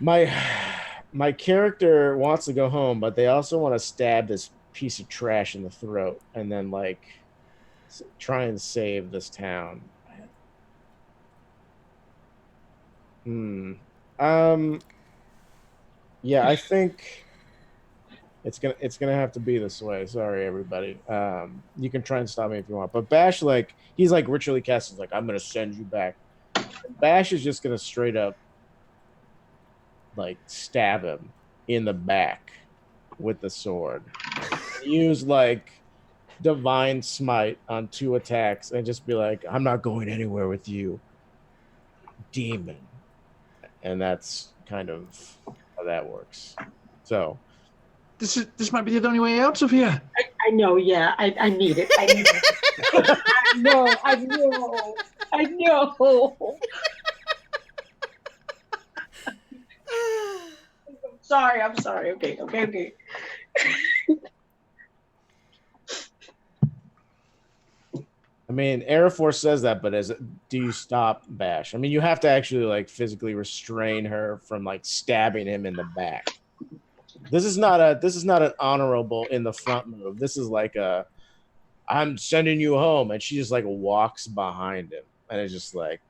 my character wants to go home, but they also want to stab this piece of trash in the throat and then like try and save this town. Yeah, I think it's gonna have to be this way. Sorry, everybody. You can try and stop me if you want, but Bash, like, he's like ritually casting, like, I'm gonna send you back. Bash is just gonna straight up like stab him in the back with the sword. Use like divine smite on 2 attacks and just be like, I'm not going anywhere with you, demon. And that's kind of how that works. So This might be the only way out of here. I know, yeah. I need it. I need it. I know. I'm sorry. Okay. I mean, Air Force says that, but do you stop Bash? I mean, you have to actually like physically restrain her from like stabbing him in the back. This is not an honorable in the front move. This is like a I'm sending you home, and she just like walks behind him, and it's just like.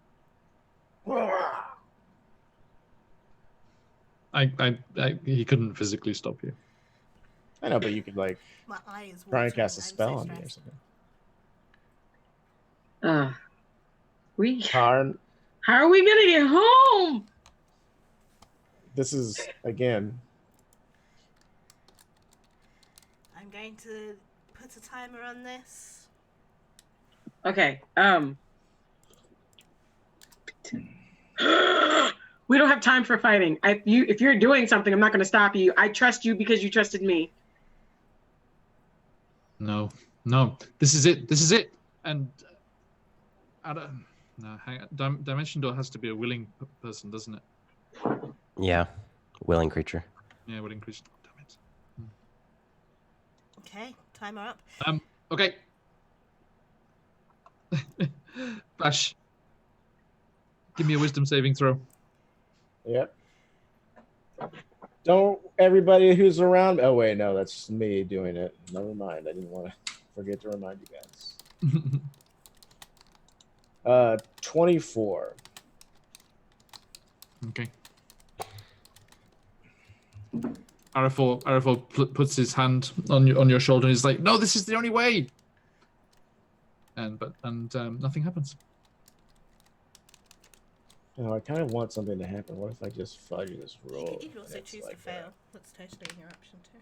He couldn't physically stop you. I know, but you could like My eye is try watering. and cast a I'm spell so on me or stressed. something. Karn, How are we gonna get home? this is again. I'm going to put a timer on this. Okay. We don't have time for fighting. If you're doing something, I'm not going to stop you. I trust you because you trusted me. No. This is it. And no, hang on. Dimension Door has to be a willing person, doesn't it? Yeah, willing creature. Yeah, willing creature. Damn it. Okay, timer up. Okay. Bash. Give me a wisdom saving throw. Yep. Don't everybody who's around. Oh wait, no, that's me doing it. Never mind. I didn't want to forget to remind you guys. 24. Okay. Arafo puts his hand on your shoulder and he's like, "No, this is the only way." And nothing happens. Oh, I kind of want something to happen. What if I just fudge this roll? You could also choose to fail. That's totally in your option too.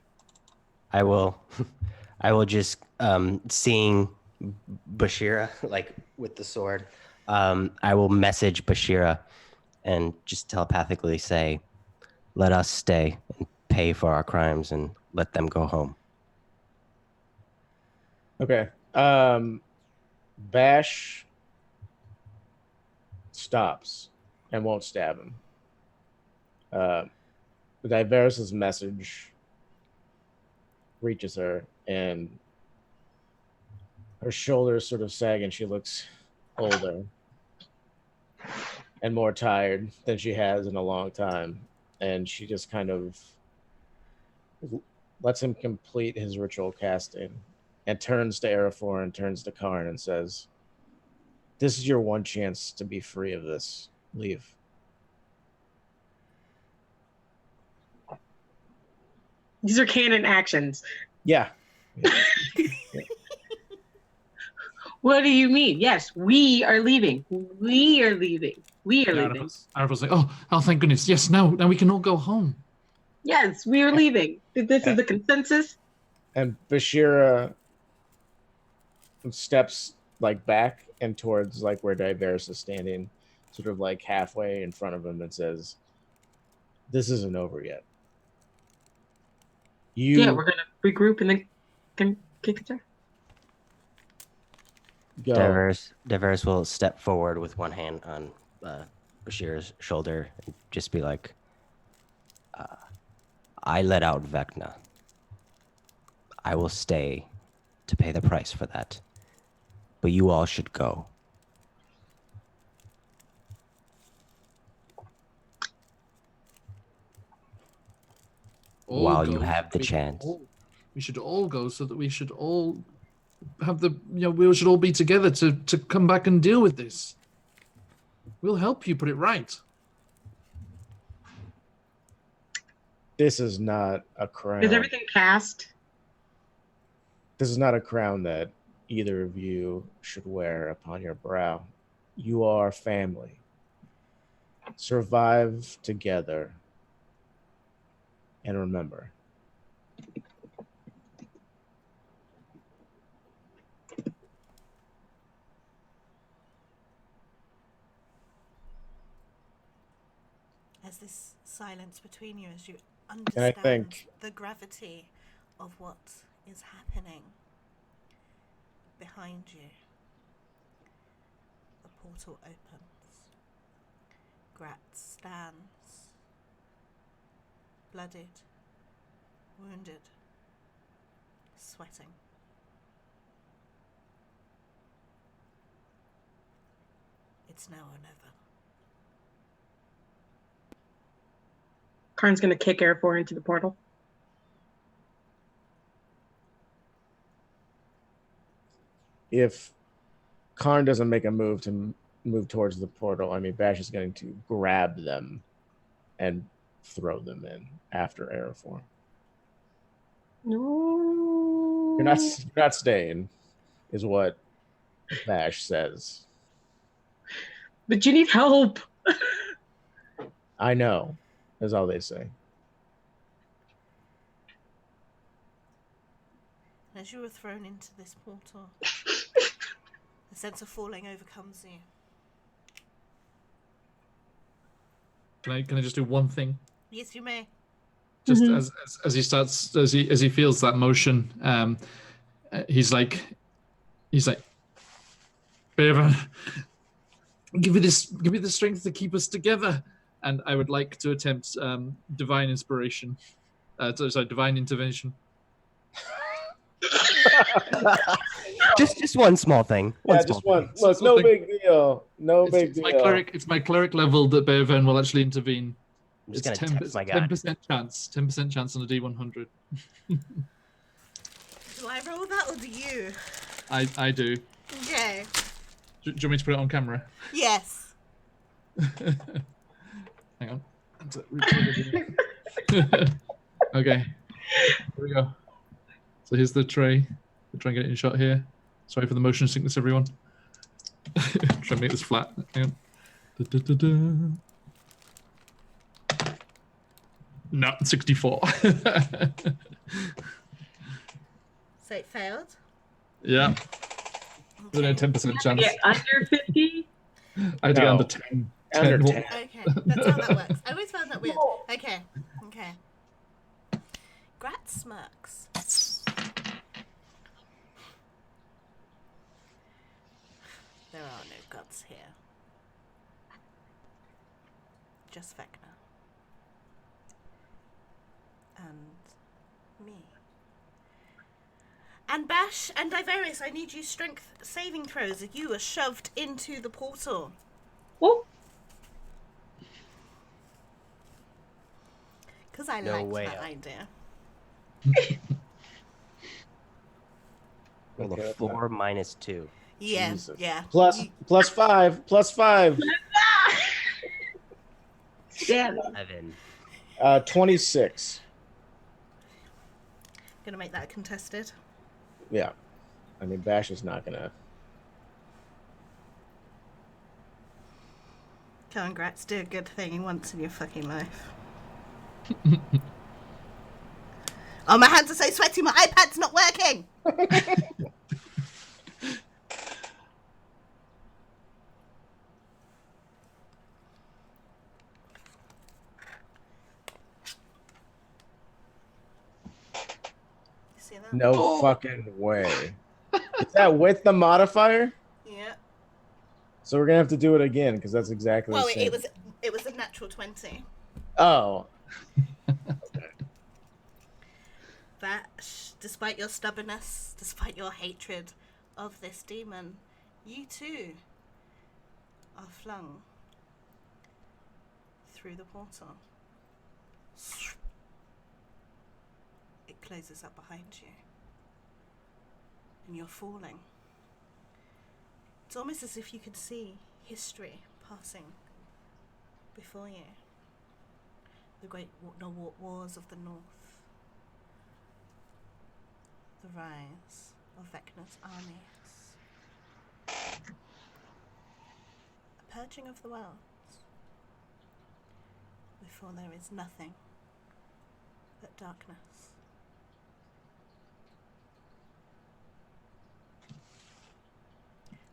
I will just seeing Bashira like with the sword. I will message Bashira and just telepathically say, "Let us stay and pay for our crimes and let them go home." Okay. Bash stops and won't stab him. Divers's message reaches her, and her shoulders sort of sag, and she looks older and more tired than she has in a long time. And she just kind of lets him complete his ritual casting and turns to Arafor and turns to Karn and says, "This is your one chance to be free of this. Leave." These are canon actions. Yeah. What do you mean? Yes, we are leaving. We are leaving. Arafo's like, oh, thank goodness. Yes, now we can all go home. Yes, we are leaving. This is the consensus. And Bashira steps like back and towards like where Diverse is standing, sort of like halfway in front of him, and says, "This isn't over yet. Yeah, we're gonna regroup and then can kick it off. Go." Diverse will step forward with one hand on Bashir's shoulder and just be like, "I let out Vecna. I will stay to pay the price for that. But you all should go." While you have the chance. We should all go so that we should all have we should all be together to come back and deal with this. We'll help you put it right. This is not a crown. Is everything cast? This is not a crown that either of you should wear upon your brow. You are family. Survive together. And remember. As this silence between you, as you understand the gravity of what is happening behind you, the portal opens. Grat stands bloodied, wounded, sweating. It's now or never. Karn's gonna kick Air4 into the portal. If Karn doesn't make a move to move towards the portal, I mean, Bash is going to grab them and throw them in after Aeroform. No. You're not staying, is what Bash says. But you need help. I know, is all they say. As you were thrown into this portal, a sense of falling overcomes you. Can I just do one thing? Yes, you may. Just as he starts, as he feels that motion, he's like, Bevan, give me the strength to keep us together. And I would like to attempt divine inspiration. Divine intervention. just one small thing. Just one. Look, no big deal. Big deal. It's my cleric level that Bevan will actually intervene. I'm just It's gonna text my guy. 10% chance. 10% chance on a D100. Do I roll that or do you? I do. Okay. Do you want me to put it on camera? Yes. Hang on. Okay. Here we go. So here's the tray. We'll try and get it in shot here. Sorry for the motion sickness, everyone. Try and make this flat. Hang on. No, 64. So it failed? Yeah. Okay. There's no 10% chance. Yeah, under 50? I had to get under 10. Under 10. Okay, that's how that works. I always found that weird. Okay. Grat smirks. There are no gods here. Just Vecna. And me. And Bash and Diveris, I need you strength saving throws as you are shoved into the portal. Oh. Because I No liked way that up. idea. Roll a 4 minus 2. Yeah, Jesus. yeah. Plus 5. Damn it. 7. 26. Gonna make that contested. Yeah. I mean, Bash is not gonna. Congrats, do a good thing once in your fucking life. Oh, my hands are so sweaty, my iPad's not working! You see that? No fucking way. Is that with the modifier? Yeah. So we're gonna have to do it again because that's exactly Well, the same. it was a natural 20. Oh. Bash, despite your stubbornness, despite your hatred of this demon, you too are flung through the portal. It closes up behind you. And you're falling. It's almost as if you could see history passing before you. The great wars of the north. The rise of Vecna's armies. A purging of the worlds. Before there is nothing but darkness.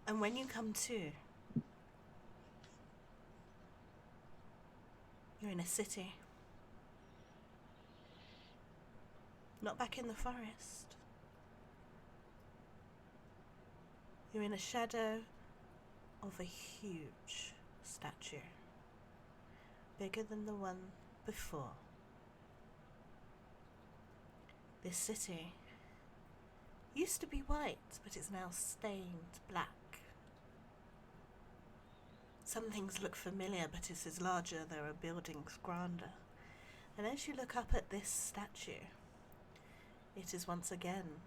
And when you come to, you're in a city. Not back in the forest. You're in a shadow of a huge statue. Bigger than the one before. This city used to be white, but it's now stained black. Some things look familiar, but it is larger. There are buildings grander. And as you look up at this statue, it is once again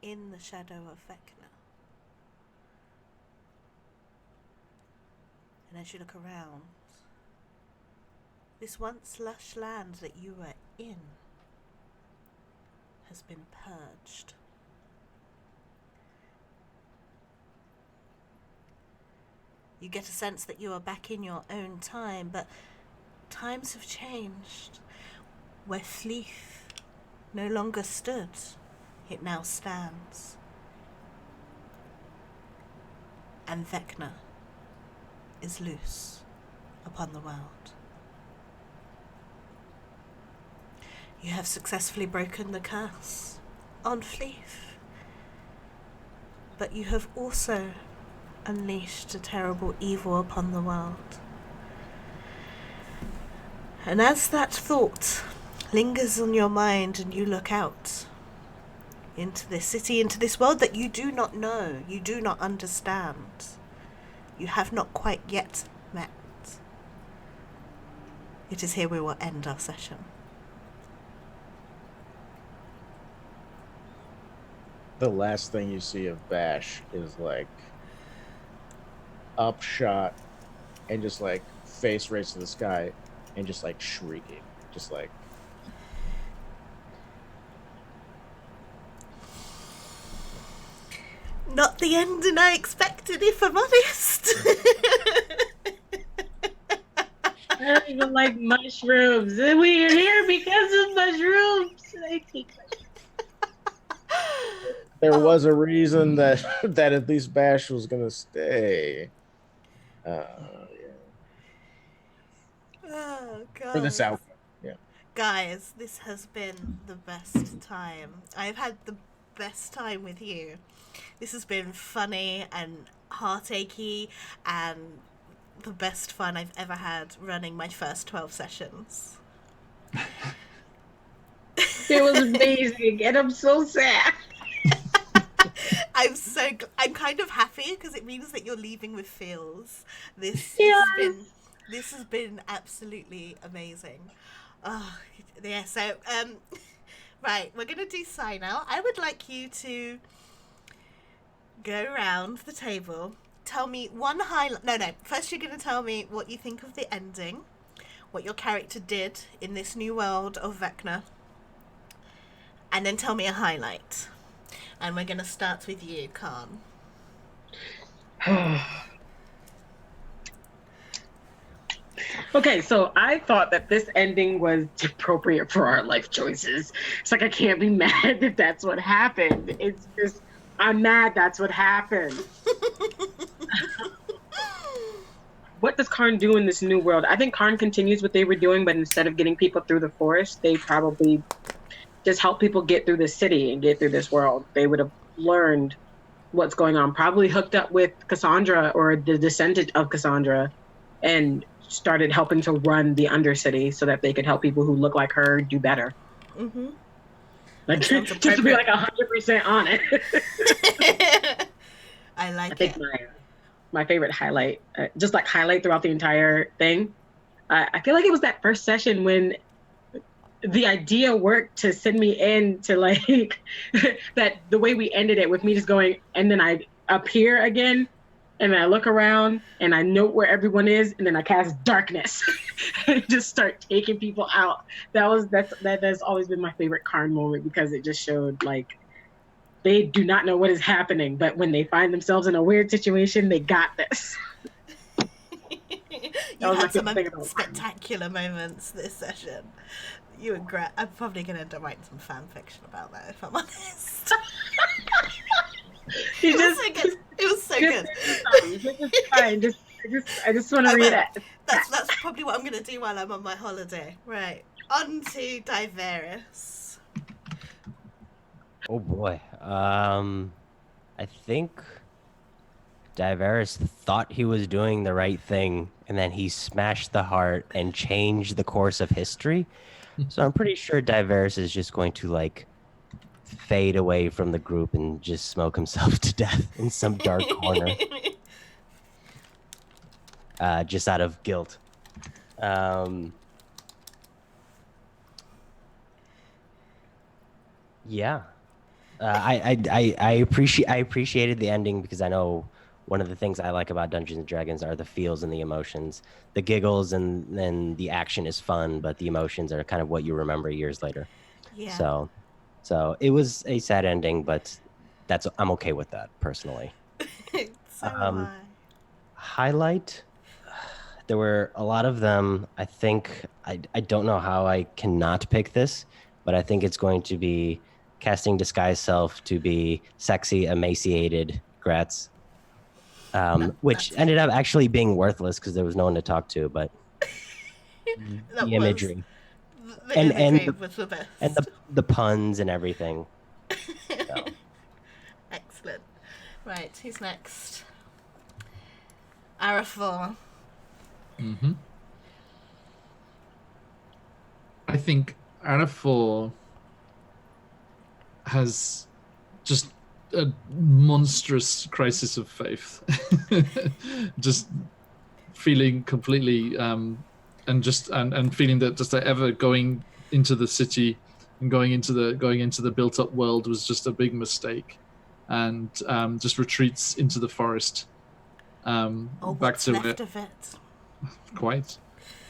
in the Shadow of Vecna. And as you look around, this once lush land that you were in has been purged. You get a sense that you are back in your own time, but times have changed. Where Fleeth no longer stood, it now stands. And Vecna is loose upon the world. You have successfully broken the curse on Fleeth, but you have also unleashed a terrible evil upon the world. And as that thought lingers on your mind and you look out into this city, into this world that you do not know, you do not understand, you have not quite yet met, it is here we will end our session. The last thing you see of Bash is like upshot and just like face raised to the sky and just like shrieking, just like Not the ending I expected, if I'm honest. I don't even like mushrooms. And we are here because of mushrooms. I think there was a reason that that at least Bash was gonna stay. Yeah. Oh, God. For this outcome. Yeah. Guys, this has been the best time. I've had the best time with you. This has been funny and heartachy and the best fun I've ever had running my first 12 sessions. it was amazing, and I'm so sad. I'm kind of happy because it means that you're leaving with feels. This has been absolutely amazing. Oh, yeah. So, right, we're gonna do sign out. I would like you to go around the table. Tell me one highlight. No. First, you're gonna tell me what you think of the ending, what your character did in this new world of Vecna, and then tell me a highlight. And we're gonna start with you, Khan. Okay, so I thought that this ending was appropriate for our life choices. It's like I can't be mad that that's what happened. It's just I'm mad that's what happened. What does Karn do in this new world? I think Karn continues what they were doing, but instead of getting people through the forest, they probably just help people get through the city and get through this world. They would have learned what's going on, probably hooked up with Cassandra or the descendant of Cassandra and started helping to run the Undercity so that they could help people who look like her do better. Mm-hmm. Like, just to be like 100% on it. I think my favorite highlight, just like highlight throughout the entire thing, I feel like it was that first session when the idea worked to send me in to like that the way we ended it with me just going and then I appear again and then I look around and I note where everyone is and then I cast darkness and just start taking people out. That's always been my favorite Karn moment because it just showed like they do not know what is happening, but when they find themselves in a weird situation, they got this. You had some spectacular moments this session. You were great. I'm probably going to end up writing some fan fiction about that, if I'm honest. It was so good. I just want to read it. That's probably what I'm going to do while I'm on my holiday. Right. On to Diveris. Oh boy. I think Diveris thought he was doing the right thing, and then he smashed the heart and changed the course of history. So I'm pretty sure Diverse is just going to like fade away from the group and just smoke himself to death in some dark corner, just out of guilt. Yeah. I appreciated the ending because I know one of the things I like about Dungeons and Dragons are the feels and the emotions. The giggles and then the action is fun, but the emotions are kind of what you remember years later. Yeah. So it was a sad ending, but I'm okay with that personally. So am I. Highlight, there were a lot of them. I think I don't know how I cannot pick this, but I think it's going to be casting disguise self to be sexy, emaciated Gratz, which That's it. ended up actually being worthless because there was no one to talk to. But That the was imagery the and imagery was the and best. the puns and everything. So Excellent. Right, who's next? Arafor. Mm-hmm. I think Anafor has just a monstrous crisis of faith. Just feeling completely and feeling that just ever going into the city and going into the built up world was just a big mistake, and just retreats into the forest, Or back what's to where left of it. quite,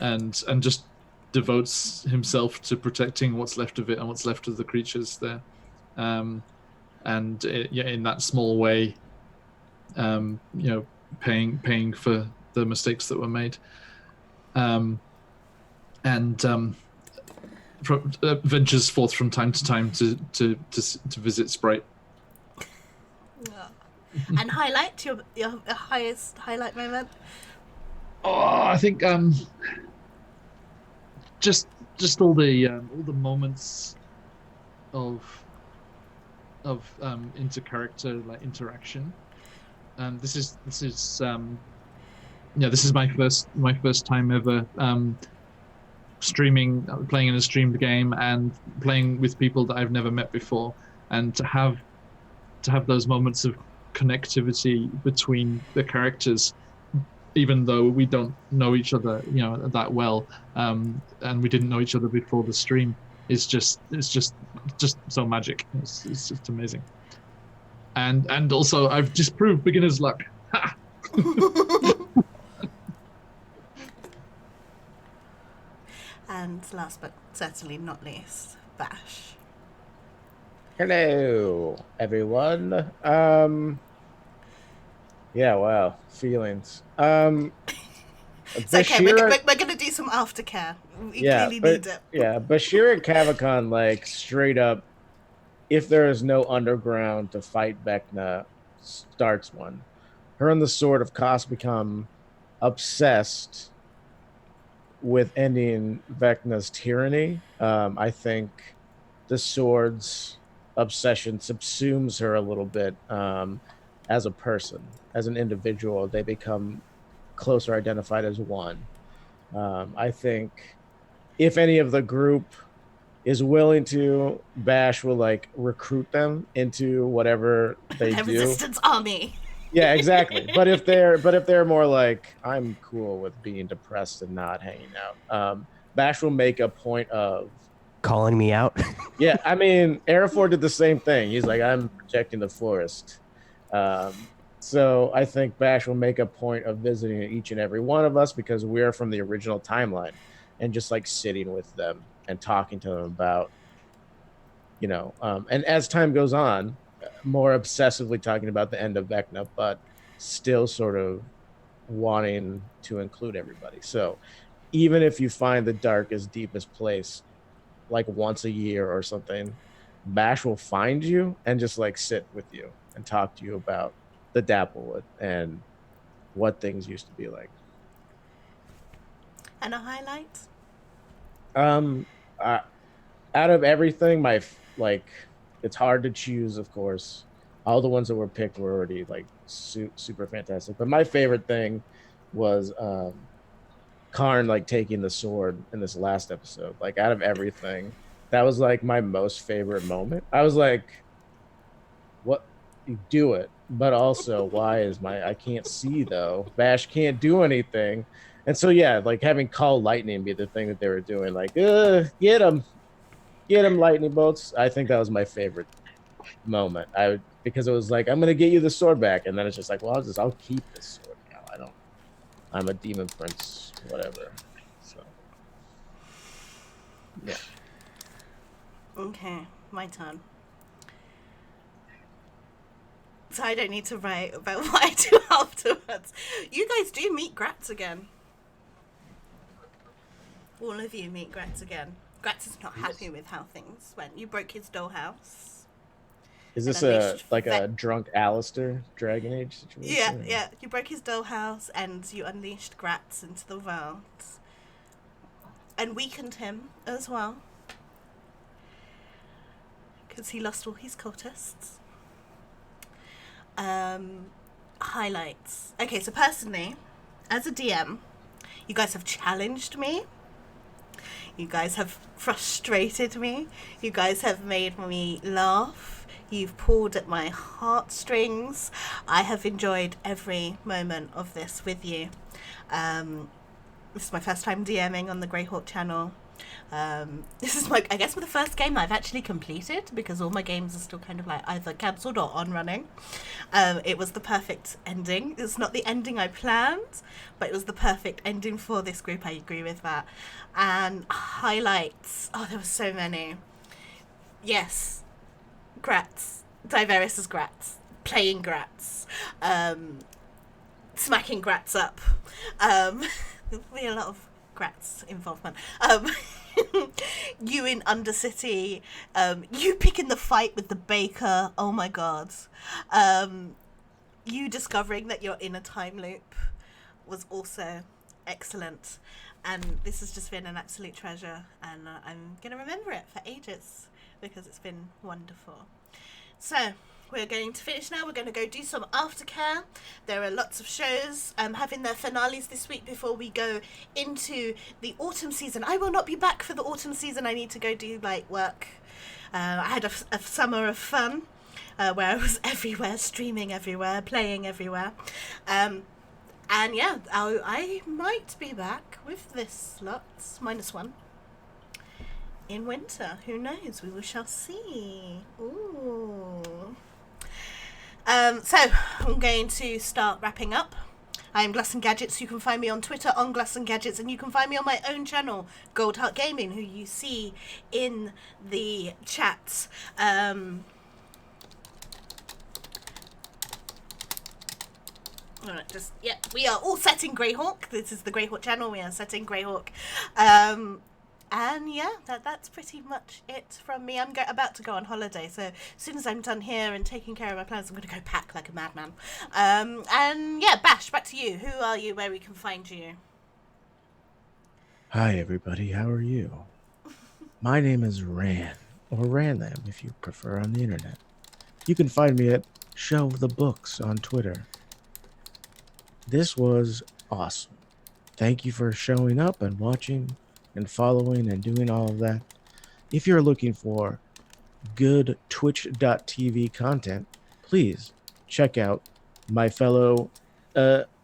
and just devotes himself to protecting what's left of it and what's left of the creatures there, and yeah, in that small way, paying for the mistakes that were made, and ventures forth from time to time to visit Sprite. And highlight your highest highlight moment. Oh, I think just all the moments of inter-character like interaction. This is this is my first time ever streaming, playing in a streamed game and playing with people that I've never met before, and to have those moments of connectivity between the characters, even though we don't know each other, that well, and we didn't know each other before the stream, is just so magic. It's just amazing. And also, I've disproved beginner's luck. Ha! And last but certainly not least, Bash. Hello, everyone. Yeah, wow, feelings. It's okay. We're, Bashir, we're gonna do some aftercare. We yeah, clearly but need it. yeah, Bashir and Cavacon, like straight up, if there is no underground to fight Vecna, starts one. Her and the Sword of Kos become obsessed with ending Vecna's tyranny. I think the sword's obsession subsumes her a little bit, as a person, as an individual. They become closer identified as one. I think if any of the group is willing to, Bash will like recruit them into whatever they A do. resistance army. Yeah, exactly. But if they're more like, I'm cool with being depressed and not hanging out, Bash will make a point of, calling me out. yeah, I mean, Arafor did the same thing. He's like, I'm protecting the forest. So I think Bash will make a point of visiting each and every one of us because we're from the original timeline, and just like sitting with them and talking to them about, and as time goes on, more obsessively talking about the end of Vecna, but still sort of wanting to include everybody. So even if you find the darkest, deepest place like once a year or something, Bash will find you and just like sit with you and talk to you about the Dapplewood and what things used to be like. And a highlight. Um, uh, Out of everything, like, it's hard to choose. Of course, all the ones that were picked were already like super fantastic. But my favorite thing was Karn like taking the sword in this last episode. Like out of everything, that was like my most favorite moment. I was like, what, you do it, but also why is my, I can't see though. Bash can't do anything. And so yeah, like having call lightning be the thing that they were doing, like, get him lightning bolts. I think that was my favorite moment. Because it was like, I'm gonna get you the sword back, and then it's just like, well, I'll keep this sword now. I'm a demon prince, whatever. So yeah. Okay, my turn. So I don't need to write about what I do afterwards. You guys do meet Gratz again. All of you meet Gratz again. Gratz is not happy with how things went. You broke his dollhouse. Is And this unleashed a drunk Alistair Dragon Age situation? Yeah, yeah. You broke his dollhouse and you unleashed Gratz into the world. And weakened him as well. Because he lost all his cultists. Highlights. Okay, so personally, as a DM, you guys have challenged me. You guys have frustrated me. You guys have made me laugh. You've pulled at my heartstrings. I have enjoyed every moment of this with you. This is my first time DMing on the Greyhawk channel. This is I guess the first game I've actually completed, because all my games are still kind of like either cancelled or on running. It was the perfect ending. It's not the ending I planned, but it was the perfect ending for this group. I agree with that. And highlights. Oh, there were so many. Yes. Gratz. Diveris as Gratz. Playing Gratz. Smacking Gratz up. There'll be a lot of Gratz involvement. You in Undercity, you picking the fight with the baker, oh my god. You discovering that you're in a time loop was also excellent, and this has just been an absolute treasure, and I'm gonna remember it for ages because it's been wonderful. So we're going to finish now. We're going to go do some aftercare. There are lots of shows having their finales this week before we go into the autumn season. I will not be back for the autumn season. I need to go do work. I had a summer of fun where I was everywhere, streaming everywhere, playing everywhere. And yeah, I might be back with this slots, -1. In winter, who knows? We shall see. Ooh. So I'm going to start wrapping up. I am Glass and Gadgets. You can find me on Twitter on Glass and Gadgets, and you can find me on my own channel, Goldheart Gaming, who you see in the chat. Alright, we are all set in Greyhawk. This is the Greyhawk channel. We are set in Greyhawk. And yeah, that's pretty much it from me. I'm about to go on holiday, so as soon as I'm done here and taking care of my plans, I'm going to go pack like a madman. And yeah, Bash, back to you. Who are you? Where we can find you? Hi everybody, how are you? My name is Ran, or Ranlam if you prefer on the internet. You can find me at Shelve the Books on Twitter. This was awesome. Thank you for showing up and watching and following and doing all of that. If you're looking for good twitch.tv content, please check out my fellow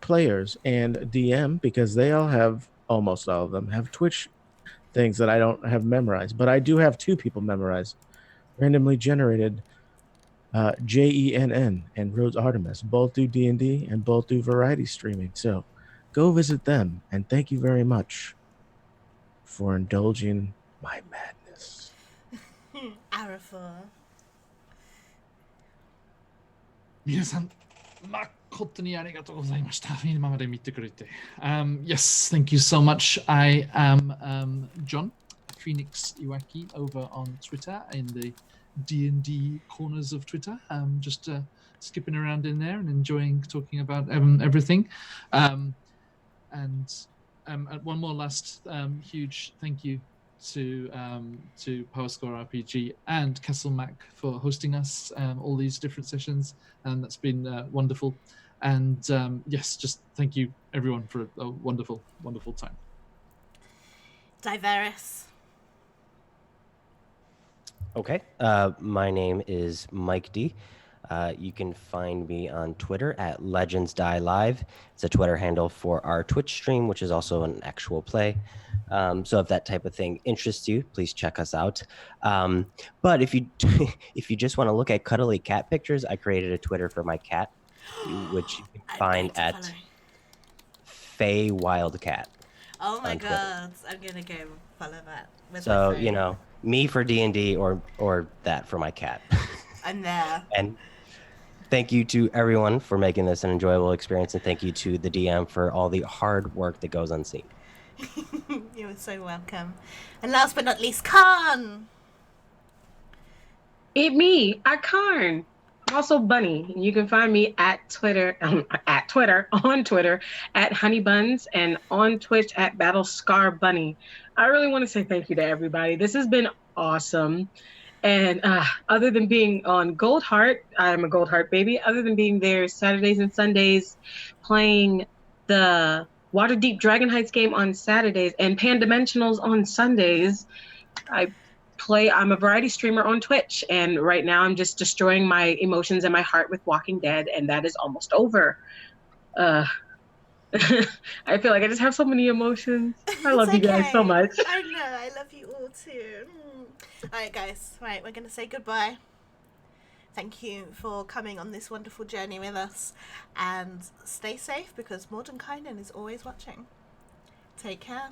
players and DM, because they all have, almost all of them, have Twitch things that I don't have memorized. But I do have 2 people memorized. Randomly generated JENN and Rose Artemis. Both do D&D and both do variety streaming. So go visit them, and thank you very much for indulging my madness. Arafa. 皆さん、誠にありがとうございました。今まで見てくれて。Yes, thank you so much. I am John, Phoenix Iwaki, over on Twitter in the D&D corners of Twitter. Just skipping around in there and enjoying talking about everything. And one more last huge thank you to PowerScore RPG and Castle Mac for hosting us all these different sessions, and that's been wonderful. And yes, just thank you everyone for a wonderful time. Diveris. Okay. My name is Mike D. You can find me on Twitter at Legends Die Live. It's a Twitter handle for our Twitch stream, which is also an actual play. So if that type of thing interests you, please check us out. But if you if you just want to look at cuddly cat pictures, I created a Twitter for my cat, which you can I'm going find to follow. at Faye Wildcat Oh my on Twitter. god, I'm gonna go follow that with my So phone. me for D&D or that for my cat. I'm there. And thank you to everyone for making this an enjoyable experience, and thank you to the DM for all the hard work that goes unseen. You're so welcome. And last but not least, Khan. It me, Akarn. I'm also Bunny. You can find me at Twitter, on Twitter at Honeybuns and on Twitch at Battlescar Bunny. I really want to say thank you to everybody. This has been awesome. And other than being on Goldheart, I'm a Goldheart baby. Other than being there Saturdays and Sundays, playing the Waterdeep Dragon Heights game on Saturdays and Pandimensionals on Sundays, I'm a variety streamer on Twitch, and right now I'm just destroying my emotions and my heart with Walking Dead, and that is almost over. Uh, I feel like I just have so many emotions. I love you guys so much. I know, I love you all too. Alright guys, right, we're gonna say goodbye. Thank you for coming on this wonderful journey with us, and stay safe because Morden Kynan is always watching. Take care.